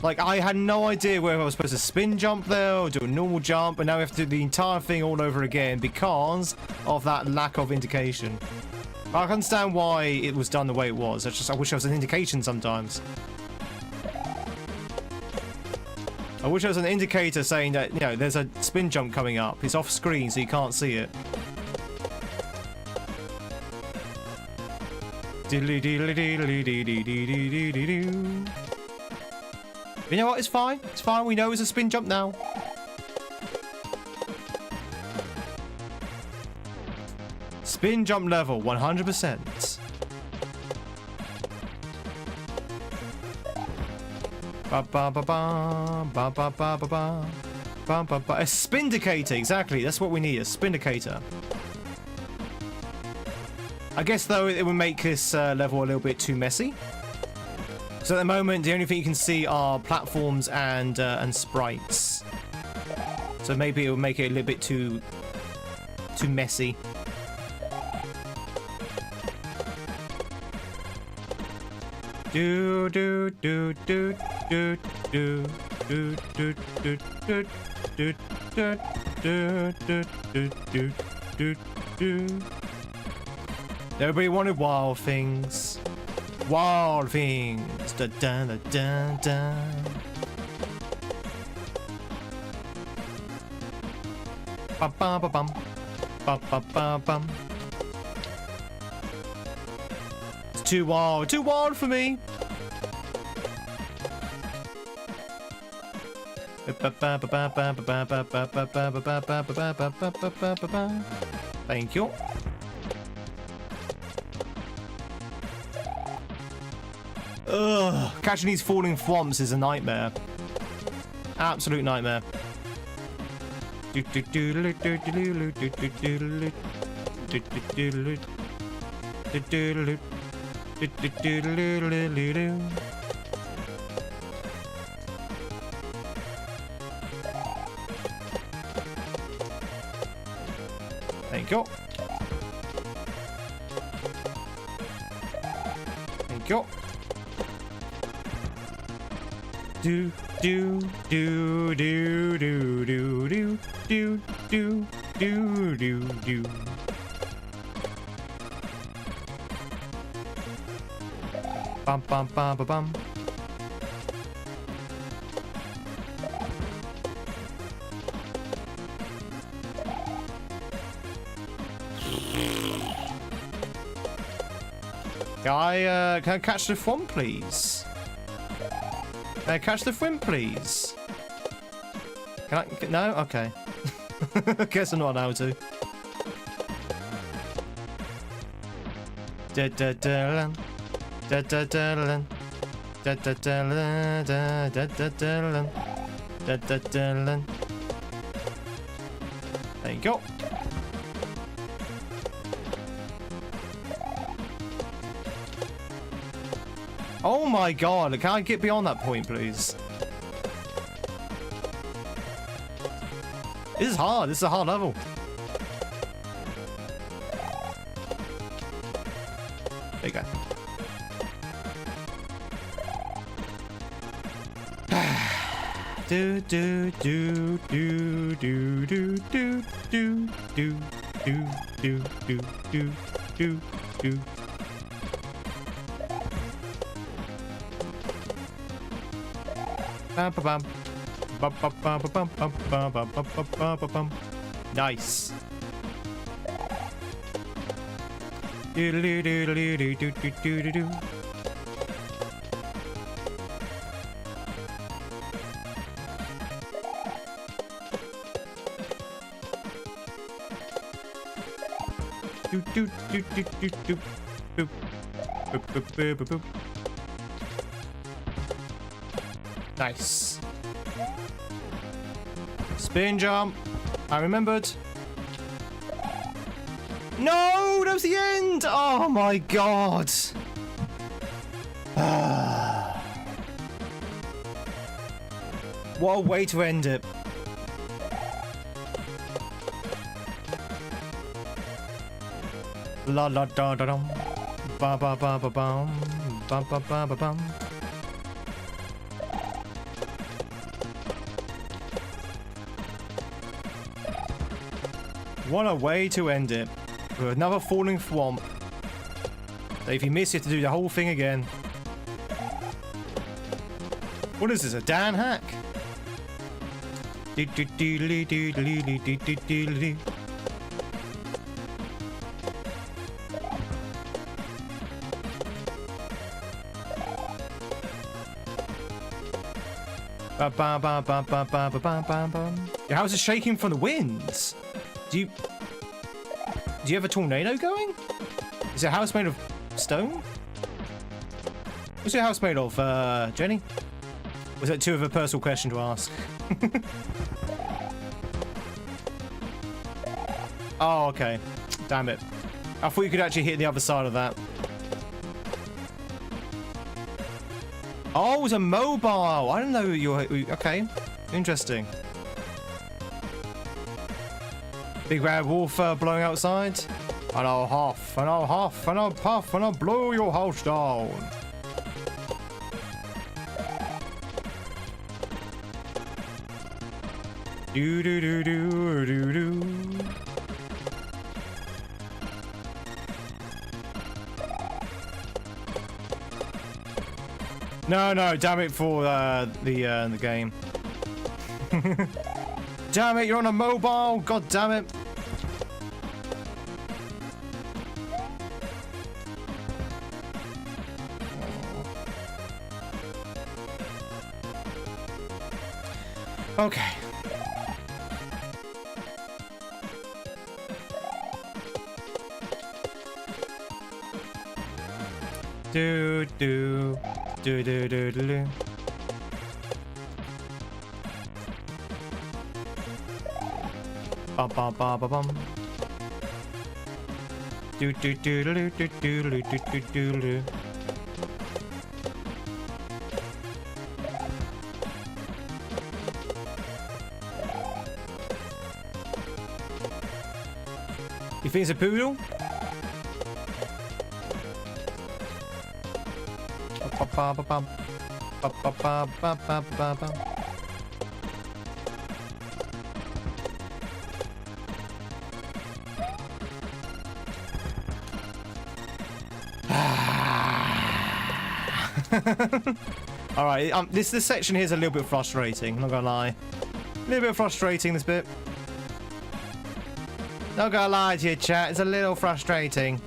Like, I had no idea whether I was supposed to spin jump there or do a normal jump, and now we have to do the entire thing all over again because of that lack of indication. I can understand why it was done the way it was. I wish there was an indication sometimes. I wish there was an indicator saying that, you know, there's a spin jump coming up. It's off screen, so you can't see it. You know what? It's fine. It's fine. We know it's a spin jump now. Spin jump level 100%. Ba ba ba ba ba ba ba ba ba ba ba ba. A spindicator, exactly. That's what we need. A spindicator. I guess though it would make this level a little bit too messy. So at the moment, the only thing you can see are platforms and sprites. So maybe it will make it a little bit too messy. Do do do do do do do do do do do do do do do do do. Everybody wanted wild things. Wild things. Da da da da da. Ba ba ba bum. Ba ba ba bum. It's too wild. Too wild for me. Thank you. Ugh, catching these falling thwomps is a nightmare. Absolute nightmare. Thank you. Thank you. Do do do do do do do do do do do do. Bum bum bum bum bum. Can I catch the thwomp, please? Can I catch the thwomp, please? Can I? No? Okay. Guess I'm not allowed to. Da da da da da da da da da da da da da da da. There you go. Oh my god, can I get beyond that point, please? This is hard. This is a hard level. There you go. Do do do do do do do do do do do do do do do. Nice. Nice. Spin jump. I remembered. No, that was the end. Oh my god. What a way to end it. La la da da dum. Ba ba ba ba bum. Ba ba ba ba bum. What a way to end it. With another falling thwomp. So if you miss, you have to do the whole thing again. What is this, a Dan hack? Ba, ba, ba, ba, ba, ba, ba, ba, ba, ba. Your house is shaking from the winds. Do you have a tornado going? Is your house made of stone? What's your house made of, Jenny? Was that too of a personal question to ask? Oh, okay. Damn it. I thought you could actually hit the other side of that. Oh, it was a mobile. I didn't know you were... Okay. Interesting. Big bad wolf blowing outside. And I'll huff, and I'll huff, and I'll puff, and I'll blow your house down. Do do do do do do. No, no, damn it for the game. Damn it, you're on a mobile. God damn it. Okay. Do do do do do do. Bum bum bum bum bum. Do do do do do do do do do do. You think it's a poodle? All right, this section here is a little bit frustrating. I'm not gonna lie, a little bit frustrating. This bit. Not gonna lie to you, chat. It's a little frustrating.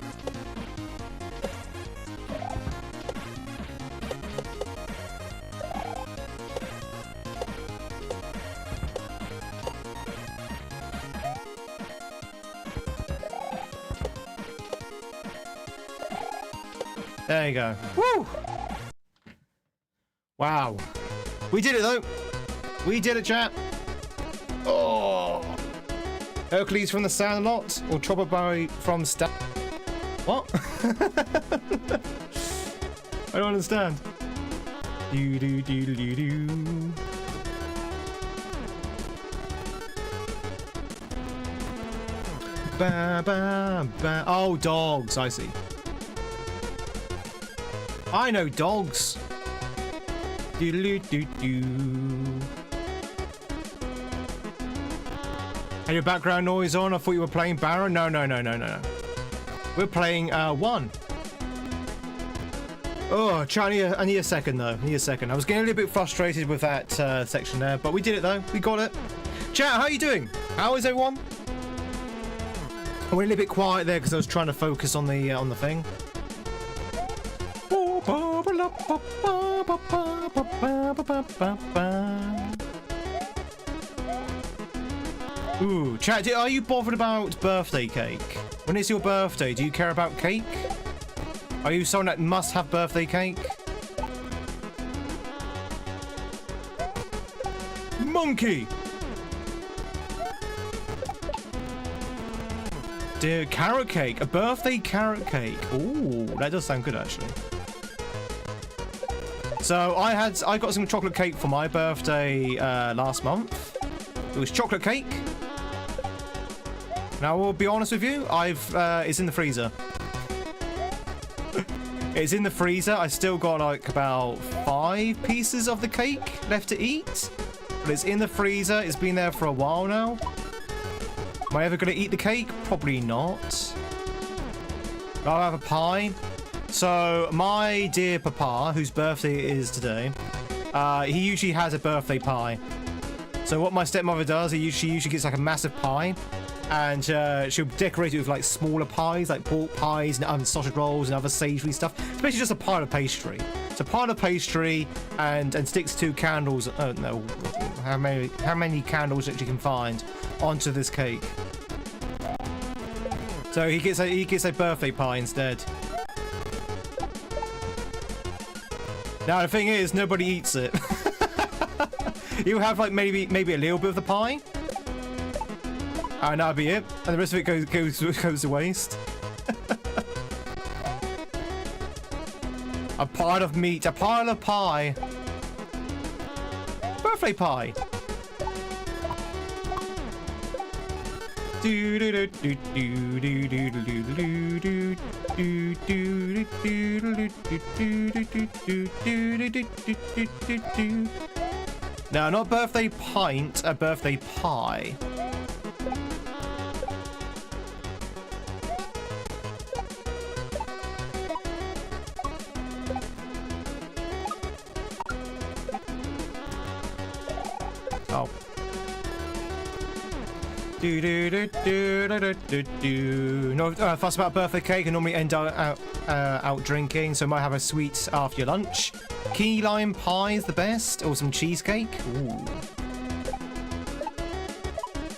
There you go. Woo! Wow. We did it, though. We did it, chat. Oh. Hercules from the Sandlot or Chopperberry from What? I don't understand. Do do do do do. Ba ba ba. Oh, dogs. I see. I know dogs. Do do do do. Had your background noise on? I thought you were playing Baron. No, no, no, no, no, no. We're playing one. Oh, chat, I need a second though. I need a second. I was getting a little bit frustrated with that section there, but we did it though. We got it. Chat, how are you doing? How is everyone? I went a little bit quiet there because I was trying to focus on the thing. Ooh, chat, are you bothered about birthday cake? When it's your birthday, do you care about cake? Are you someone that must have birthday cake? Monkey! Dude, carrot cake. A birthday carrot cake. Ooh, that does sound good, actually. So, I got some chocolate cake for my birthday last month. It was chocolate cake. Now, I will be honest with you, it's in the freezer. It's in the freezer. I still got like about 5 pieces of the cake left to eat. But it's in the freezer. It's been there for a while now. Am I ever going to eat the cake? Probably not. I'll have a pie. So, my dear papa, whose birthday it is today, he usually has a birthday pie. So what my stepmother does, she usually gets like a massive pie. and she'll decorate it with like smaller pies, like pork pies and sausage rolls and other savoury stuff. It's basically just a pile of pastry. It's a pile of pastry and sticks 2 candles. Oh no, how many candles that you can find onto this cake. So he gets a birthday pie instead. Now the thing is, nobody eats it. You have like maybe a little bit of the pie. And that'll be it. And the rest of it goes to waste. A pile of meat, a pile of pie. Birthday pie. No, not birthday pint, a birthday pie. Oh. No, fuss about birthday cake. I normally end out drinking, so I might have a sweet after your lunch. Key lime pie is the best, or some cheesecake. Ooh.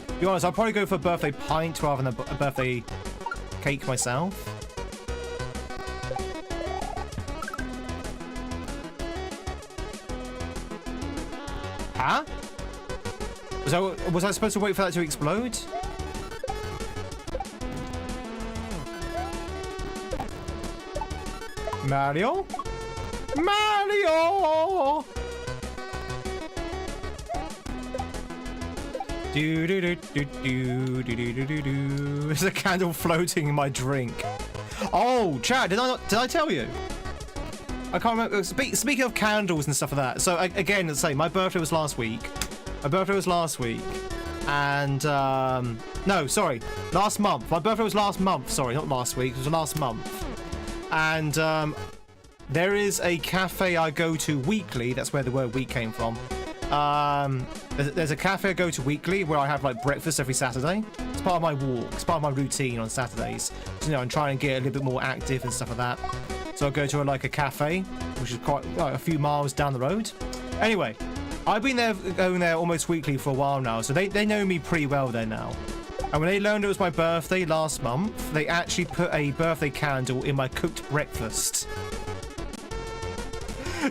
To be honest, I'll probably go for a birthday pint rather than a birthday cake myself. Huh? Was I supposed to wait for that to explode? Mario? Mario! There's a candle floating in my drink. Oh, Chad, did I tell you? I can't remember. Speaking of candles and stuff like that. So again, let's say my birthday was last week. And no, sorry, last month. My birthday was last month. Sorry, not last week. It was last month. And there is a cafe I go to weekly. That's where the word week came from. There's a cafe I go to weekly where I have like breakfast every Saturday. It's part of my walk. It's part of my routine on Saturdays. So, you know, I'm trying to get a little bit more active and stuff like that. So I go to like a cafe, which is quite a few miles down the road. Anyway, I've been going there almost weekly for a while now, so they know me pretty well there now. And when they learned it was my birthday last month, they actually put a birthday candle in my cooked breakfast.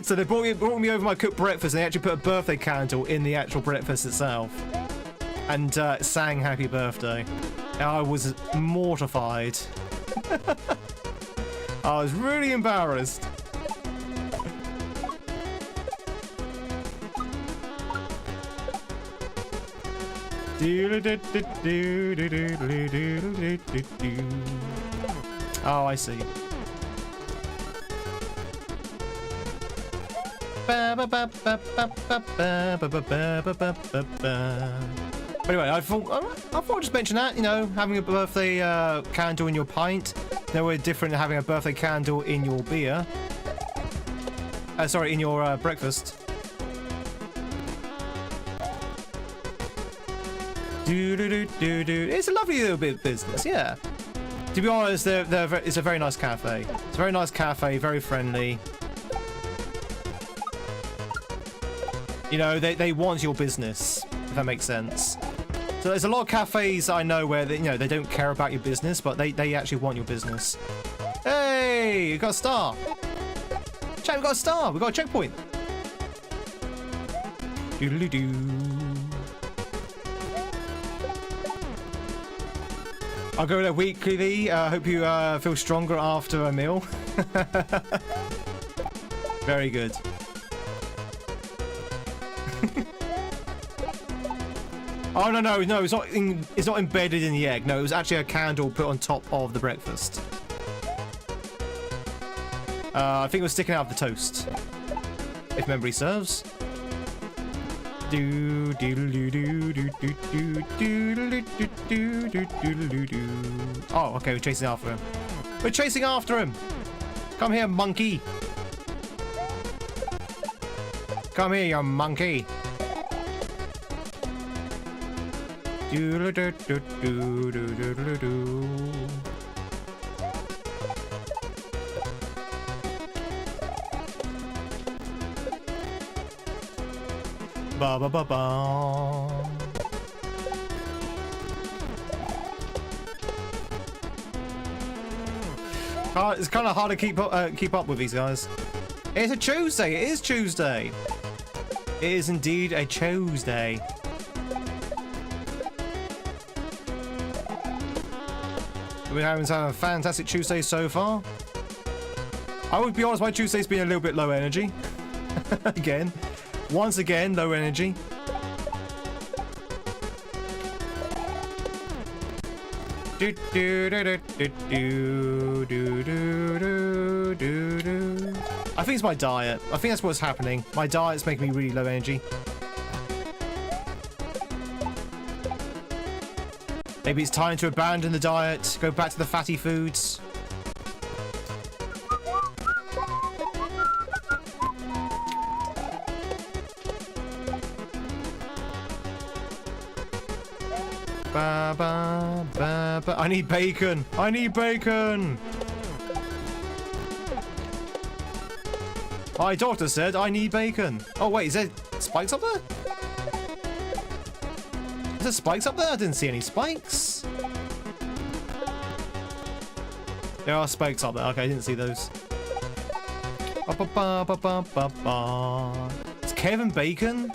So they brought me over my cooked breakfast, and they actually put a birthday candle in the actual breakfast itself. And sang happy birthday. And I was mortified. I was really embarrassed. Oh, I see. Anyway, I thought I'd just mention that, you know, having a birthday candle in your pint. No way different than having a birthday candle in your beer. Sorry, in your breakfast. It's a lovely little bit of business, yeah. To be honest, it's a very nice cafe. It's a very nice cafe, very friendly. You know, they want your business, if that makes sense. So there's a lot of cafes I know where they don't care about your business, but they actually want your business. Hey, we got a star. Chat, we got a star. We got a checkpoint. Doodly-doo. I'll go there weekly. I hope you feel stronger after a meal. Very good. Oh no, it's not embedded in the egg. No, it was actually a candle put on top of the breakfast. I think it was sticking out of the toast, if memory serves. Oh, okay, we're chasing after him. We're chasing after him. Come here, monkey. Come here, you monkey. Ba ba ba ba. It's kind of hard to keep up with these guys. It's a Tuesday. It is Tuesday. It is indeed a Tuesday. We're having a fantastic Tuesday so far. I would be honest, my Tuesday's been a little bit low energy. Again. Once again, low energy. I think it's my diet. I think that's what's happening. My diet's making me really low energy. Maybe it's time to abandon the diet, go back to the fatty foods. Ba, ba, ba, ba. I need bacon. I need bacon. My doctor said I need bacon. Oh wait, is there spikes up there? Is there spikes up there? I didn't see any spikes. There are spikes up there. Okay, I didn't see those. Ba, ba, ba, ba, ba, ba, ba. Is Kevin bacon?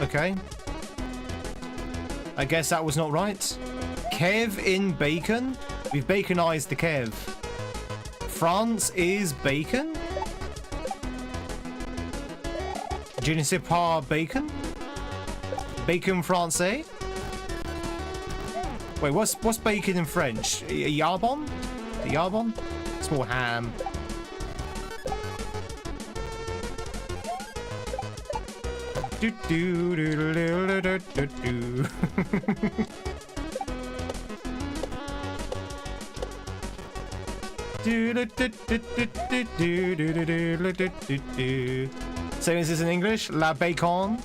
Okay. I guess that was not right. Kev in bacon? We've baconized the Kev. France is bacon? Je ne sais pas bacon? Bacon français? Wait, what's bacon in French? A yarbon? A yarbon? Small ham. Do do do do do do do do. Same as this in English. La bacon.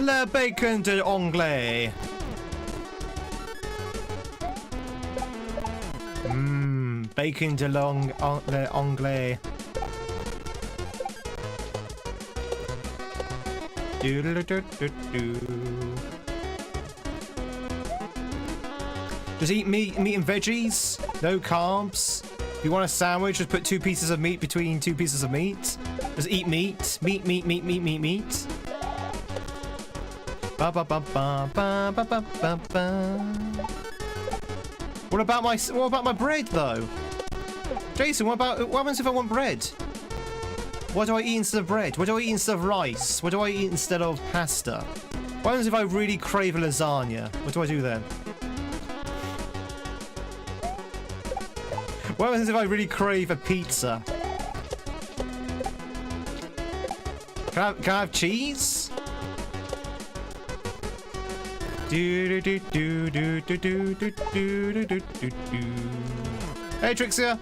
La bacon de anglais. Bacon de l'anglais. Just eat meat and veggies. No carbs. If you want a sandwich, just put 2 pieces of meat between 2 pieces of meat. Just eat meat. Meat. Ba ba ba ba ba ba ba ba ba. What about my bread though? Jason, what happens if I want bread? What do I eat instead of bread? What do I eat instead of rice? What do I eat instead of pasta? What happens if I really crave a lasagna? What do I do then? What happens if I really crave a pizza? Can I have cheese? Hey, Trixia!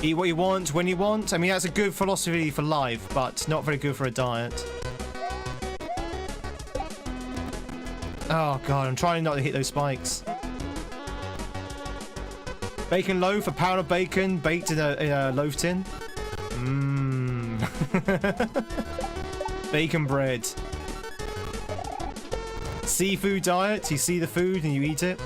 Eat what you want, when you want. I mean, that's a good philosophy for life, but not very good for a diet. Oh god, I'm trying not to hit those spikes. Bacon loaf, a pound of bacon baked in a loaf tin. Bacon bread. Seafood diet, you see the food and you eat it.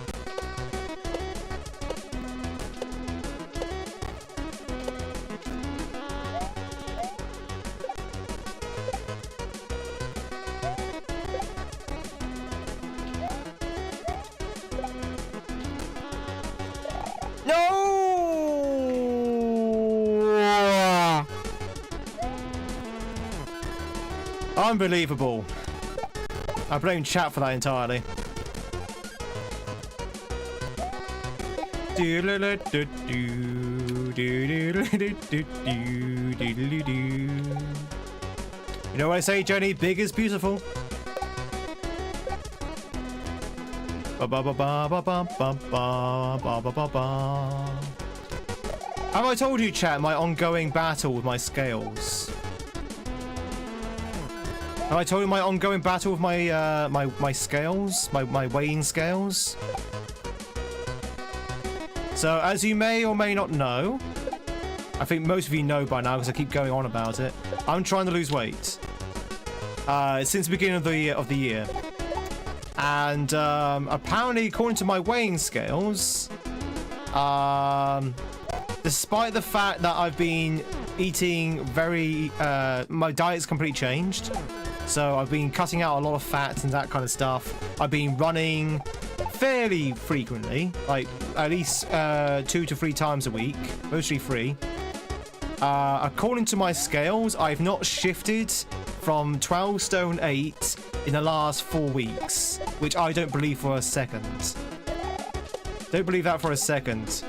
Unbelievable. I blame chat for that entirely. You know what I say, Jenny? Big is beautiful. Have I told you, chat, my ongoing battle with my scales? Have I told you my ongoing battle with my my scales, my weighing scales? So, as you may or may not know, I think most of you know by now because I keep going on about it. I'm trying to lose weight since the beginning of the year, and apparently, according to my weighing scales, despite the fact that I've been eating my diet's completely changed. So I've been cutting out a lot of fat and that kind of stuff. I've been running fairly frequently, like at least 2 to 3 times a week, mostly 3. According to my scales, I've not shifted from 12 stone 8 in the last 4 weeks, which I don't believe for a second. Don't believe that for a second.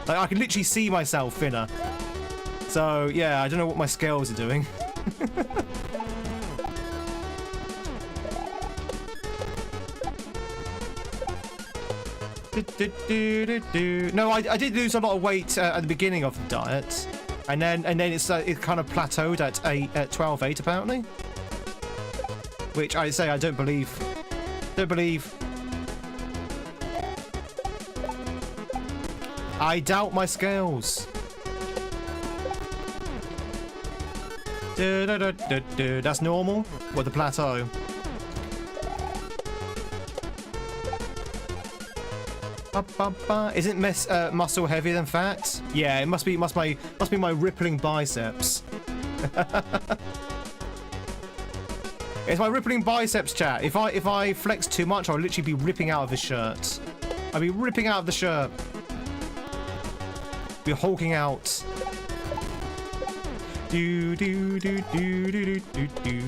Like, I can literally see myself thinner. So yeah, I don't know what my scales are doing. No, I did lose a lot of weight at the beginning of the diet, and then it kind of plateaued at 12.8 apparently, which I say I don't believe. I doubt my scales. That's normal with the plateau. Isn't muscle heavier than fat? Yeah, it must be my rippling biceps. It's my rippling biceps, chat. If I flex too much, I'll literally be ripping out of the shirt. I'll be ripping out of the shirt. Be hulking out. Do do do do do do do.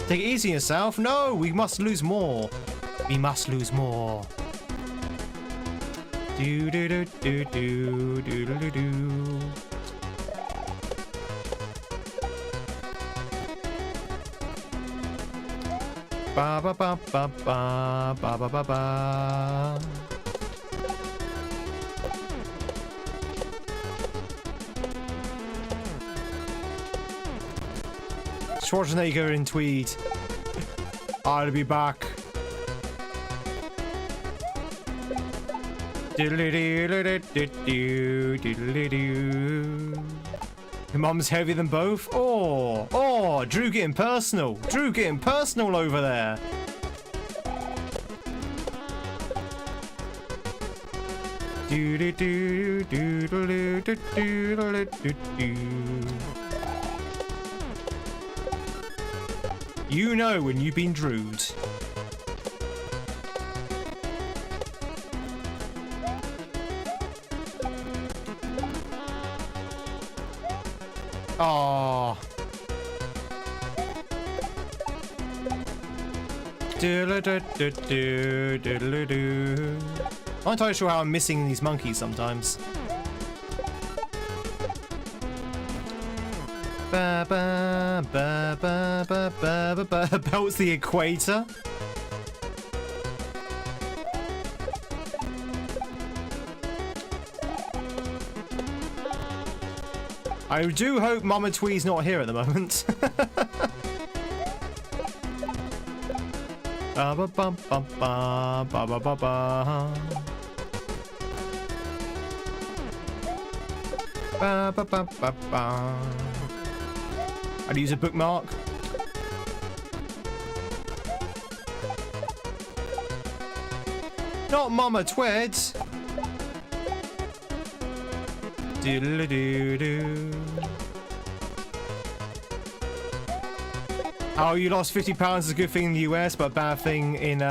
Take it easy on yourself. No, we must lose more. We must lose more. Do do do do do do do do. Ba ba ba ba ba ba ba ba ba. Schwarzenegger in Tweed. I'll be back. Your mum's heavier than both? Oh, Drew getting personal. Drew getting personal over there. You know when you've been drewed. Oh. I'm not entirely sure how I'm missing these monkeys sometimes. Ba ba ba ba ba ba ba. Belts the equator. I do hope Mama Tweed's not here at the moment. Ba ba ba ba ba ba ba ba ba. Ba ba ba ba ba. I'd use a bookmark. Not Mama Tweed. Doodle-doo-doo. Oh, you lost 50 pounds is a good thing in the US, but a bad thing in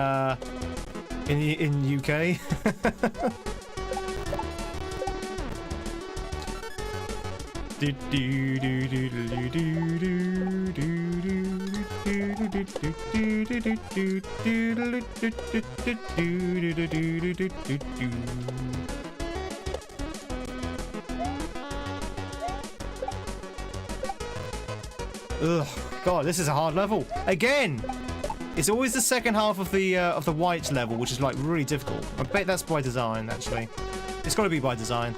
UK. Ugh, God, this is a hard level. Again! It's always the second half of the white level, which is like really difficult. I bet that's by design, actually. It's got to be by design.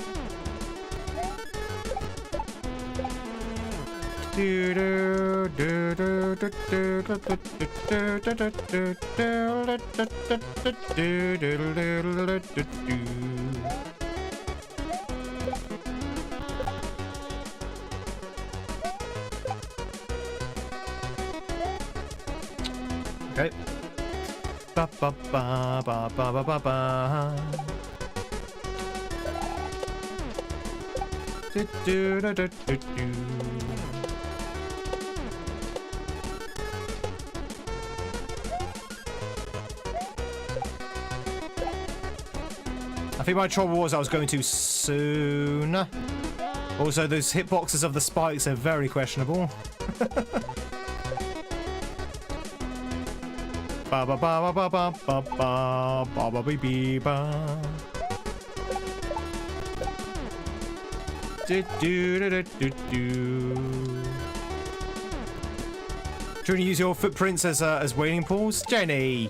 Okay. Ba ba ba ba ba ba ba ba. Do do do do do do. I think my trouble was I was going too soon. Also, those hitboxes of the spikes are very questionable. Ba ba ba ba ba ba ba ba ba ba ba ba. Do do do do do. Trying to use your footprints as wailing pools, Jenny.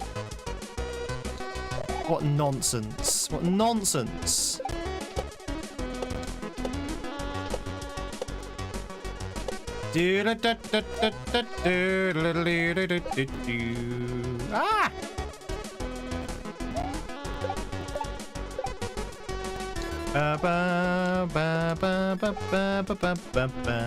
What nonsense! What nonsense! Do do do do do do do do do do. Ah! Ba ba ba ba ba ba ba ba ba ba.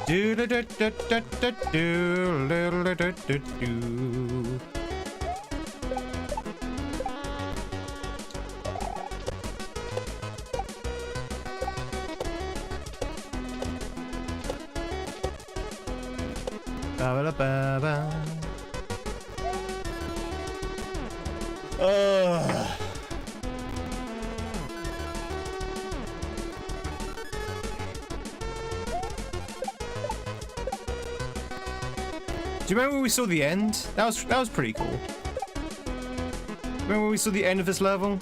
Do do do do do do do do do do. Ba ba ba ba. Do you remember when we saw the end? That was pretty cool. Remember when we saw the end of this level?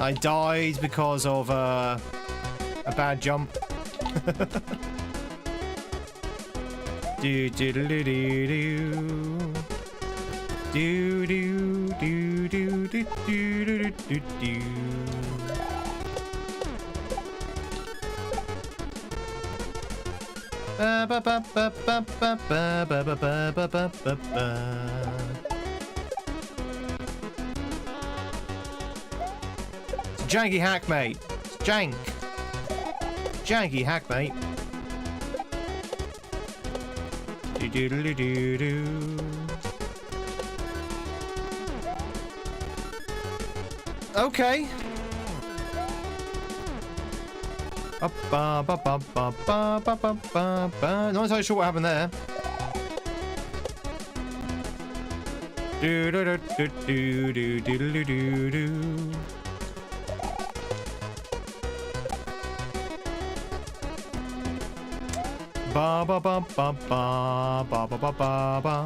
I died because of a bad jump. Do do do do do do do do do do do do do do. Ba ba ba ba ba ba ba ba ba ba ba ba ba. It's a janky hack, mate. It's jank. Janky hack, mate. Do do do do do. Okay. Ba ba ba ba ba ba ba ba ba. Not entirely sure what happened there. Do do do do do do do do do. Ba ba ba ba ba ba ba ba ba ba.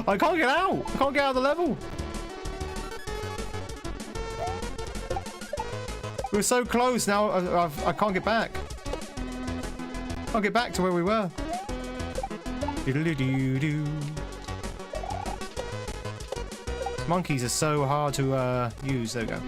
I can't get out. I can't get out of the level. We were so close. Now I can't get back. Can't get back to where we were. Diddle-doo-doo. Monkeys are so hard to use. There we go.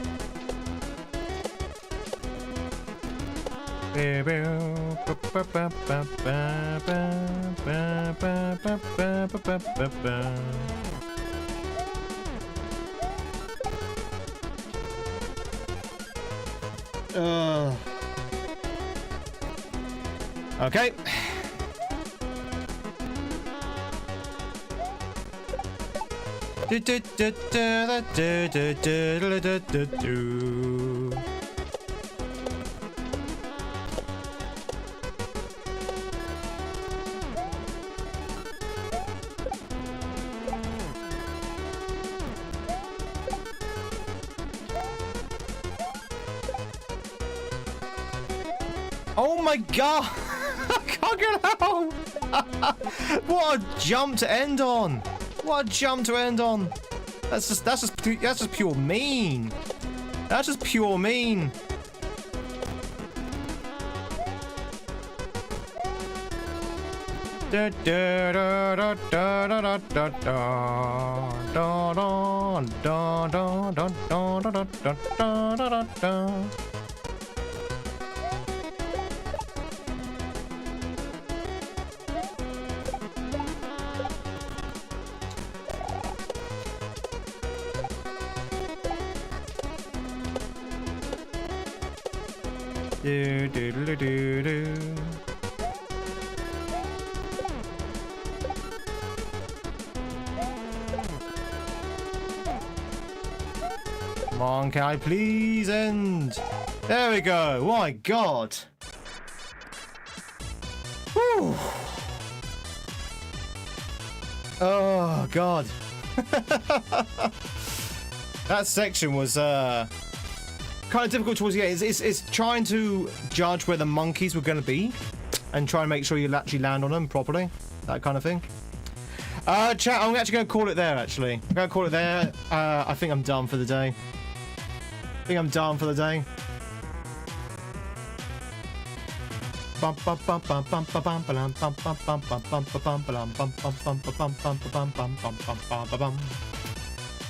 Okay. Oh my god! I can't get out! What a jump to end on! What a jump to end on! That's just pure mean. That's just pure mean. Da da da da da da da da da da da da da da. Do do do do do. Come on, can I please end? There we go. Oh my god. Whew. Oh god. That section was kind of difficult towards the end. It's trying to judge where the monkeys were going to be and try and make sure you actually land on them properly. That kind of thing. Chat, I'm actually going to call it there, actually. I'm going to call it there. I think I'm done for the day. I think I'm done for the day.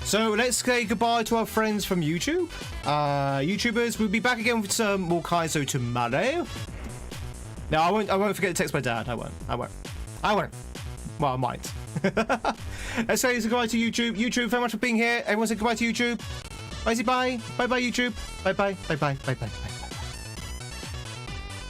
So let's say goodbye to our friends from YouTube. YouTubers, we'll be back again with some more Kaizo tomorrow. No, I won't forget to text my dad. I won't. Well, I might. Let's say goodbye to YouTube. YouTube, very much for being here. Everyone say goodbye to YouTube. Bye, YouTube. Bye, YouTube. Bye, bye, bye, bye, bye, bye.